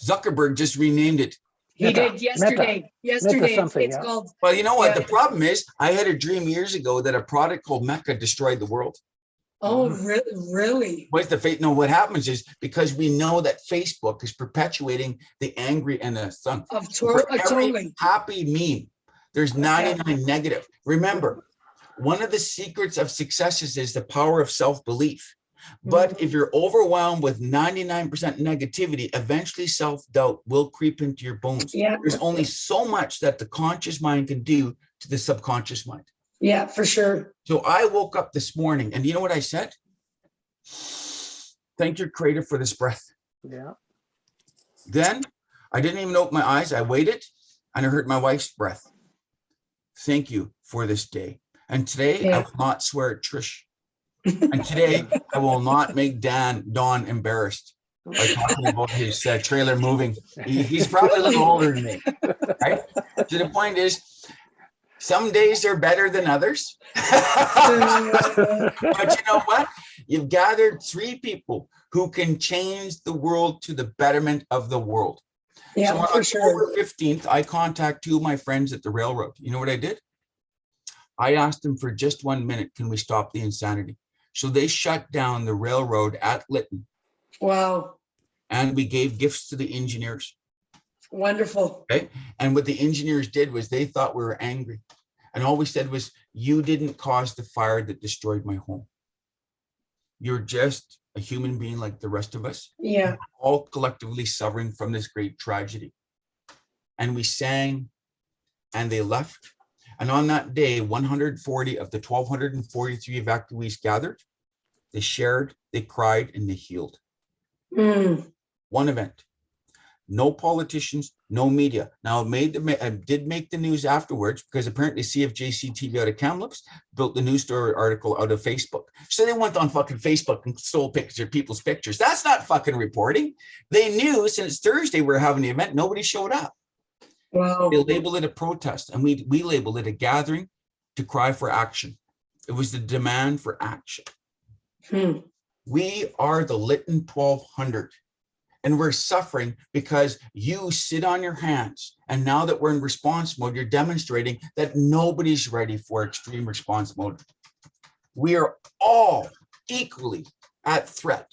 Zuckerberg just renamed it. he Meta. did yesterday. Yesterday, something, it's yeah. called. Well, you know what? Yeah. The problem is I had a dream years ago that a product called Mecca destroyed the world. Oh, really? What's the fate? No, what happens is because we know that Facebook is perpetuating the angry and the sun. For every Totally. happy meme, there's 99 negative. Remember, one of the secrets of successes is the power of self-belief. But if you're overwhelmed with 99% negativity, eventually self-doubt will creep into your bones. Yeah. There's only so much that the conscious mind can do to the subconscious mind. Yeah, for sure. So I woke up this morning and you know what I said? Thank your creator for this breath. Yeah. Then I didn't even open my eyes. I waited and I heard my wife's breath. Thank you for this day. And today I will not swear at Trish. And today I will not make Don embarrassed by talking about his trailer moving. He's probably a little older than me, right? So the point is, some days are better than others. But you know what? You've gathered 3 people who can change the world to the betterment of the world. Yeah, So on for sure. October 15th, I contacted 2 of my friends at the railroad. You know what I did? I asked them for just 1 minute, can we stop the insanity? So they shut down the railroad at Lytton. Wow. And we gave gifts to the engineers. Wonderful. Okay. And what the engineers did was they thought we were angry. And all we said was, you didn't cause the fire that destroyed my home. You're just a human being like the rest of us. Yeah. All collectively suffering from this great tragedy. And we sang and they left. And on that day, 140 of the 1,243 evacuees gathered. They shared, they cried, and they healed. One event. No politicians, no media. Now, it did make the news afterwards because apparently CFJC TV out of Kamloops built the news story article out of Facebook. So they went on fucking Facebook and stole people's pictures. That's not fucking reporting. They knew since Thursday we were having the event, nobody showed up. Wow. They labeled it a protest, and we labeled it a gathering to cry for action. It was the demand for action. We are the Lytton 1200, and we're suffering because you sit on your hands. And now that we're in response mode, you're demonstrating that nobody's ready for extreme response mode. We are all equally at threat.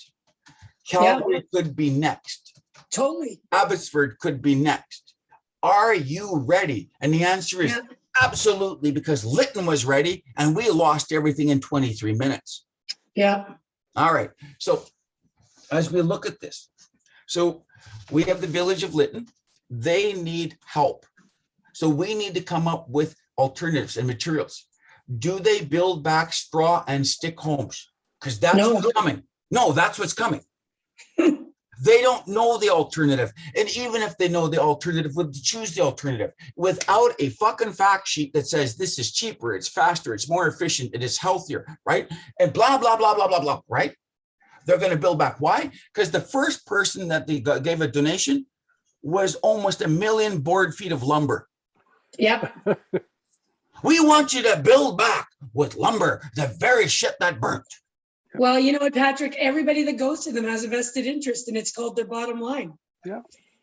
Calgary could be next. Totally. Abbotsford could be next. Are you ready? And the answer is absolutely, because Lytton was ready and we lost everything in 23 minutes. Yeah. All right. So as we look at this, so we have the village of Lytton. They need help. So we need to come up with alternatives and materials. Do they build back straw and stick homes? Because that's what's coming. No, that's what's coming. They don't know the alternative. And even if they know the alternative, would choose the alternative without a fucking fact sheet that says this is cheaper, it's faster, it's more efficient, it is healthier, right? And blah, blah, blah, blah, blah, blah, right? They're going to build back. Why? Because the first person that they gave a donation was almost 1 million board feet of lumber. Yep. We want you to build back with lumber, the very shit that burnt. Well, you know what, Patrick, everybody that goes to them has a vested interest, and it's called their bottom line. Yeah.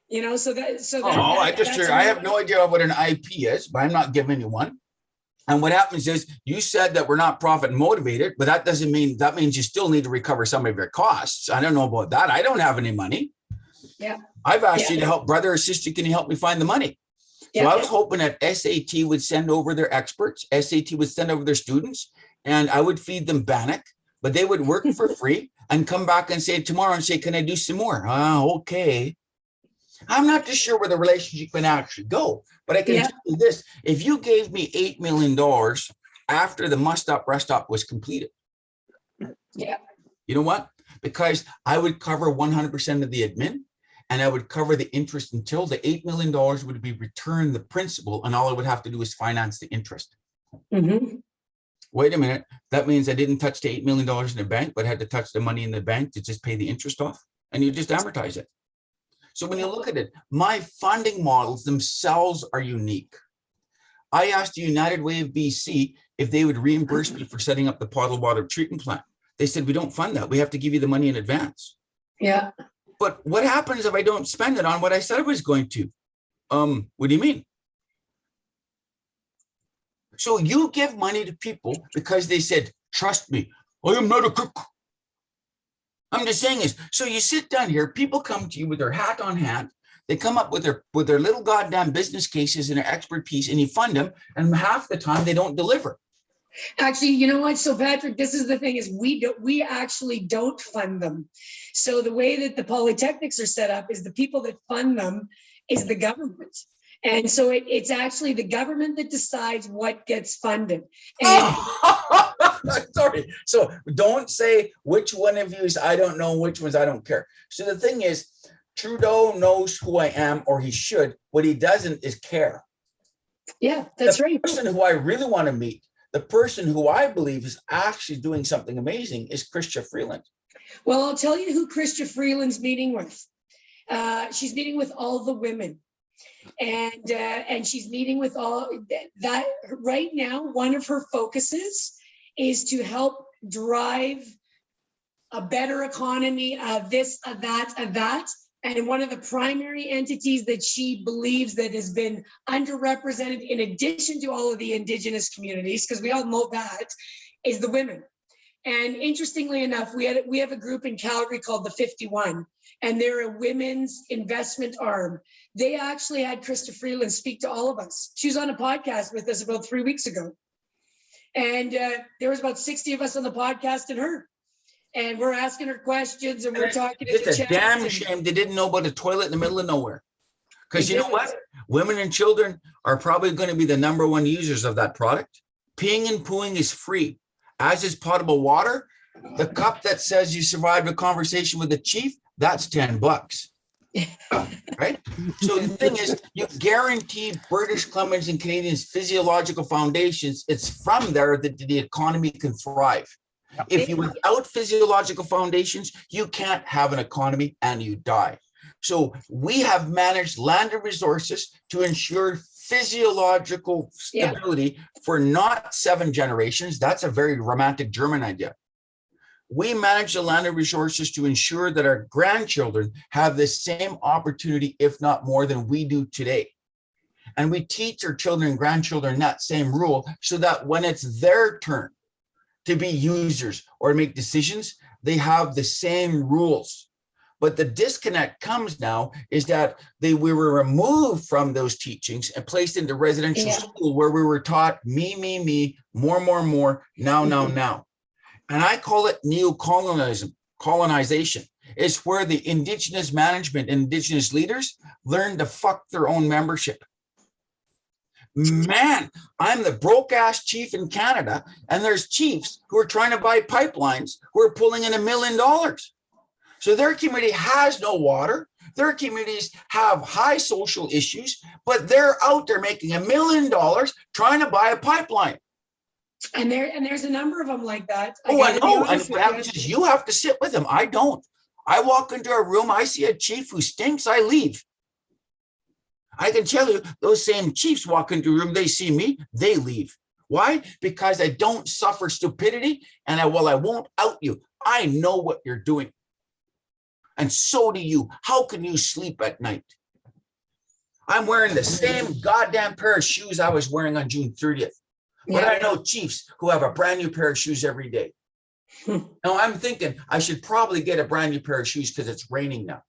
You know, I have no idea what an IP is, but I'm not giving you one. And what happens is you said that we're not profit motivated, but that doesn't mean, that means you still need to recover some of your costs. I don't know about that. I don't have any money. Yeah. I've asked you to help, brother or sister, can you help me find the money? So I was hoping that SAT would send over their experts, SAT would send over their students, and I would feed them Bannock, but they would work for free and come back and say tomorrow and say, can I do some more? Okay. I'm not too sure where the relationship can actually go, but I can tell you this. If you gave me $8 million after the Must Stop Rest Stop was completed, you know what? Because I would cover 100% of the admin, and I would cover the interest until the $8 million would be returned the principal, and all I would have to do is finance the interest. Mm-hmm. Wait a minute. That means I didn't touch the $8 million in the bank, but had to touch the money in the bank to just pay the interest off, and you just amortize it. So when you look at it, my funding models themselves are unique. I asked the United Way of BC if they would reimburse me for setting up the potable water treatment plant. They said, we don't fund that. We have to give you the money in advance. Yeah. But what happens if I don't spend it on what I said I was going to? What do you mean? So you give money to people because they said, trust me, I am not a cook. I'm just saying is, so you sit down here, people come to you with their hat on hand, they come up with their little goddamn business cases and their expertise, and you fund them, and half the time they don't deliver. Actually, you know what? So Patrick, this is the thing is we actually don't fund them. So the way that the polytechnics are set up is the people that fund them is the government. And so it's actually the government that decides what gets funded. And sorry. So don't say which one of you is I don't know, which ones I don't care. So the thing is, Trudeau knows who I am, or he should. What he doesn't is care. Yeah, that's right. The person who I really want to meet, the person who I believe is actually doing something amazing is Chrystia Freeland. Well, I'll tell you who Chrystia Freeland's meeting with. She's meeting with all the women. And she's meeting with all that right now. One of her focuses is to help drive a better economy, this, that. And one of the primary entities that she believes that has been underrepresented, in addition to all of the Indigenous communities, because we all know that, is the women. And interestingly enough, we have a group in Calgary called the 51, and they're a women's investment arm. They actually had Chrystia Freeland speak to all of us. She was on a podcast with us about 3 weeks ago. And there was about 60 of us on the podcast and her. And we're asking her questions and we're talking to the It's a damn shame they didn't know about a toilet in the middle of nowhere. Because you know what? Women and children are probably going to be the #1 users of that product. Peeing and pooing is free, as is potable water. The cup that says you survived a conversation with the chief, that's $10. Right? So the thing is, you guarantee British Columbians and Canadians physiological foundations. It's from there that the economy can thrive. If you without physiological foundations, you can't have an economy and you die. So we have managed land and resources to ensure physiological stability for not 7 generations. That's a very romantic German idea. We manage the land and resources to ensure that our grandchildren have the same opportunity, if not more, than we do today. And we teach our children and grandchildren that same rule so that when it's their turn to be users or make decisions, they have the same rules. But the disconnect comes now is that we were removed from those teachings and placed into residential Yeah. school where we were taught me, more, now. And I call it colonization. It's where the Indigenous management and Indigenous leaders learn to fuck their own membership. Man, I'm the broke ass chief in Canada, and there's chiefs who are trying to buy pipelines who are pulling in $1 million. So their community has no water. Their communities have high social issues, but they're out there making $1 million trying to buy a pipeline. And there's a number of them like that. Oh, I gotta be know. And honest what with happens is you have to sit with them. I don't. I walk into a room, I see a chief who stinks, I leave. I can tell you, those same chiefs walk into a room, they see me, they leave. Why? Because I don't suffer stupidity, and I won't out you. I know what you're doing. And so do you. How can you sleep at night? I'm wearing the same goddamn pair of shoes I was wearing on June 30th. But Yeah. I know chiefs who have a brand new pair of shoes every day. Now I'm thinking I should probably get a brand new pair of shoes because it's raining now.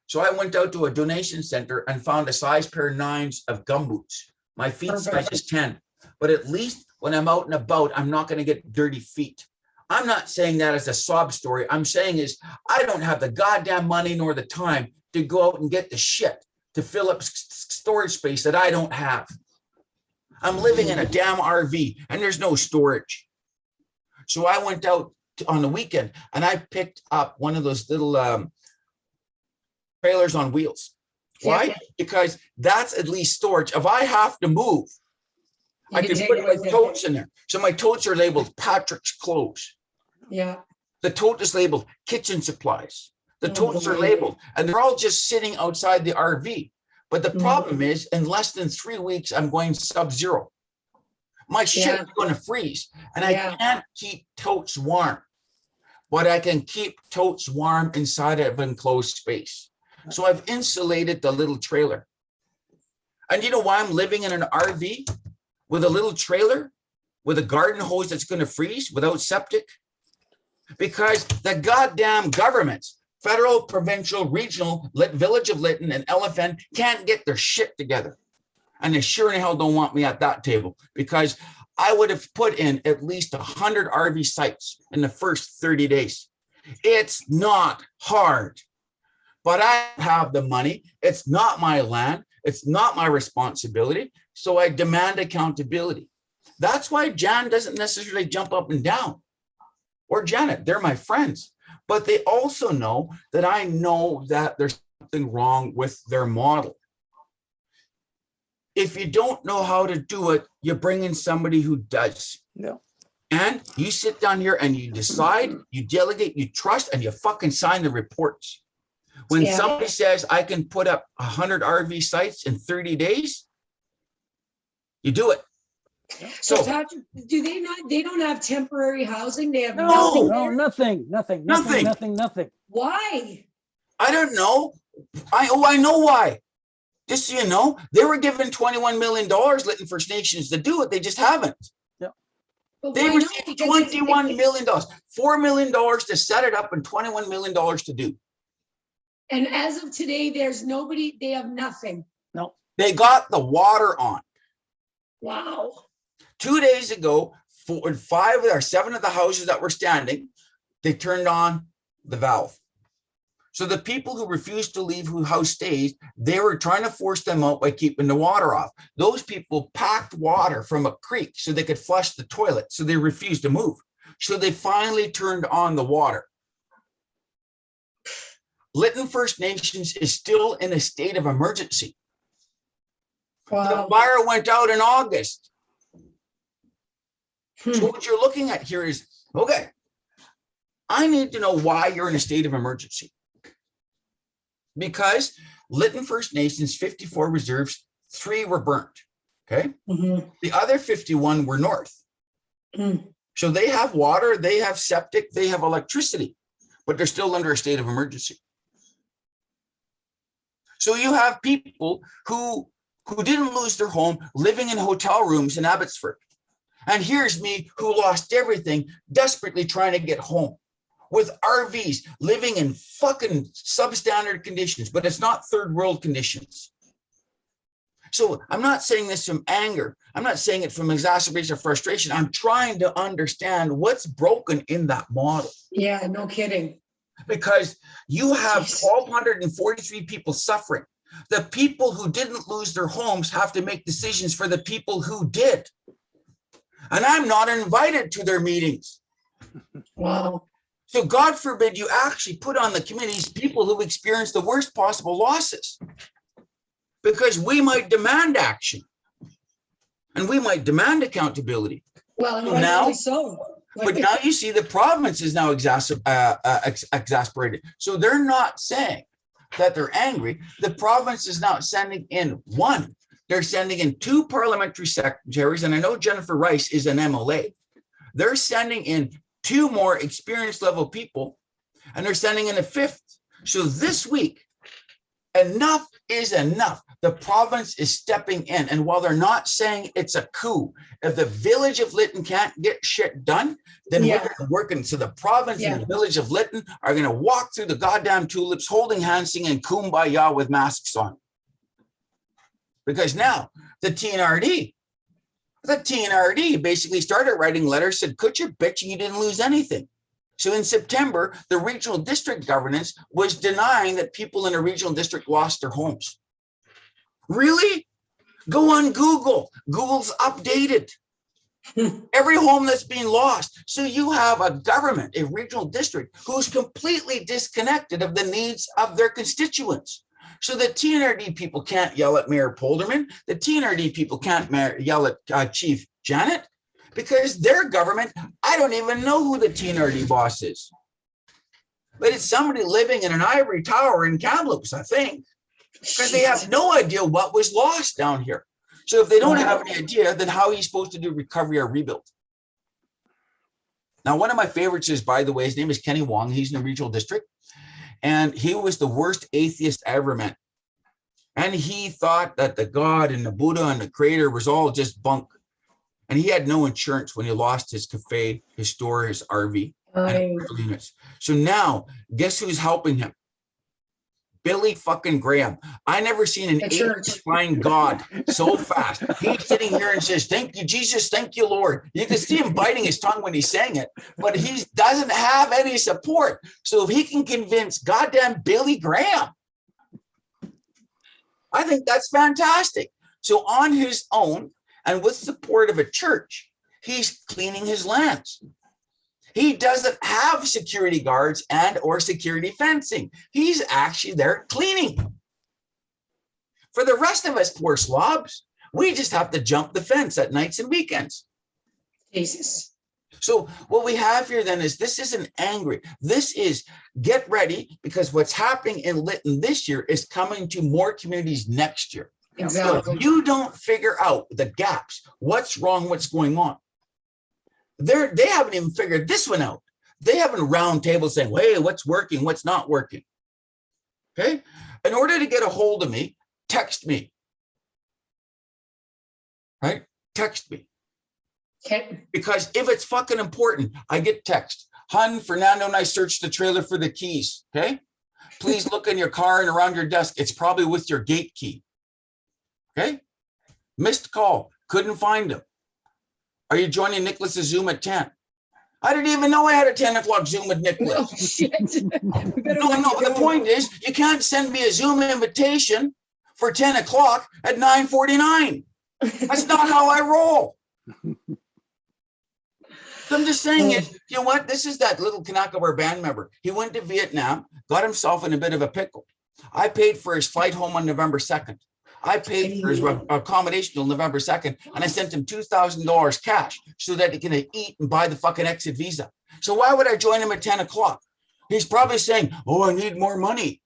So I went out to a donation center and found a size pair 9s of gumboots. My feet size is 10, but at least when I'm out and about, I'm not going to get dirty feet. I'm not saying that as a sob story. I'm saying is I don't have the goddamn money nor the time to go out and get the shit to fill up storage space that I don't have. I'm living in a damn RV and there's no storage. So I went out on the weekend and I picked up one of those little trailers on wheels. Why? Yeah. Because that's at least storage. If I have to move, You I can can take put it my with you. totes in there. So my totes are labeled Patrick's clothes. Yeah. The tote is labeled kitchen supplies. The Oh, totes are boy. labeled and they're all just sitting outside the RV. But the Mhm. problem is in less than 3 weeks, I'm going sub-zero. My shit Yeah. is going to freeze and Yeah. I can't keep totes warm, but I can keep totes warm inside of an enclosed space. So I've insulated the little trailer. And you know why I'm living in an RV with a little trailer with a garden hose that's going to freeze without septic? Because the goddamn governments, federal, provincial, regional, Village of Lytton and Elephant can't get their shit together. And they sure in hell don't want me at that table because I would have put in at least 100 RV sites in the first 30 days. It's not hard, but I have the money. It's not my land. It's not my responsibility. So I demand accountability. That's why Jan doesn't necessarily jump up and down, or Janet. They're my friends, but they also know that I know that there's something wrong with their model. If you don't know how to do it, you bring in somebody who does. No. And you sit down here and you decide, you delegate, you trust, and you fucking sign the reports. When Yeah. somebody says, I can put up 100 RV sites in 30 days, you do it. So So- Patrick, they don't have temporary housing? They have No, nothing no, there? nothing. Why? I don't know. I know why. Just so you know, they were given $21 million, Lytton First Nations, to do it. They just haven't. But They why not? received Because it's- $21 million, $4 million to set it up and $21 million to do. And as of today, there's nobody, they have nothing. No. They got the water on. Wow. 2 days ago, 5 or 7 of the houses that were standing, they turned on the valve. So the people who refused to leave, whose house stays, they were trying to force them out by keeping the water off. Those people packed water from a creek so they could flush the toilet. So they refused to move. So they finally turned on the water. Lytton First Nations is still in a state of emergency. The Wow. fire went out in August. Hmm. So what you're looking at here is, okay, I need to know why you're in a state of emergency. Because Lytton First Nations, 54 reserves, 3 were burnt, okay? Mhm. The other 51 were north. Mm. So they have water, they have septic, they have electricity, but they're still under a state of emergency. So you have people who didn't lose their home living in hotel rooms in Abbotsford. And here's me who lost everything, desperately trying to get home. with RVs, living in fucking substandard conditions, but it's not third world conditions. So I'm not saying this from anger. I'm not saying it from exacerbation of frustration. I'm trying to understand what's broken in that model. Yeah, no kidding. Because you have Jeez. 1,243 people suffering. The people who didn't lose their homes have to make decisions for the people who did. And I'm not invited to their meetings. Wow. So God forbid you actually put on the committees people who experienced the worst possible losses. Because we might demand action. And we might demand accountability. Well, and So rightfully now- so. But now you see the province is now exasperated. So they're not saying that they're angry. The province is now sending in one. They're sending in two parliamentary secretaries. And I know Jennifer Rice is an MLA. They're sending in two more experience level people. And they're sending in a fifth. So this week, enough is enough. The province is stepping in. And while they're not saying it's a coup, if the village of Lytton can't get shit done, then Yeah. we're working. So the province Yeah. and the village of Lytton are going to walk through the goddamn tulips, holding hands, singing Kumbaya with masks on. Because now the TNRD basically started writing letters, said, quit your bitching, you didn't lose anything. So in September, the regional district governance was denying that people in a regional district lost their homes. Really? Go on Google. Google's updated. Every home that's being lost. So you have a government, a regional district, who's completely disconnected of the needs of their constituents. So the TNRD people can't yell at Mayor Polderman. The TNRD people can't yell at Chief Janet. Because their government, I don't even know who the TNRD boss is. But it's somebody living in an ivory tower in Kamloops, I think. Because they have no idea what was lost down here. So if they don't have any idea, then how are you supposed to do recovery or rebuild? Now, one of my favorites is, by the way, his name is Kenny Wong. He's in the regional district. And he was the worst atheist I ever met. And he thought that the God and the Buddha and the creator was all just bunk. And he had no insurance when he lost his cafe, his store, his RV. So now, guess who's helping him? Billy fucking Graham. I never seen an atheist find God so fast. He's sitting here and says, thank you, Jesus. Thank you, Lord. You can see him biting his tongue when he's saying it, but he doesn't have any support. So if he can convince goddamn Billy Graham, I think that's fantastic. So on his own, and with support of a church, he's cleaning his lands. He doesn't have security guards and or security fencing. He's actually there cleaning. For the rest of us poor slobs, we just have to jump the fence at nights and weekends. Jesus. So what we have here then is, this isn't angry. This is get ready, because what's happening in Lytton this year is coming to more communities next year. So Exactly. if you don't figure out the gaps, what's wrong, what's going on, they haven't even figured this one out. They have a round table saying, hey, what's working, what's not working. Okay. In order to get a hold of me, text me. Right? Text me. Okay. Because if it's fucking important, I get text. Hun, Fernando and I searched the trailer for the keys. Okay. Please look in your car and around your desk. It's probably with your gate key. Okay. Missed call. Couldn't find him. Are you joining Nicholas's Zoom at 10? I didn't even know I had a 10 o'clock Zoom with Nicholas. Oh, shit. No, but the point is, you can't send me a Zoom invitation for 10 o'clock at 9:49. That's not how I roll. So I'm just saying it. You know what? This is that little Kanakawar band member. He went to Vietnam, got himself in a bit of a pickle. I paid for his flight home on November 2nd. I paid for his accommodation till November 2nd, and I sent him $2,000 cash so that he can eat and buy the fucking exit visa. So why would I join him at 10 o'clock? He's probably saying, oh, I need more money.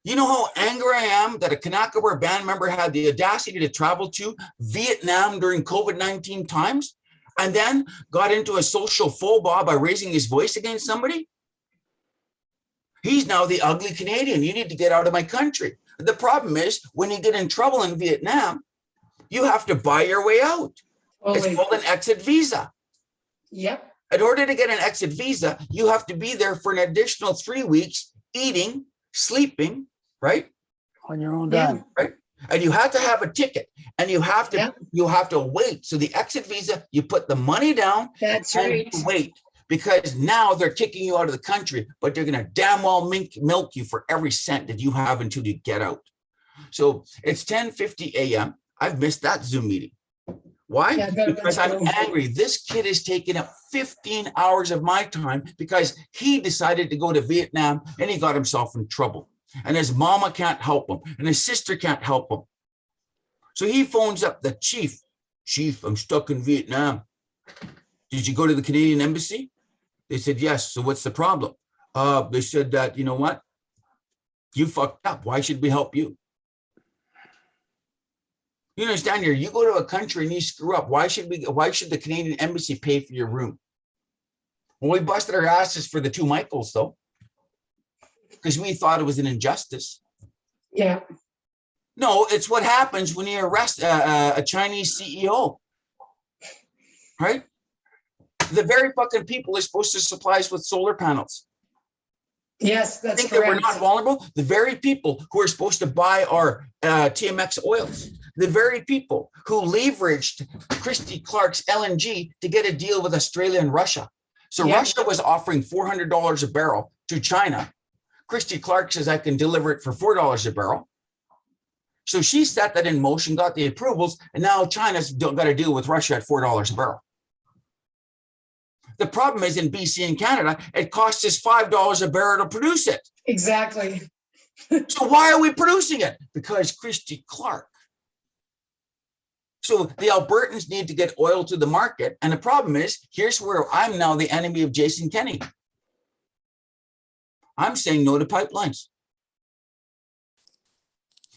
You know how angry I am that a Kanakawar band member had the audacity to travel to Vietnam during COVID-19 times and then got into a social faux pas by raising his voice against somebody? He's now the ugly Canadian. You need to get out of my country. The problem is, when you get in trouble in Vietnam, you have to buy your way out. It's called an exit visa. Yep. In order to get an exit visa, you have to be there for an additional 3 weeks, eating, sleeping, right? On your own Yeah. dime. Right. And you have to have a ticket, and you have to Yeah. wait. So the exit visa, you put the money down That's and right. you wait, because now they're kicking you out of the country, but they're going to damn well milk you for every cent that you have until you get out. So it's 10:50 a.m. I've missed that Zoom meeting. Why? Yeah, better Because let's I'm go. angry. This kid is taking up 15 hours of my time because he decided to go to Vietnam and he got himself in trouble. And his mama can't help him, and his sister can't help him. So he phones up the chief. Chief, I'm stuck in Vietnam. Did you go to the Canadian embassy? They said, yes. So what's the problem? They said that, you know what? You fucked up. Why should we help you? You understand here, you go to a country and you screw up. Why should the Canadian embassy pay for your room? Well, we busted our asses for the 2 Michaels though, because we thought it was an injustice. Yeah. No, it's what happens when you arrest a Chinese CEO, right? The very fucking people are supposed to supply us with solar panels. Yes, that's Think that we're correct. not vulnerable? The very people who are supposed to buy our TMX oils, the very people who leveraged Christy Clark's LNG to get a deal with Australia and Russia. So Yeah. Russia was offering $400 a barrel to China. Christy Clark says, I can deliver it for $4 a barrel. So she set that in motion, got the approvals, and now China's got to deal with Russia at $4 a barrel. The problem is in BC and Canada, it costs us $5 a barrel to produce it. Exactly. So why are we producing it? Because Christy Clark. So the Albertans need to get oil to the market. And the problem is, here's where I'm now the enemy of Jason Kenney. I'm saying no to pipelines.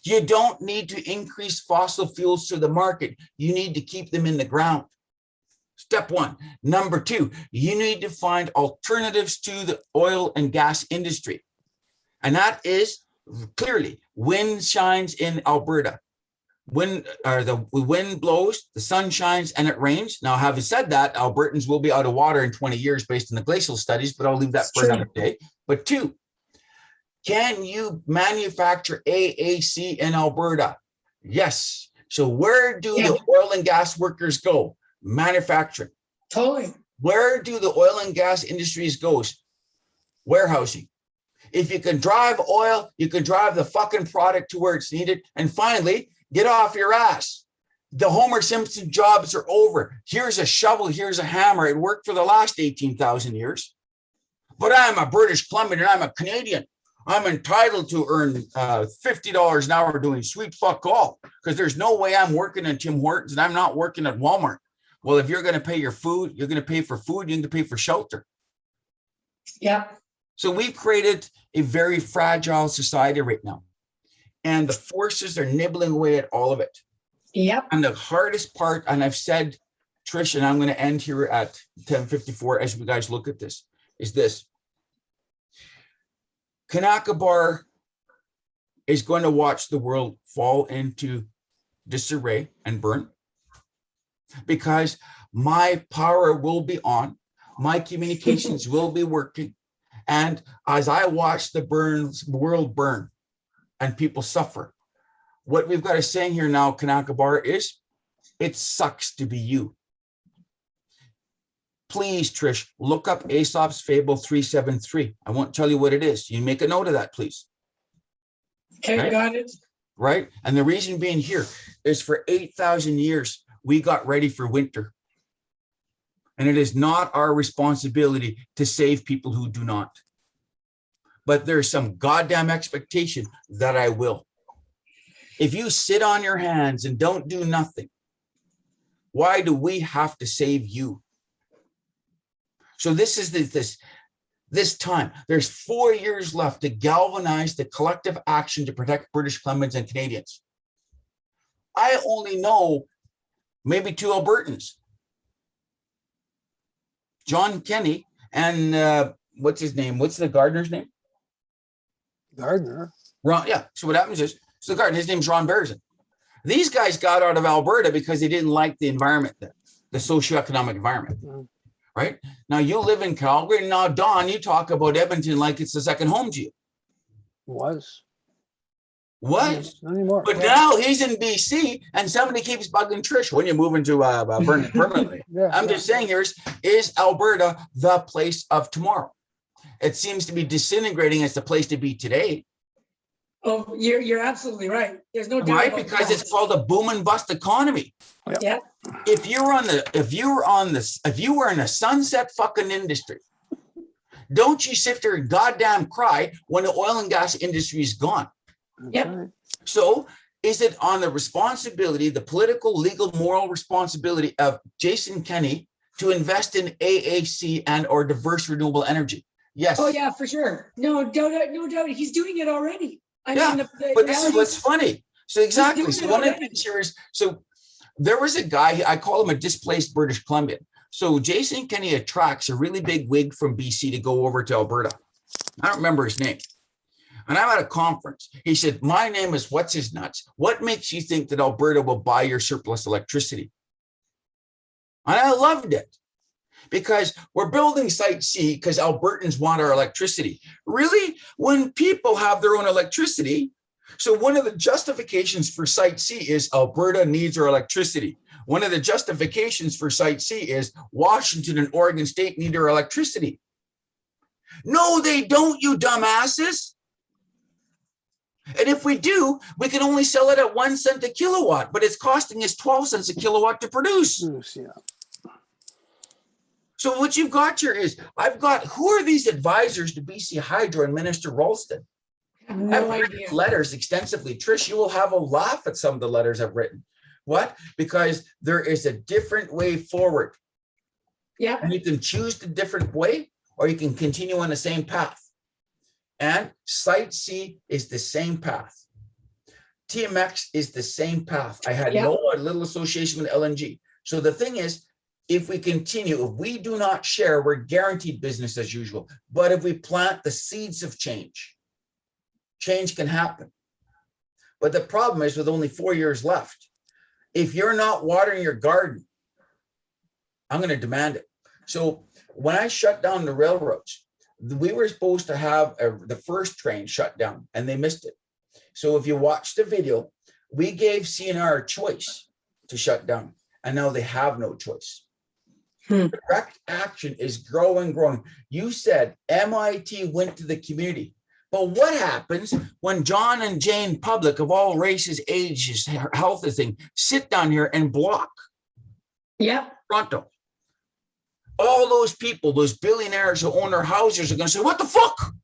You don't need to increase fossil fuels to the market. You need to keep them in the ground. Step one. Number two, you need to find alternatives to the oil and gas industry. And that is clearly wind shines in Alberta. The wind blows, the sun shines, and it rains. Now, having said that, Albertans will be out of water in 20 years based on the glacial studies, but I'll leave that for another day. But two, can you manufacture AAC in Alberta? Yes. So where do the oil and gas workers go? Manufacturing. Totally. Where do the oil and gas industries go? Warehousing. If you can drive oil, you can drive the fucking product to where it's needed. And finally, get off your ass. The Homer Simpson jobs are over. Here's a shovel, here's a hammer. It worked for the last 18,000 years. But I'm a British Columbian and I'm a Canadian. I'm entitled to earn $50 an hour doing sweet fuck all, because there's no way I'm working at Tim Hortons and I'm not working at Walmart. Well, if you're going to pay your food, you're going to pay for food, you're going to pay for shelter. Yeah. So we've created a very fragile society right now. And the forces are nibbling away at all of it. Yep. And the hardest part, and I've said, Trish, and I'm going to end here at 10:54 as you guys look at this, is this. Kanaka Bar is going to watch the world fall into disarray and burn, because my power will be on, my communications will be working. And as I watch the world burn and people suffer, what we've got to say here now, Kanaka Bar, is it sucks to be you. Please, Trish, look up Aesop's Fable 373. I won't tell you what it is. You make a note of that, please. Okay, Right? got it. Right? And the reason being here is for 8,000 years, we got ready for winter. And it is not our responsibility to save people who do not. But there's some goddamn expectation that I will. If you sit on your hands and don't do nothing, why do we have to save you? So this is this time. There's 4 years left to galvanize the collective action to protect British Columbians and Canadians. I only know maybe 2 Albertans. John Kenny and what's his name? What's the gardener's name? Gardner. Ron, yeah. So what happens is, so the gardener, his name's Ron Berzin. These guys got out of Alberta because they didn't like the environment there, the socioeconomic environment. Mm. right? Now you live in Calgary. Now, Don, you talk about Edmonton like it's the second home to you. Was. What? Not anymore. But Yeah. now he's in BC, and somebody keeps bugging Trish when you move into Vernon permanently. Yeah, I'm yeah. just saying, is Alberta the place of tomorrow? It seems to be disintegrating as the place to be today. Oh, you're absolutely right. There's no doubt Why? about Because that. it's called a boom and bust economy. Yeah. If you were in a sunset fucking industry, don't you sit there and goddamn cry when the oil and gas industry is gone? That's Yep. right. So is it on the responsibility, the political, legal, moral responsibility of Jason Kenney to invest in AAC and or diverse renewable energy? Yes. Oh yeah, for sure. No doubt. He's doing it already. I Yeah, mean, the but this is reality what's funny. So exactly. doing So it one of the already. things here is, so there was a guy, I call him a displaced British Columbian. So Jason Kenney attracts a really big wig from BC to go over to Alberta. I don't remember his name. And I'm at a conference. He said, my name is what's his nuts. What makes you think that Alberta will buy your surplus electricity? And I loved it because we're building Site C because Albertans want our electricity. Really? When people have their own electricity. So one of the justifications for Site C is Alberta needs our electricity. One of the justifications for Site C is Washington and Oregon State need our electricity. No, they don't, you dumbasses. And if we do, we can only sell it at 1 cent a kilowatt, but it's costing us 12 cents a kilowatt to produce. Yeah. So what you've got here is, who are these advisors to BC Hydro and Minister Ralston? I have I've no written idea. letters extensively. Trish, you will have a laugh at some of the letters I've written. What? Because there is a different way forward. Yeah. And you can choose the different way, or you can continue on the same path. And Site C is the same path. TMX is the same path. I had little association with LNG. So the thing is, if we continue, if we do not share, we're guaranteed business as usual. But if we plant the seeds of change, change can happen. But the problem is with only 4 years left, if you're not watering your garden, I'm going to demand it. So when I shut down the railroads, we were supposed to have the first train shut down and they missed it. So if you watch the video, we gave CNR a choice to shut down and now they have no choice. Direct action is growing. You said MIT went to the community. But what happens when John and Jane Public of all races, ages, health thing, sit down here and block Toronto? All those people, those billionaires who own their houses are going to say, what the fuck?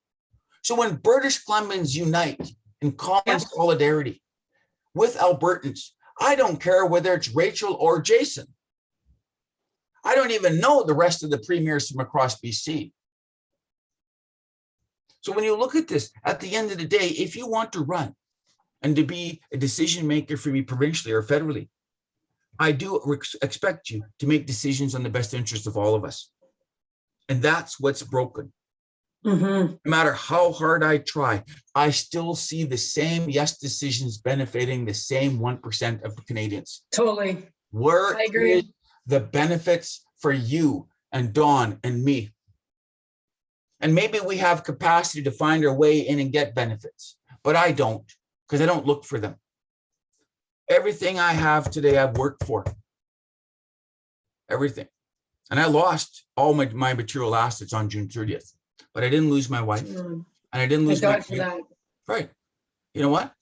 So when British Columbians unite in common solidarity with Albertans, I don't care whether it's Rachel or Jason. I don't even know the rest of the premiers from across BC. So when you look at this, at the end of the day, if you want to run and to be a decision maker for me provincially or federally, I do expect you to make decisions on the best interest of all of us. And that's what's broken. No matter how hard I try, I still see the same yes decisions benefiting the same 1% of Canadians. Totally. Where I agree. is the benefits for you and Dawn and me? And maybe we have capacity to find our way in and get benefits, but I don't, because I don't look for them. Everything I have today, I've worked for. Everything. And I lost all my material assets on June 30th, but I didn't lose my wife and I didn't lose my for that. Right. You know what?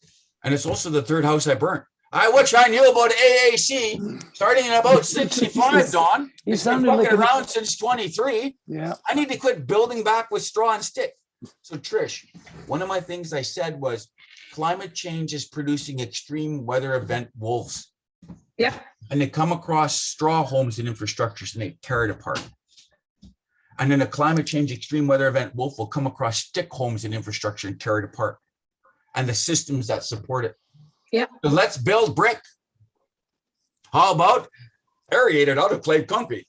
And it's also the third house I burnt. I wish I knew about AAC starting in about 65, Don. It's been fucking around since 23. Yeah. I need to quit building back with straw and stick. So Trish, one of my things I said was climate change is producing extreme weather event wolves. Yeah. And they come across straw homes and infrastructures and they tear it apart. And then a climate change extreme weather event wolf will come across stick homes and infrastructure and tear it apart. And the systems that support it. Yeah. So let's build brick. How about aerated autoclave concrete?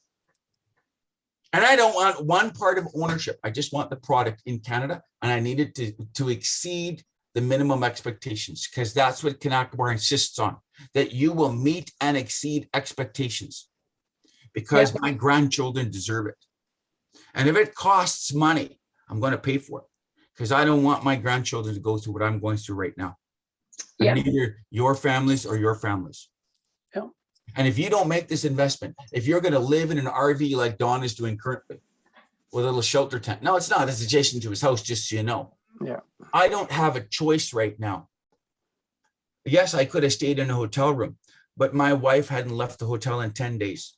And I don't want one part of ownership. I just want the product in Canada. And I need it to exceed the minimum expectations, because that's what Kanakabar insists on, that you will meet and exceed expectations, because my grandchildren deserve it. And if it costs money, I'm going to pay for it because I don't want my grandchildren to go through what I'm going through right now. Yeah. And neither your families or your families. Yeah. And if you don't make this investment, if you're going to live in an RV like Don is doing currently with a little shelter tent. No, it's not. It's adjacent to his house, just so you know. Yeah. I don't have a choice right now. Yes, I could have stayed in a hotel room, but my wife hadn't left the hotel in 10 days.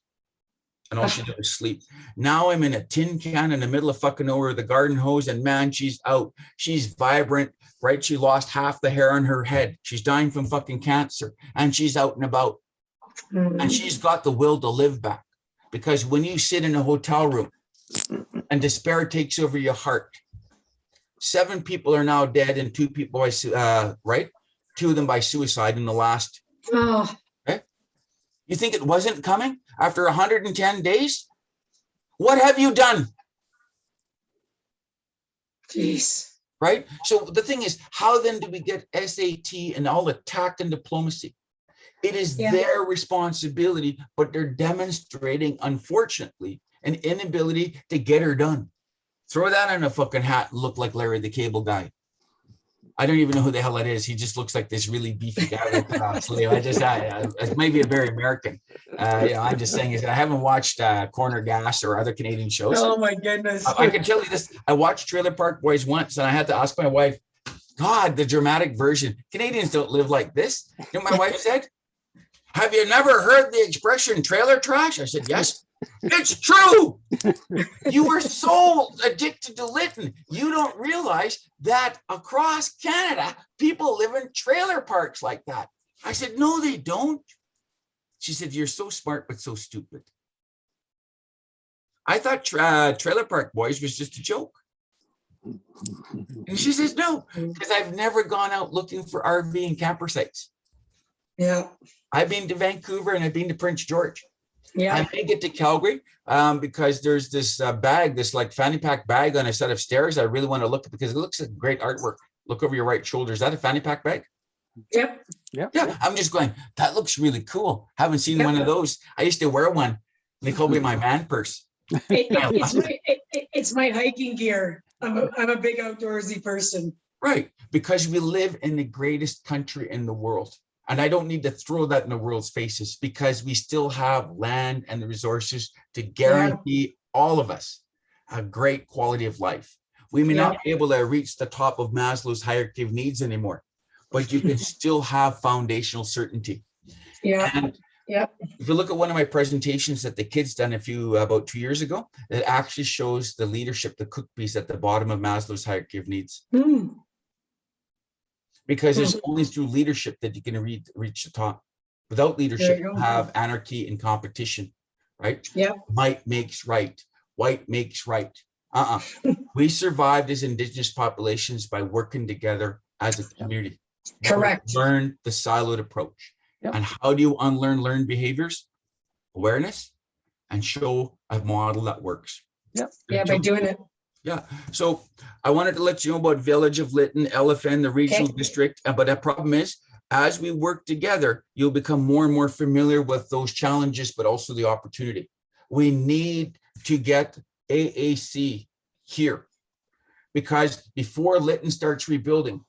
And all she did was sleep. Now I'm in a tin can in the middle of fucking nowhere with a garden hose, and man, she's out. She's vibrant, right? She lost half the hair on her head. She's dying from fucking cancer, and she's out and about. And she's got the will to live back. Because when you sit in a hotel room and despair takes over your heart, 7 people are now dead and 2 people by right? 2 of them by suicide in the last. Oh, You think it wasn't coming after 110 days? What have you done? jeez. Right? So the thing is, how then do we get SAT and all the tact and diplomacy? It is their responsibility, but they're demonstrating, unfortunately, an inability to get her done. Throw that in a fucking hat and look like Larry the Cable Guy. I don't even know who the hell that is. He just looks like this really beefy guy with a sleeve. It might be a very American. I'm just saying is I haven't watched Corner Gas or other Canadian shows. Oh my goodness. I can tell you this. I watched Trailer Park Boys once, and I had to ask my wife, God, the dramatic version. Canadians don't live like this. You know what my wife said? Have you never heard the expression trailer trash? I said, yes. It's true. You are so addicted to Lytton. You don't realize that across Canada, people live in trailer parks like that. I said, no, they don't. She said, you're so smart, but so stupid. I thought Trailer Park Boys was just a joke. And she says, no, because I've never gone out looking for RV and camper sites. Yeah. I've been to Vancouver and I've been to Prince George. Yeah. I may get to Calgary because there's this bag, this like fanny pack bag on a set of stairs. I really want to look at because it looks like great artwork. Look over your right shoulder. Is that a fanny pack bag? Yep. Yeah. I'm just going, that looks really cool. Haven't seen one of those. I used to wear one. They called me my man purse. It's my hiking gear. I'm a big outdoorsy person. Right. Because we live in the greatest country in the world. And I don't need to throw that in the world's faces because we still have land and the resources to guarantee all of us a great quality of life. We may not be able to reach the top of Maslow's hierarchy of needs anymore, but you can still have foundational certainty. Yeah. And if you look at one of my presentations that the kids done about 2 years ago, it actually shows the leadership, the cookies at the bottom of Maslow's hierarchy of needs. Because it's only through leadership that you can reach the top. Without leadership, you have anarchy and competition, right? Yeah. Might makes right. White makes right. We survived as Indigenous populations by working together as a community. Correct. Learn the siloed approach. Yep. And how do you unlearn learned behaviors? Awareness and show a model that works. Yep. Yeah, by doing it. Yeah. So I wanted to let you know about Village of Lytton, LFN, the regional district. But the problem is, as we work together, you'll become more and more familiar with those challenges, but also the opportunity. We need to get AAC here because before Lytton starts rebuilding,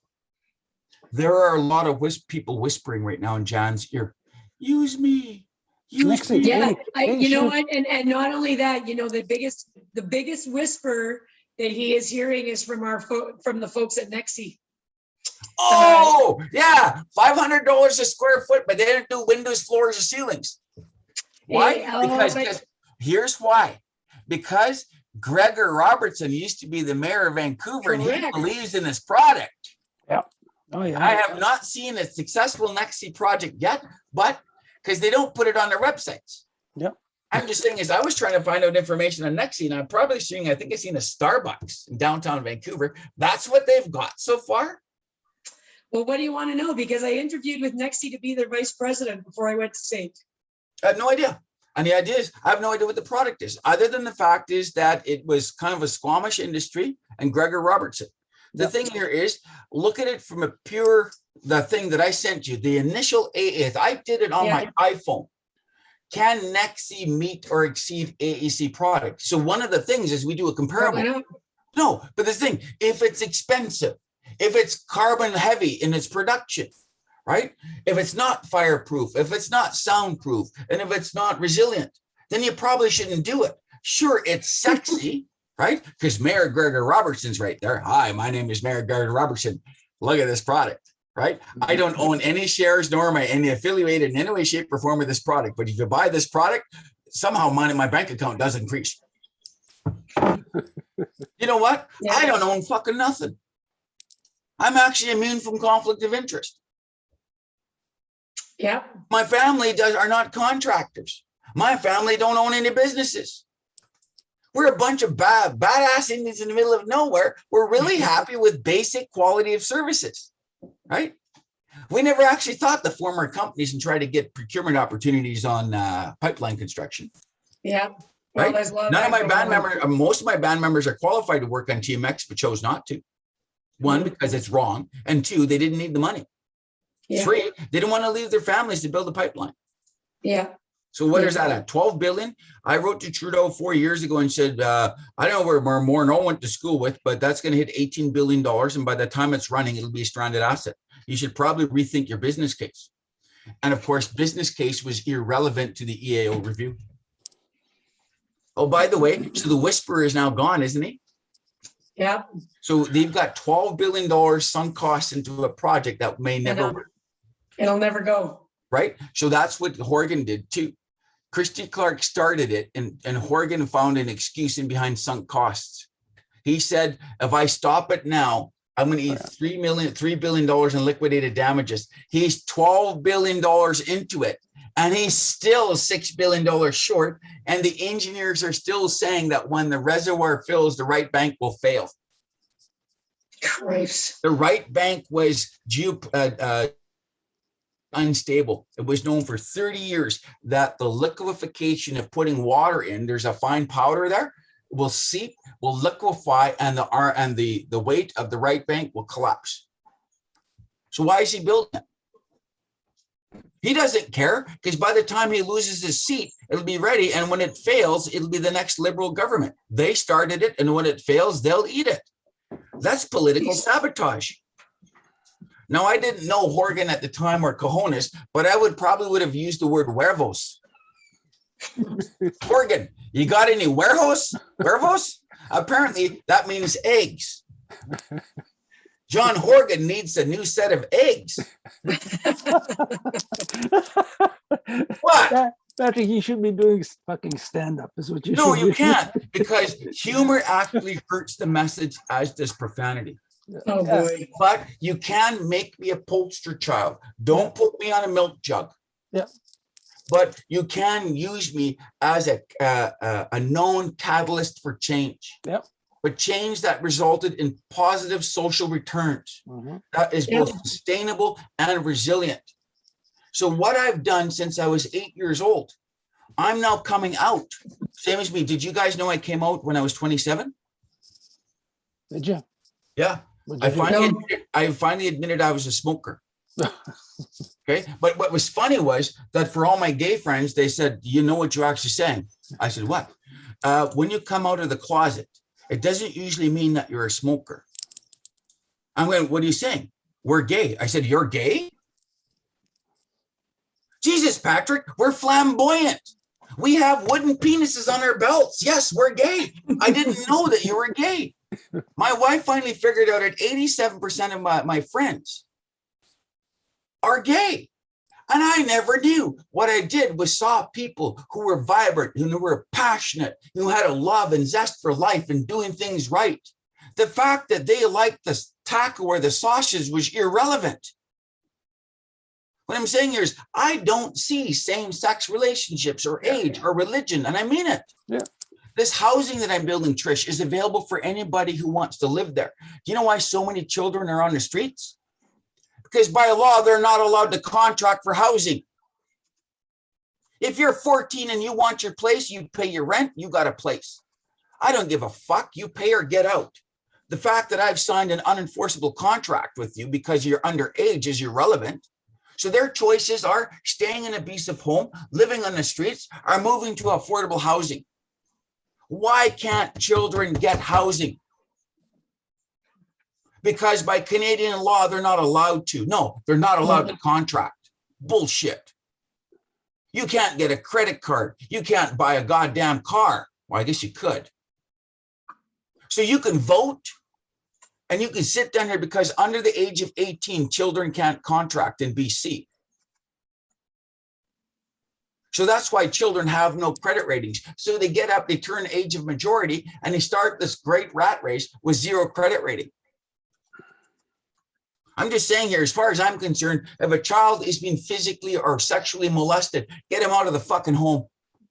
there are a lot of people whispering right now in Jan's ear. Use me. Use me. Yeah, you know what? And not only that, you know, the biggest whisper that he is hearing is from from the folks at Nexi. Oh, yeah, $500 a square foot, but they didn't do windows, floors, or ceilings. Why? Because here's why. Because Gregor Robertson used to be the mayor of Vancouver, and he believes in this product. Yeah. Oh yeah. I have not seen a successful Nexi project yet, but because they don't put it on their websites. Yep. I'm just saying is I was trying to find out information on Nexi, and I'm probably seeing, I think I've seen a Starbucks in downtown Vancouver. That's what they've got so far. Well, what do you want to know? Because I interviewed with Nexi to be their vice president before I went to Sait. I had no idea. And the idea is, I have no idea what the product is, other than the fact is that it was kind of a Squamish industry and Gregor Robertson. The thing here is, look at it from a the thing that I sent you, the initial AA. I did it on my iPhone. Can Nexi meet or exceed AEC product? So one of the things is we do a comparable. No, but the thing, if it's expensive, if it's carbon heavy in its production, right? If it's not fireproof, if it's not soundproof, and if it's not resilient, then you probably shouldn't do it. Sure, it's sexy, right? Because Mayor Gregor Robertson's right there. Hi, my name is Mayor Gregor Robertson. Look at this product, right? I don't own any shares, nor am I any affiliated in any way, shape, or form with this product. But if you buy this product, somehow money in my bank account does increase. You know what? Yeah. I don't own fucking nothing. I'm actually immune from conflict of interest. Yeah. My family are not contractors. My family don't own any businesses. We're a bunch of badass Indians in the middle of nowhere. We're really happy with basic quality of services, right? We never actually thought to form our companies and try to get procurement opportunities on pipeline construction. Yeah. Right? There's a lot of None of my that band going on. members, most of my band members are qualified to work on TMX, but chose not to. One, because it's wrong. And two, they didn't need the money. Yeah. Three, they didn't want to leave their families to build a pipeline. Yeah. So what is that at? 12 billion? I wrote to Trudeau 4 years ago and said, I don't know where Morneau went to school with, but that's going to hit $18 billion. And by the time it's running, it'll be a stranded asset. You should probably rethink your business case. And of course, business case was irrelevant to the EAO review. Oh, by the way, so the whisperer is now gone, isn't he? Yeah. So they've got $12 billion sunk costs into a project that may never work. It'll never go. Right? So that's what Horgan did too. Christy Clark started it, and Horgan found an excuse in behind sunk costs. He said, if I stop it now, I'm going to eat $3 billion in liquidated damages. He's $12 billion into it, and he's still $6 billion short. And the engineers are still saying that when the reservoir fills, the right bank will fail. Christ. The right bank was unstable. It was known for 30 years that the liquefaction of putting water in, there's a fine powder there, will seep, will liquefy, and the weight of the right bank will collapse. So why is he building it? He doesn't care, because by the time he loses his seat, it'll be ready. And when it fails, it'll be the next Liberal government. They started it, and when it fails, they'll eat it. That's political sabotage. Now, I didn't know Horgan at the time or cojones, but I would have used the word huevos. Horgan, you got any huevos? Huevos? Apparently, that means eggs. John Horgan needs a new set of eggs. What? Patrick, you should be doing fucking stand-up is what you No, should you be. can't, because humor actually hurts the message, as does profanity. Oh boy. But you can make me a poster child. Don't put me on a milk jug. Yeah. But you can use me as a known catalyst for change. Yep. But change that resulted in positive social returns. That is both sustainable and resilient. So what I've done since I was 8 years old, I'm now coming out. Same as me. Did you guys know I came out when I was 27? Did you? Yeah. I finally admitted I was a smoker. Okay. But what was funny was that for all my gay friends, they said, you know what you're actually saying? I said, what? When you come out of the closet, it doesn't usually mean that you're a smoker. I'm going, what are you saying? We're gay. I said, you're gay? Jesus, Patrick, we're flamboyant. We have wooden penises on our belts. Yes, we're gay. I didn't know that you were gay. My wife finally figured out that 87% of my friends are gay. And I never knew. What I did was saw people who were vibrant, who were passionate, who had a love and zest for life and doing things right. The fact that they liked the taco or the sausage was irrelevant. What I'm saying here is I don't see same-sex relationships or age or religion, and I mean it. Yeah. This housing that I'm building, Trish, is available for anybody who wants to live there. Do you know why so many children are on the streets? Because by law, they're not allowed to contract for housing. If you're 14 and you want your place, you pay your rent, you got a place. I don't give a fuck. You pay or get out. The fact that I've signed an unenforceable contract with you because you're underage is irrelevant. So their choices are staying in an abusive home, living on the streets, or moving to affordable housing. Why can't children get housing? Because by Canadian law, they're not allowed to. No, they're not allowed to contract. Bullshit. You can't get a credit card. You can't buy a goddamn car. Well, I guess you could. So you can vote and you can sit down here because under the age of 18, children can't contract in BC. So that's why children have no credit ratings. So they get up, they turn the age of majority, and they start this great rat race with zero credit rating. I'm just saying here, as far as I'm concerned, if a child is being physically or sexually molested, get him out of the fucking home.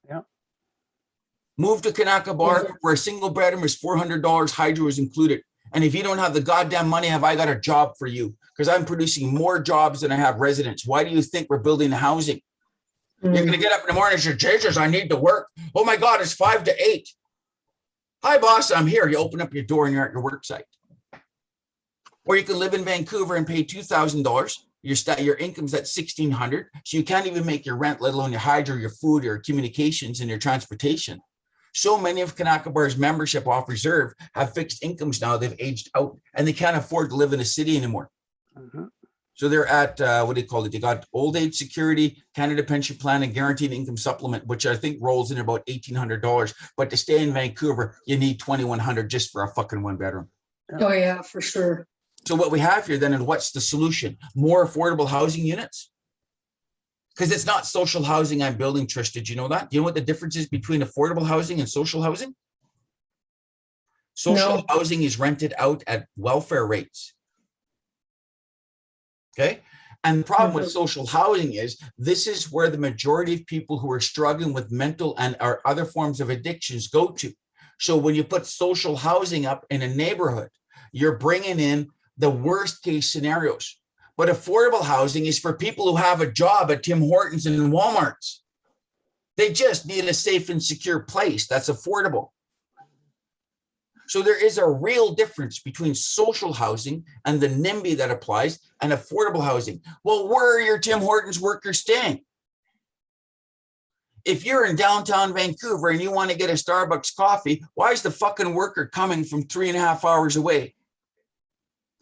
Yeah. Move to Kanaka Bar, where a single bedroom is $400, hydro is included. And if you don't have the goddamn money, have I got a job for you? Because I'm producing more jobs than I have residents. Why do you think we're building the housing? You're going to get up in the morning and say, Jesus, I need to work. Oh my God, it's 5 to 8. Hi, boss, I'm here. You open up your door and you're at your work site. Or you can live in Vancouver and pay $2,000. Your income's at $1,600. So you can't even make your rent, let alone your hydro, your food, your communications, and your transportation. So many of Kanaka Bar's membership off reserve have fixed incomes now. They've aged out and they can't afford to live in a city anymore. Mm-hmm. So they're at, what do you call it? They got old age security, Canada pension plan, and guaranteed income supplement, which I think rolls in about $1,800. But to stay in Vancouver, you need $2,100 just for a fucking one bedroom. Oh yeah, for sure. So what we have here then, and what's the solution? More affordable housing units? Because it's not social housing I'm building, Trish. Did you know that? Do you know what the difference is between affordable housing and social housing? Social housing is rented out at welfare rates. Okay. And the problem with social housing is this is where the majority of people who are struggling with mental and or other forms of addictions go to. So when you put social housing up in a neighborhood, you're bringing in the worst case scenarios. But affordable housing is for people who have a job at Tim Hortons and Walmart's. They just need a safe and secure place that's affordable. So there is a real difference between social housing and the NIMBY that applies and affordable housing. Well, where are your Tim Hortons workers staying? If you're in downtown Vancouver and you want to get a Starbucks coffee, why is the fucking worker coming from 3.5 hours away?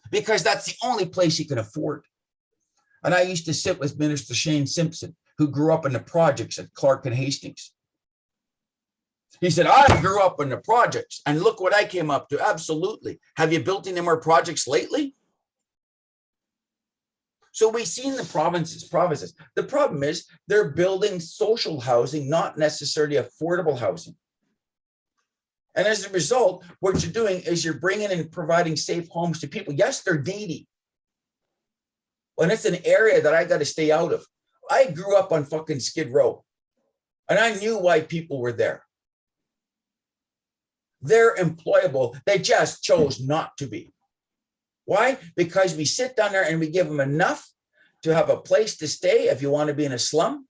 Because that's the only place he can afford. And I used to sit with Minister Shane Simpson, who grew up in the projects at Clark and Hastings. He said, I grew up in the projects and look what I came up to. Absolutely. Have you built any more projects lately? So we've seen the provinces. The problem is they're building social housing, not necessarily affordable housing. And as a result, what you're doing is you're bringing and providing safe homes to people. Yes, they're needy. And it's an area that I got to stay out of. I grew up on fucking Skid Row and I knew why people were there. They're employable. They just chose not to be. Why? Because we sit down there and we give them enough to have a place to stay if you want to be in a slum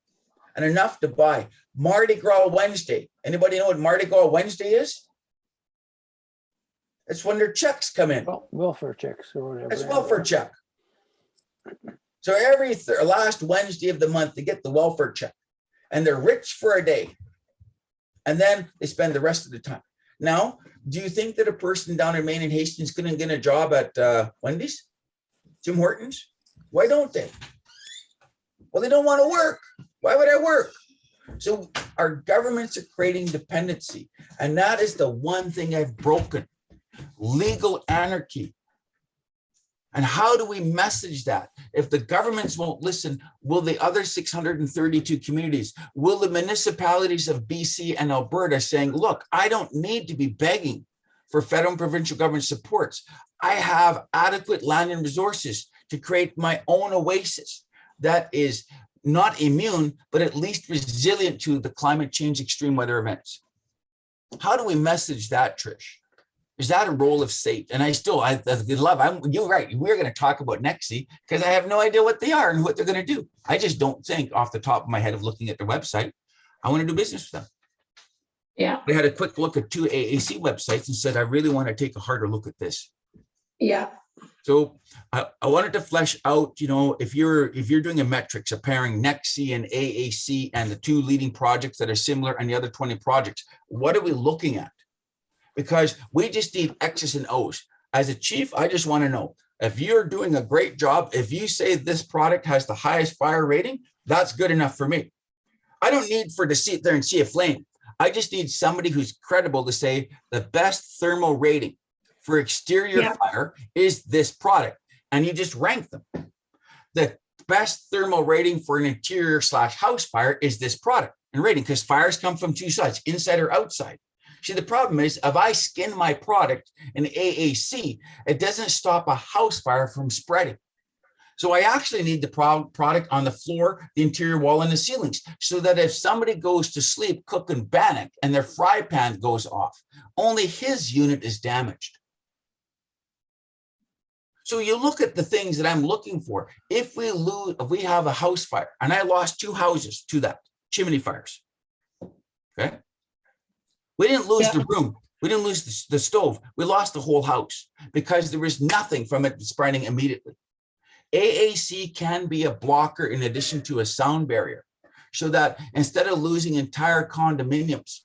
and enough to buy. Mardi Gras Wednesday. Anybody know what Mardi Gras Wednesday is? It's when their checks come in. Well, welfare checks or whatever. It's welfare check. So every last Wednesday of the month, they get the welfare check and they're rich for a day. And then they spend the rest of the time. Now, do you think that a person down in Maine and Hastings couldn't get a job at Wendy's, Tim Hortons? Why don't they? Well, they don't want to work. Why would I work? So our governments are creating dependency. And that is the one thing I've broken. Legal anarchy. And how do we message that? If the governments won't listen, will the other 632 communities, will the municipalities of BC and Alberta saying, look, I don't need to be begging for federal and provincial government supports. I have adequate land and resources to create my own oasis that is not immune, but at least resilient to the climate change extreme weather events. How do we message that, Trish? Is that a role of Sait? And you're right. We're going to talk about Nexi because I have no idea what they are and what they're going to do. I just don't think off the top of my head of looking at their website, I want to do business with them. Yeah. They had a quick look at 2 AAC websites and said, I really want to take a harder look at this. Yeah. So I wanted to flesh out, if you're doing a metrics of pairing NEXC and AAC and the two leading projects that are similar and the other 20 projects, what are we looking at? Because we just need X's and O's. As a chief, I just want to know if you're doing a great job, if you say this product has the highest fire rating, that's good enough for me. I don't need to sit there and see a flame. I just need somebody who's credible to say the best thermal rating for exterior fire is this product. And you just rank them. The best thermal rating for an interior/house fire is this product and rating, because fires come from two sides, inside or outside. See, the problem is if I skin my product in AAC, it doesn't stop a house fire from spreading. So I actually need the product on the floor, the interior wall, and the ceilings, so that if somebody goes to sleep cooking bannock and their fry pan goes off, only his unit is damaged. So you look at the things that I'm looking for. If we have a house fire, and I lost 2 houses to that, chimney fires, okay? We didn't lose the room. We didn't lose the stove. We lost the whole house because there was nothing from it spreading immediately. AAC can be a blocker in addition to a sound barrier, so that instead of losing entire condominiums,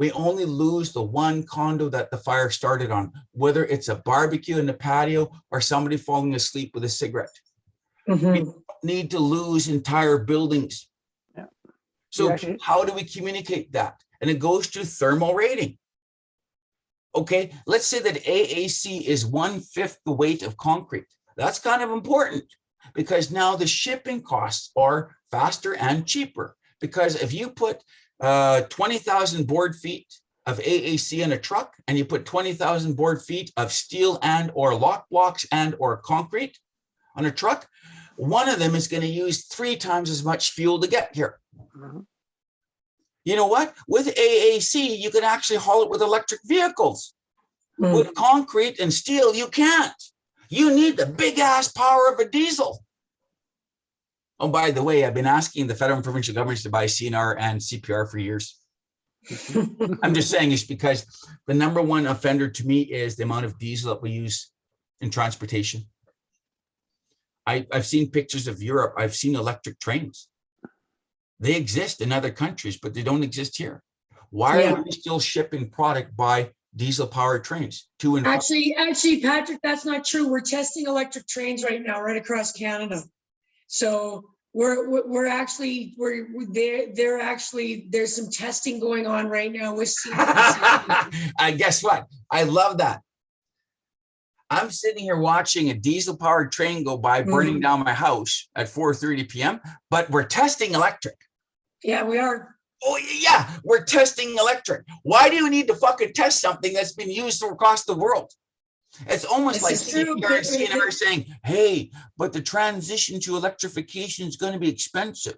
we only lose the one condo that the fire started on, whether it's a barbecue in the patio or somebody falling asleep with a cigarette. We don't need to lose entire buildings. Yeah. So how do we communicate that? And it goes to thermal rating. Okay, let's say that AAC is 1/5 the weight of concrete. That's kind of important because now the shipping costs are faster and cheaper. Because if you put 20,000 board feet of AAC in a truck and you put 20,000 board feet of steel and or lock blocks and or concrete on a truck, one of them is going to use 3 times as much fuel to get here. You know what? With AAC, you can actually haul it with electric vehicles. With concrete and steel, you can't. You need the big ass power of a diesel. Oh, by the way, I've been asking the federal and provincial governments to buy CNR and CPR for years. I'm just saying it's because the number one offender to me is the amount of diesel that we use in transportation. I've seen pictures of Europe. I've seen electric trains. They exist in other countries, but they don't exist here. Why are we still shipping product by diesel-powered trains to and from? Actually, Patrick, that's not true. We're testing electric trains right now, right across Canada. So we're actually there's some testing going on right now with CNC. Guess what? I love that. I'm sitting here watching a diesel-powered train go by, burning down my house at 4:30 p.m., but we're testing electric. Yeah, we are. Oh, yeah, we're testing electric. Why do you need to fucking test something that's been used across the world? It's almost like CPR and CNR saying, hey, but the transition to electrification is going to be expensive.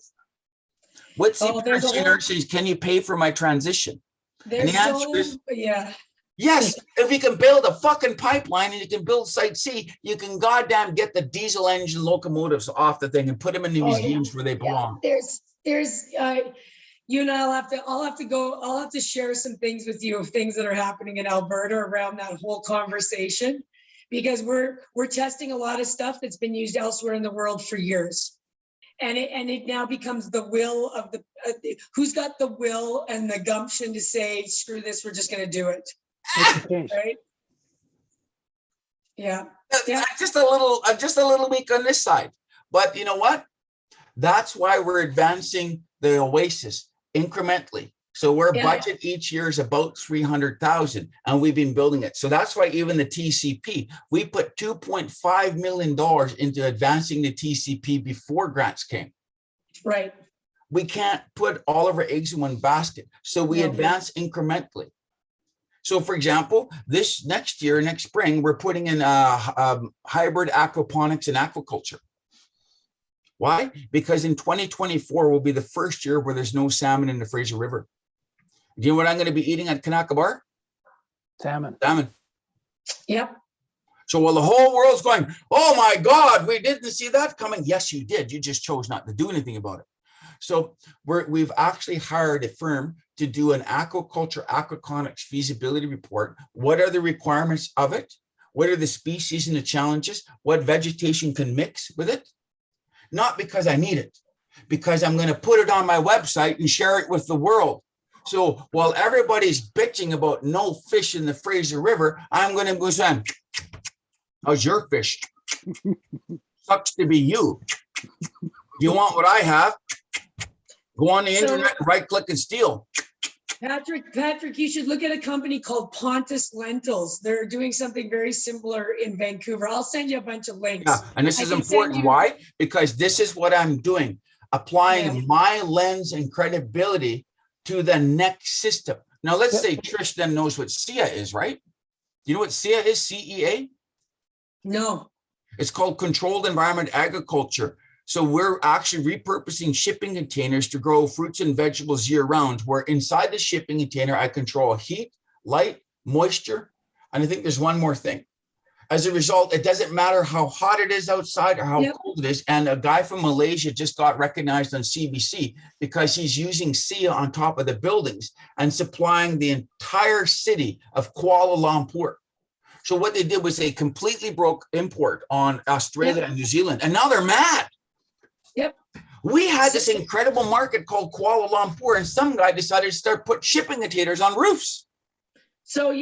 What CPR and CNR says, can you pay for my transition? And the answer is, yes, if you can build a fucking pipeline and you can build Site C, you can goddamn get the diesel engine locomotives off the thing and put them in the museums where they belong. You and I'll have to share some things with you of things that are happening in Alberta around that whole conversation, because we're testing a lot of stuff that's been used elsewhere in the world for years. And it now becomes the will of the, who's got the will and the gumption to say, screw this, we're just going to do it. Right? Yeah. I'm just a little weak on this side, but you know what? That's why we're advancing the Oasis incrementally. So our budget each year is about 300,000, and we've been building it. So that's why even the TCP, we put $2.5 million into advancing the TCP before grants came. Right. We can't put all of our eggs in one basket. So we advance incrementally. So for example, this next spring, we're putting in hybrid aquaponics and aquaculture. Why? Because in 2024 will be the first year where there's no salmon in the Fraser River. Do you know what I'm going to be eating at Kanaka Bar? Salmon. Yep. So while the whole world's going, oh my God, we didn't see that coming. Yes, you did. You just chose not to do anything about it. So we've actually hired a firm to do an aquaculture aquaponics feasibility report. What are the requirements of it? What are the species and the challenges? What vegetation can mix with it? Not because I need it, because I'm going to put it on my website and share it with the world. So while everybody's bitching about no fish in the Fraser River, I'm going to go say, how's your fish? Sucks to be you. If you want what I have, go on the internet and right click and steal. Patrick, you should look at a company called Pontus Lentils. They're doing something very similar in Vancouver. I'll send you a bunch of links. Yeah, and this I is can send important. you- Why? Because this is what I'm doing, applying Yeah. my lens and credibility to the next system. Now, let's Yep. say Trish then knows what SEA is, right? You know what SEA is? CEA? No. It's called Controlled Environment Agriculture. So we're actually repurposing shipping containers to grow fruits and vegetables year round, where inside the shipping container, I control heat, light, moisture, and I think there's one more thing. As a result, it doesn't matter how hot it is outside or how Yep. cold it is. And a guy from Malaysia just got recognized on CBC because he's using SEA on top of the buildings and supplying the entire city of Kuala Lumpur. So what they did was they completely broke import on Australia and New Zealand, and now they're mad. Yep. We had this incredible market called Kuala Lumpur, and some guy decided to start putting shipping containers on roofs. So,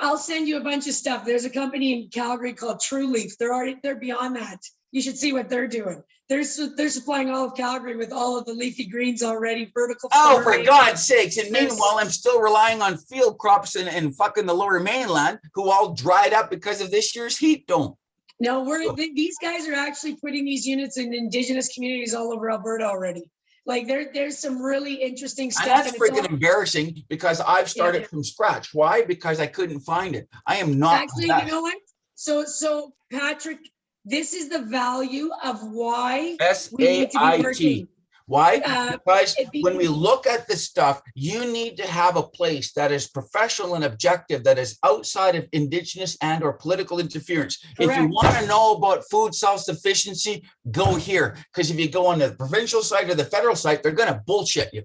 I'll send you a bunch of stuff. There's a company in Calgary called True Leaf. They're beyond that. You should see what they're doing. They're supplying all of Calgary with all of the leafy greens already, vertical Oh, for farming. God's sakes. And There's- meanwhile, I'm still relying on field crops in fucking the lower mainland who all dried up because of this year's heat dome. No, these guys are actually putting these units in Indigenous communities all over Alberta already. Like there's some really interesting And stuff. that's and it's freaking all- embarrassing because I've started from scratch. Why? Because I couldn't find it. I am not. Actually, you know what? So Patrick, this is the value of why we need to be SAIT. working. Why? Because it be- when we look at the stuff, you need to have a place that is professional and objective, that is outside of indigenous and or political interference. If you Correct. want to know about food self-sufficiency, go here. Because if you go on the provincial side or the federal side, they're going to bullshit you.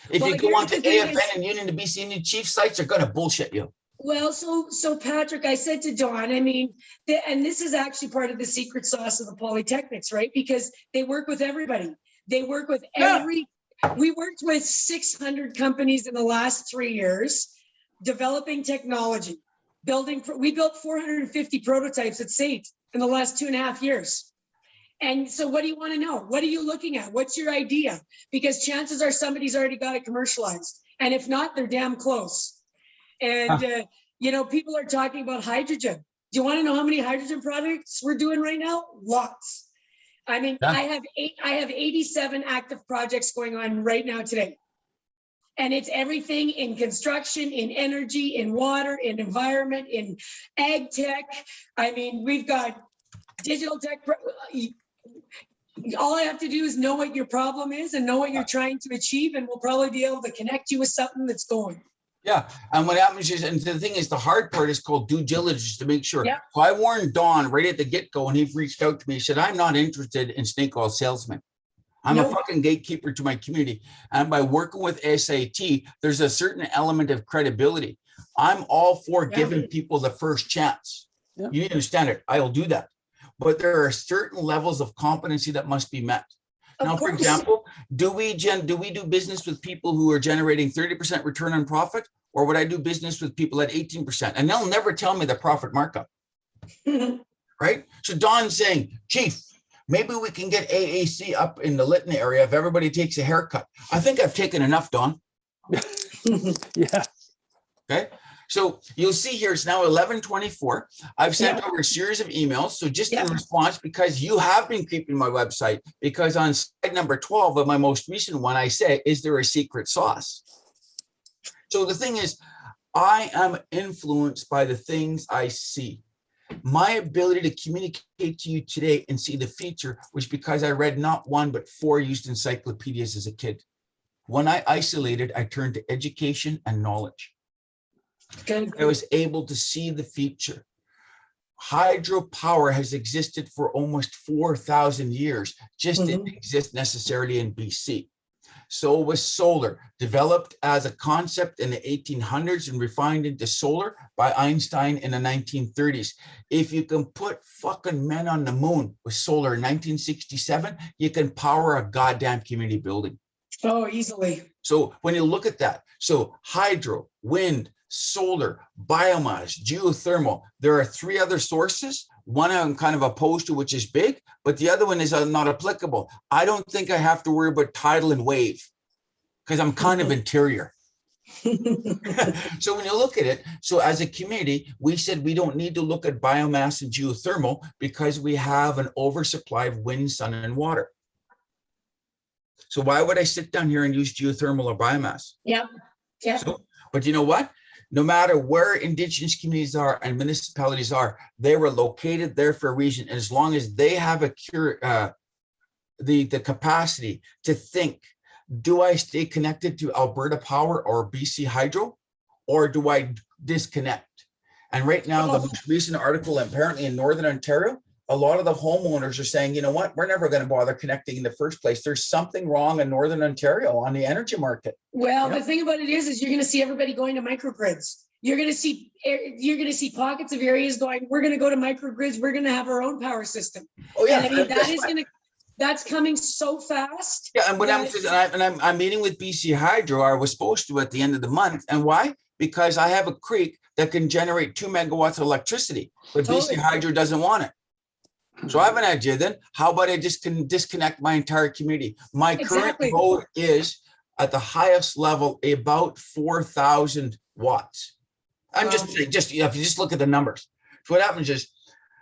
If Well, you go here's on to the thing AFN is- and Union to BC Indian Chief sites, they're going to bullshit you. Well, so Patrick, I said to Dawn, and this is actually part of the secret sauce of the polytechnics, right? Because they work with everybody. They work with we worked with 600 companies in the last 3 years, developing technology, we built 450 prototypes at Sait in the last 2.5 years. And so what do you want to know? What are you looking at? What's your idea? Because chances are somebody's already got it commercialized. And if not, they're damn close. And, people are talking about hydrogen. Do you want to know how many hydrogen projects we're doing right now? Lots. I mean, Yeah. I have 87 active projects going on right now today. And it's everything in construction, in energy, in water, in environment, in ag tech. I mean, we've got digital tech. All I have to do is know what your problem is and know what you're trying to achieve, and we'll probably be able to connect you with something that's going. Yeah, and what happens is, and the thing is, the hard part is called due diligence to make sure. Yeah. So I warned Don right at the get-go, and he reached out to me. He said, I'm not interested in snake oil salesmen. I'm a Nope. fucking gatekeeper to my community. And by working with SAT, there's a certain element of credibility. I'm all for Yeah. giving people the first chance. Yeah. You need to understand it. I'll do that. But there are certain levels of competency that must be met. Of Now, for course. example, do we do business with people who are generating 30% return on profit, or would I do business with people at 18%? And they'll never tell me the profit markup, right? So Don's saying, Chief, maybe we can get AAC up in the Lytton area if everybody takes a haircut. I think I've taken enough, Don. Yeah. Okay. So you'll see here, it's now 11:24. I've sent Yeah. over a series of emails. So just Yeah. in response, because you have been creeping my website, because on slide number 12 of my most recent one, I say, is there a secret sauce? So the thing is, I am influenced by the things I see. My ability to communicate to you today and see the future was because I read not one, but 4 used encyclopedias as a kid. When I isolated, I turned to education and knowledge. Okay. I was able to see the future. Hydropower has existed for almost 4,000 years, just didn't exist necessarily in BC. So was solar, developed as a concept in the 1800s and refined into solar by Einstein in the 1930s. If you can put fucking men on the moon with solar in 1967, you can power a goddamn community building. Oh, easily. So when you look at that, so hydro, wind, solar, biomass, geothermal, there are three other sources. One I'm kind of opposed to, which is big, but the other one is not applicable. I don't think I have to worry about tidal and wave because I'm kind of interior. So when you look at it, so as a community, we said we don't need to look at biomass and geothermal because we have an oversupply of wind, sun, and water. So why would I sit down here and use geothermal or biomass? Yep. Yep. So, but you know what? No matter where Indigenous communities are and municipalities are, they were located there for a reason. And as long as they have the capacity to think, do I stay connected to Alberta Power or BC Hydro, or do I disconnect? And right now, the most recent article, apparently in Northern Ontario, a lot of the homeowners are saying, you know what, we're never going to bother connecting in the first place. There's something wrong in Northern Ontario on the energy market. Well, the thing about it is you're going to see everybody going to microgrids. You're going to see pockets of areas going, we're going to go to microgrids. We're going to have our own power system. Oh yeah, and I mean, that's coming so fast. Yeah, and when I'm meeting with BC Hydro, I was supposed to at the end of the month. And why? Because I have a creek that can generate 2 megawatts of electricity, but BC Hydro doesn't want it. So I have an idea then. How about I just can disconnect my entire community? My current load is at the highest level about 4,000 watts. I'm just saying, if you just look at the numbers. So what happens is,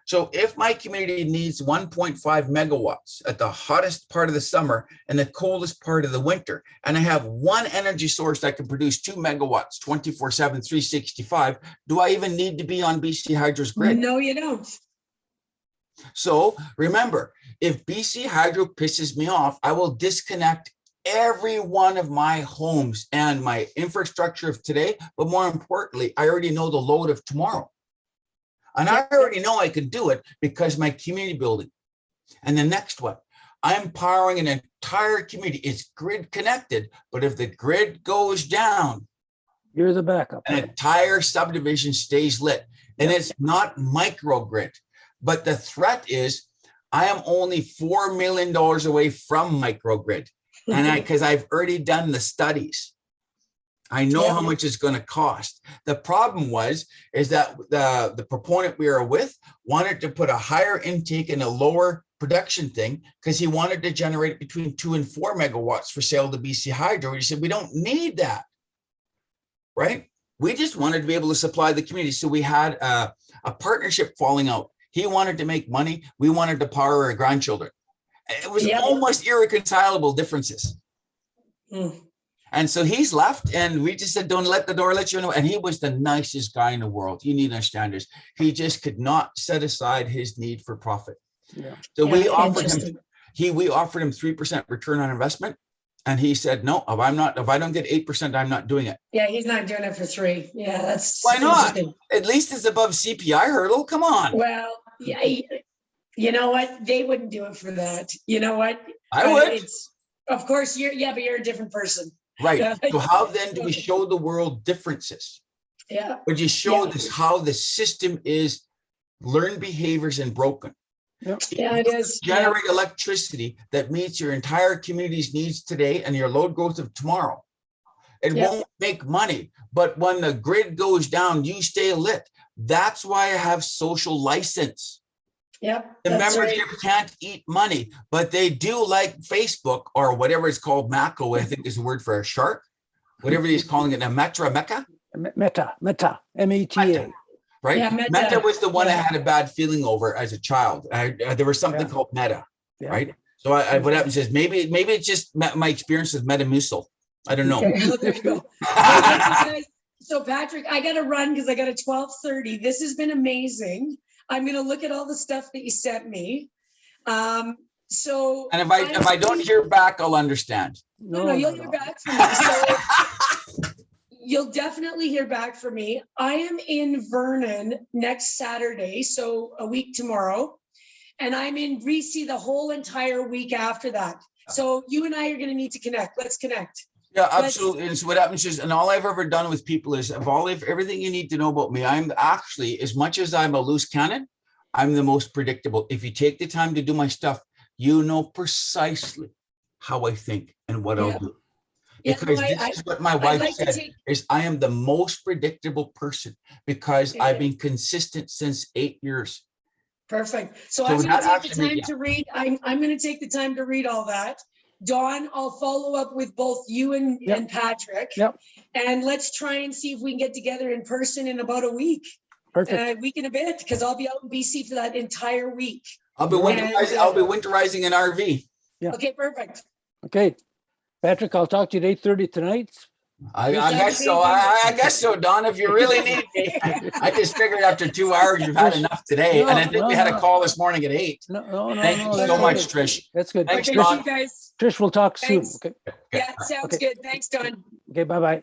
so if my community needs 1.5 megawatts at the hottest part of the summer and the coldest part of the winter, and I have one energy source that can produce 2 megawatts 24/7, 365, do I even need to be on BC Hydro's grid? No, you don't. So remember, if BC Hydro pisses me off, I will disconnect every one of my homes and my infrastructure of today. But more importantly, I already know the load of tomorrow. And I already know I can do it because my community building. And the next one, I'm powering an entire community. It's grid connected, but if the grid goes down, you're the backup. An entire subdivision stays lit. And it's not microgrid. But the threat is I am only $4 million away from microgrid. And because I've already done the studies. I know how much it's going to cost. The problem is that the proponent we were with wanted to put a higher intake and a lower production thing because he wanted to generate between 2 and 4 megawatts for sale to BC Hydro. He said, we don't need that, right? We just wanted to be able to supply the community. So we had a partnership falling out. He wanted to make money. We wanted to power our grandchildren. It was almost irreconcilable differences. And so he's left, and we just said, don't let the door let you know. And he was the nicest guy in the world. You need to understand this. He just could not set aside his need for profit. So we offered him, we offered him 3% return on investment. And he said, no, if I don't get 8%, I'm not doing it. Yeah, he's not doing it for 3. Yeah, that's why not? At least it's above CPI hurdle. Come on. Well, yeah, you know what? They wouldn't do it for that. You know what? I would. Of course, but you're a different person. Right. So how then do we show the world differences? Yeah. But you show this how the system is learned behaviors and broken. Yeah, it is. Generate electricity that meets your entire community's needs today and your load growth of tomorrow. It won't make money, but when the grid goes down, you stay lit. That's why I have social license. Yep. The membership can't eat money, but they do like Facebook or whatever it's called, Mako, I think is the word for a shark, whatever he's calling it, a Meta, M-E-T-A. Right? Yeah, Meta was the one I had a bad feeling over as a child. There was something called Meta, right? So what happens is maybe it's just my experience with Metamucil. I don't know. There you go. So Patrick, I got to run because I got a 12:30. This has been amazing. I'm going to look at all the stuff that you sent me. So, and if I don't hear back, I'll understand. No, you'll hear back from me. So you'll definitely hear back from me. I am in Vernon next Saturday, so a week tomorrow, and I'm in BC the whole entire week after that. So you and I are gonna need to connect. Let's connect. Yeah, absolutely. And so what happens is, and all I've ever done with people is everything you need to know about me, I'm actually, as much as I'm a loose cannon, I'm the most predictable. If you take the time to do my stuff, you know precisely how I think and what I'll do. Yeah, Because no, this is what my I'd wife like to said, take, is I am the most predictable person because Yeah. I've been consistent since 8 years. perfect. So So I'm gonna that take the actually- time yeah. to read, I'm gonna take the time to read all that. Dawn, I'll follow up with both you Yep. and Patrick. Yep. And let's try and see if we can get together in person in about a week. Perfect. Week and a bit, because I'll be out in BC for that entire week. I'll be winterizing, I'll be winterizing an RV. Yeah. Okay, perfect. Okay. Patrick, I'll talk to you at 8:30 tonight. I That's guess so. amazing. I guess so, Don, if you really need me. I just figured after 2 hours, you've had enough today. And I think we had a call this morning at 8. No. Thank you so that's much, okay. Trish. That's good. Thanks, Okay, Don. you guys. Trish, we'll talk soon. Thanks. Okay. Yeah, sounds Okay. good. Thanks, Don. Okay. Bye-bye.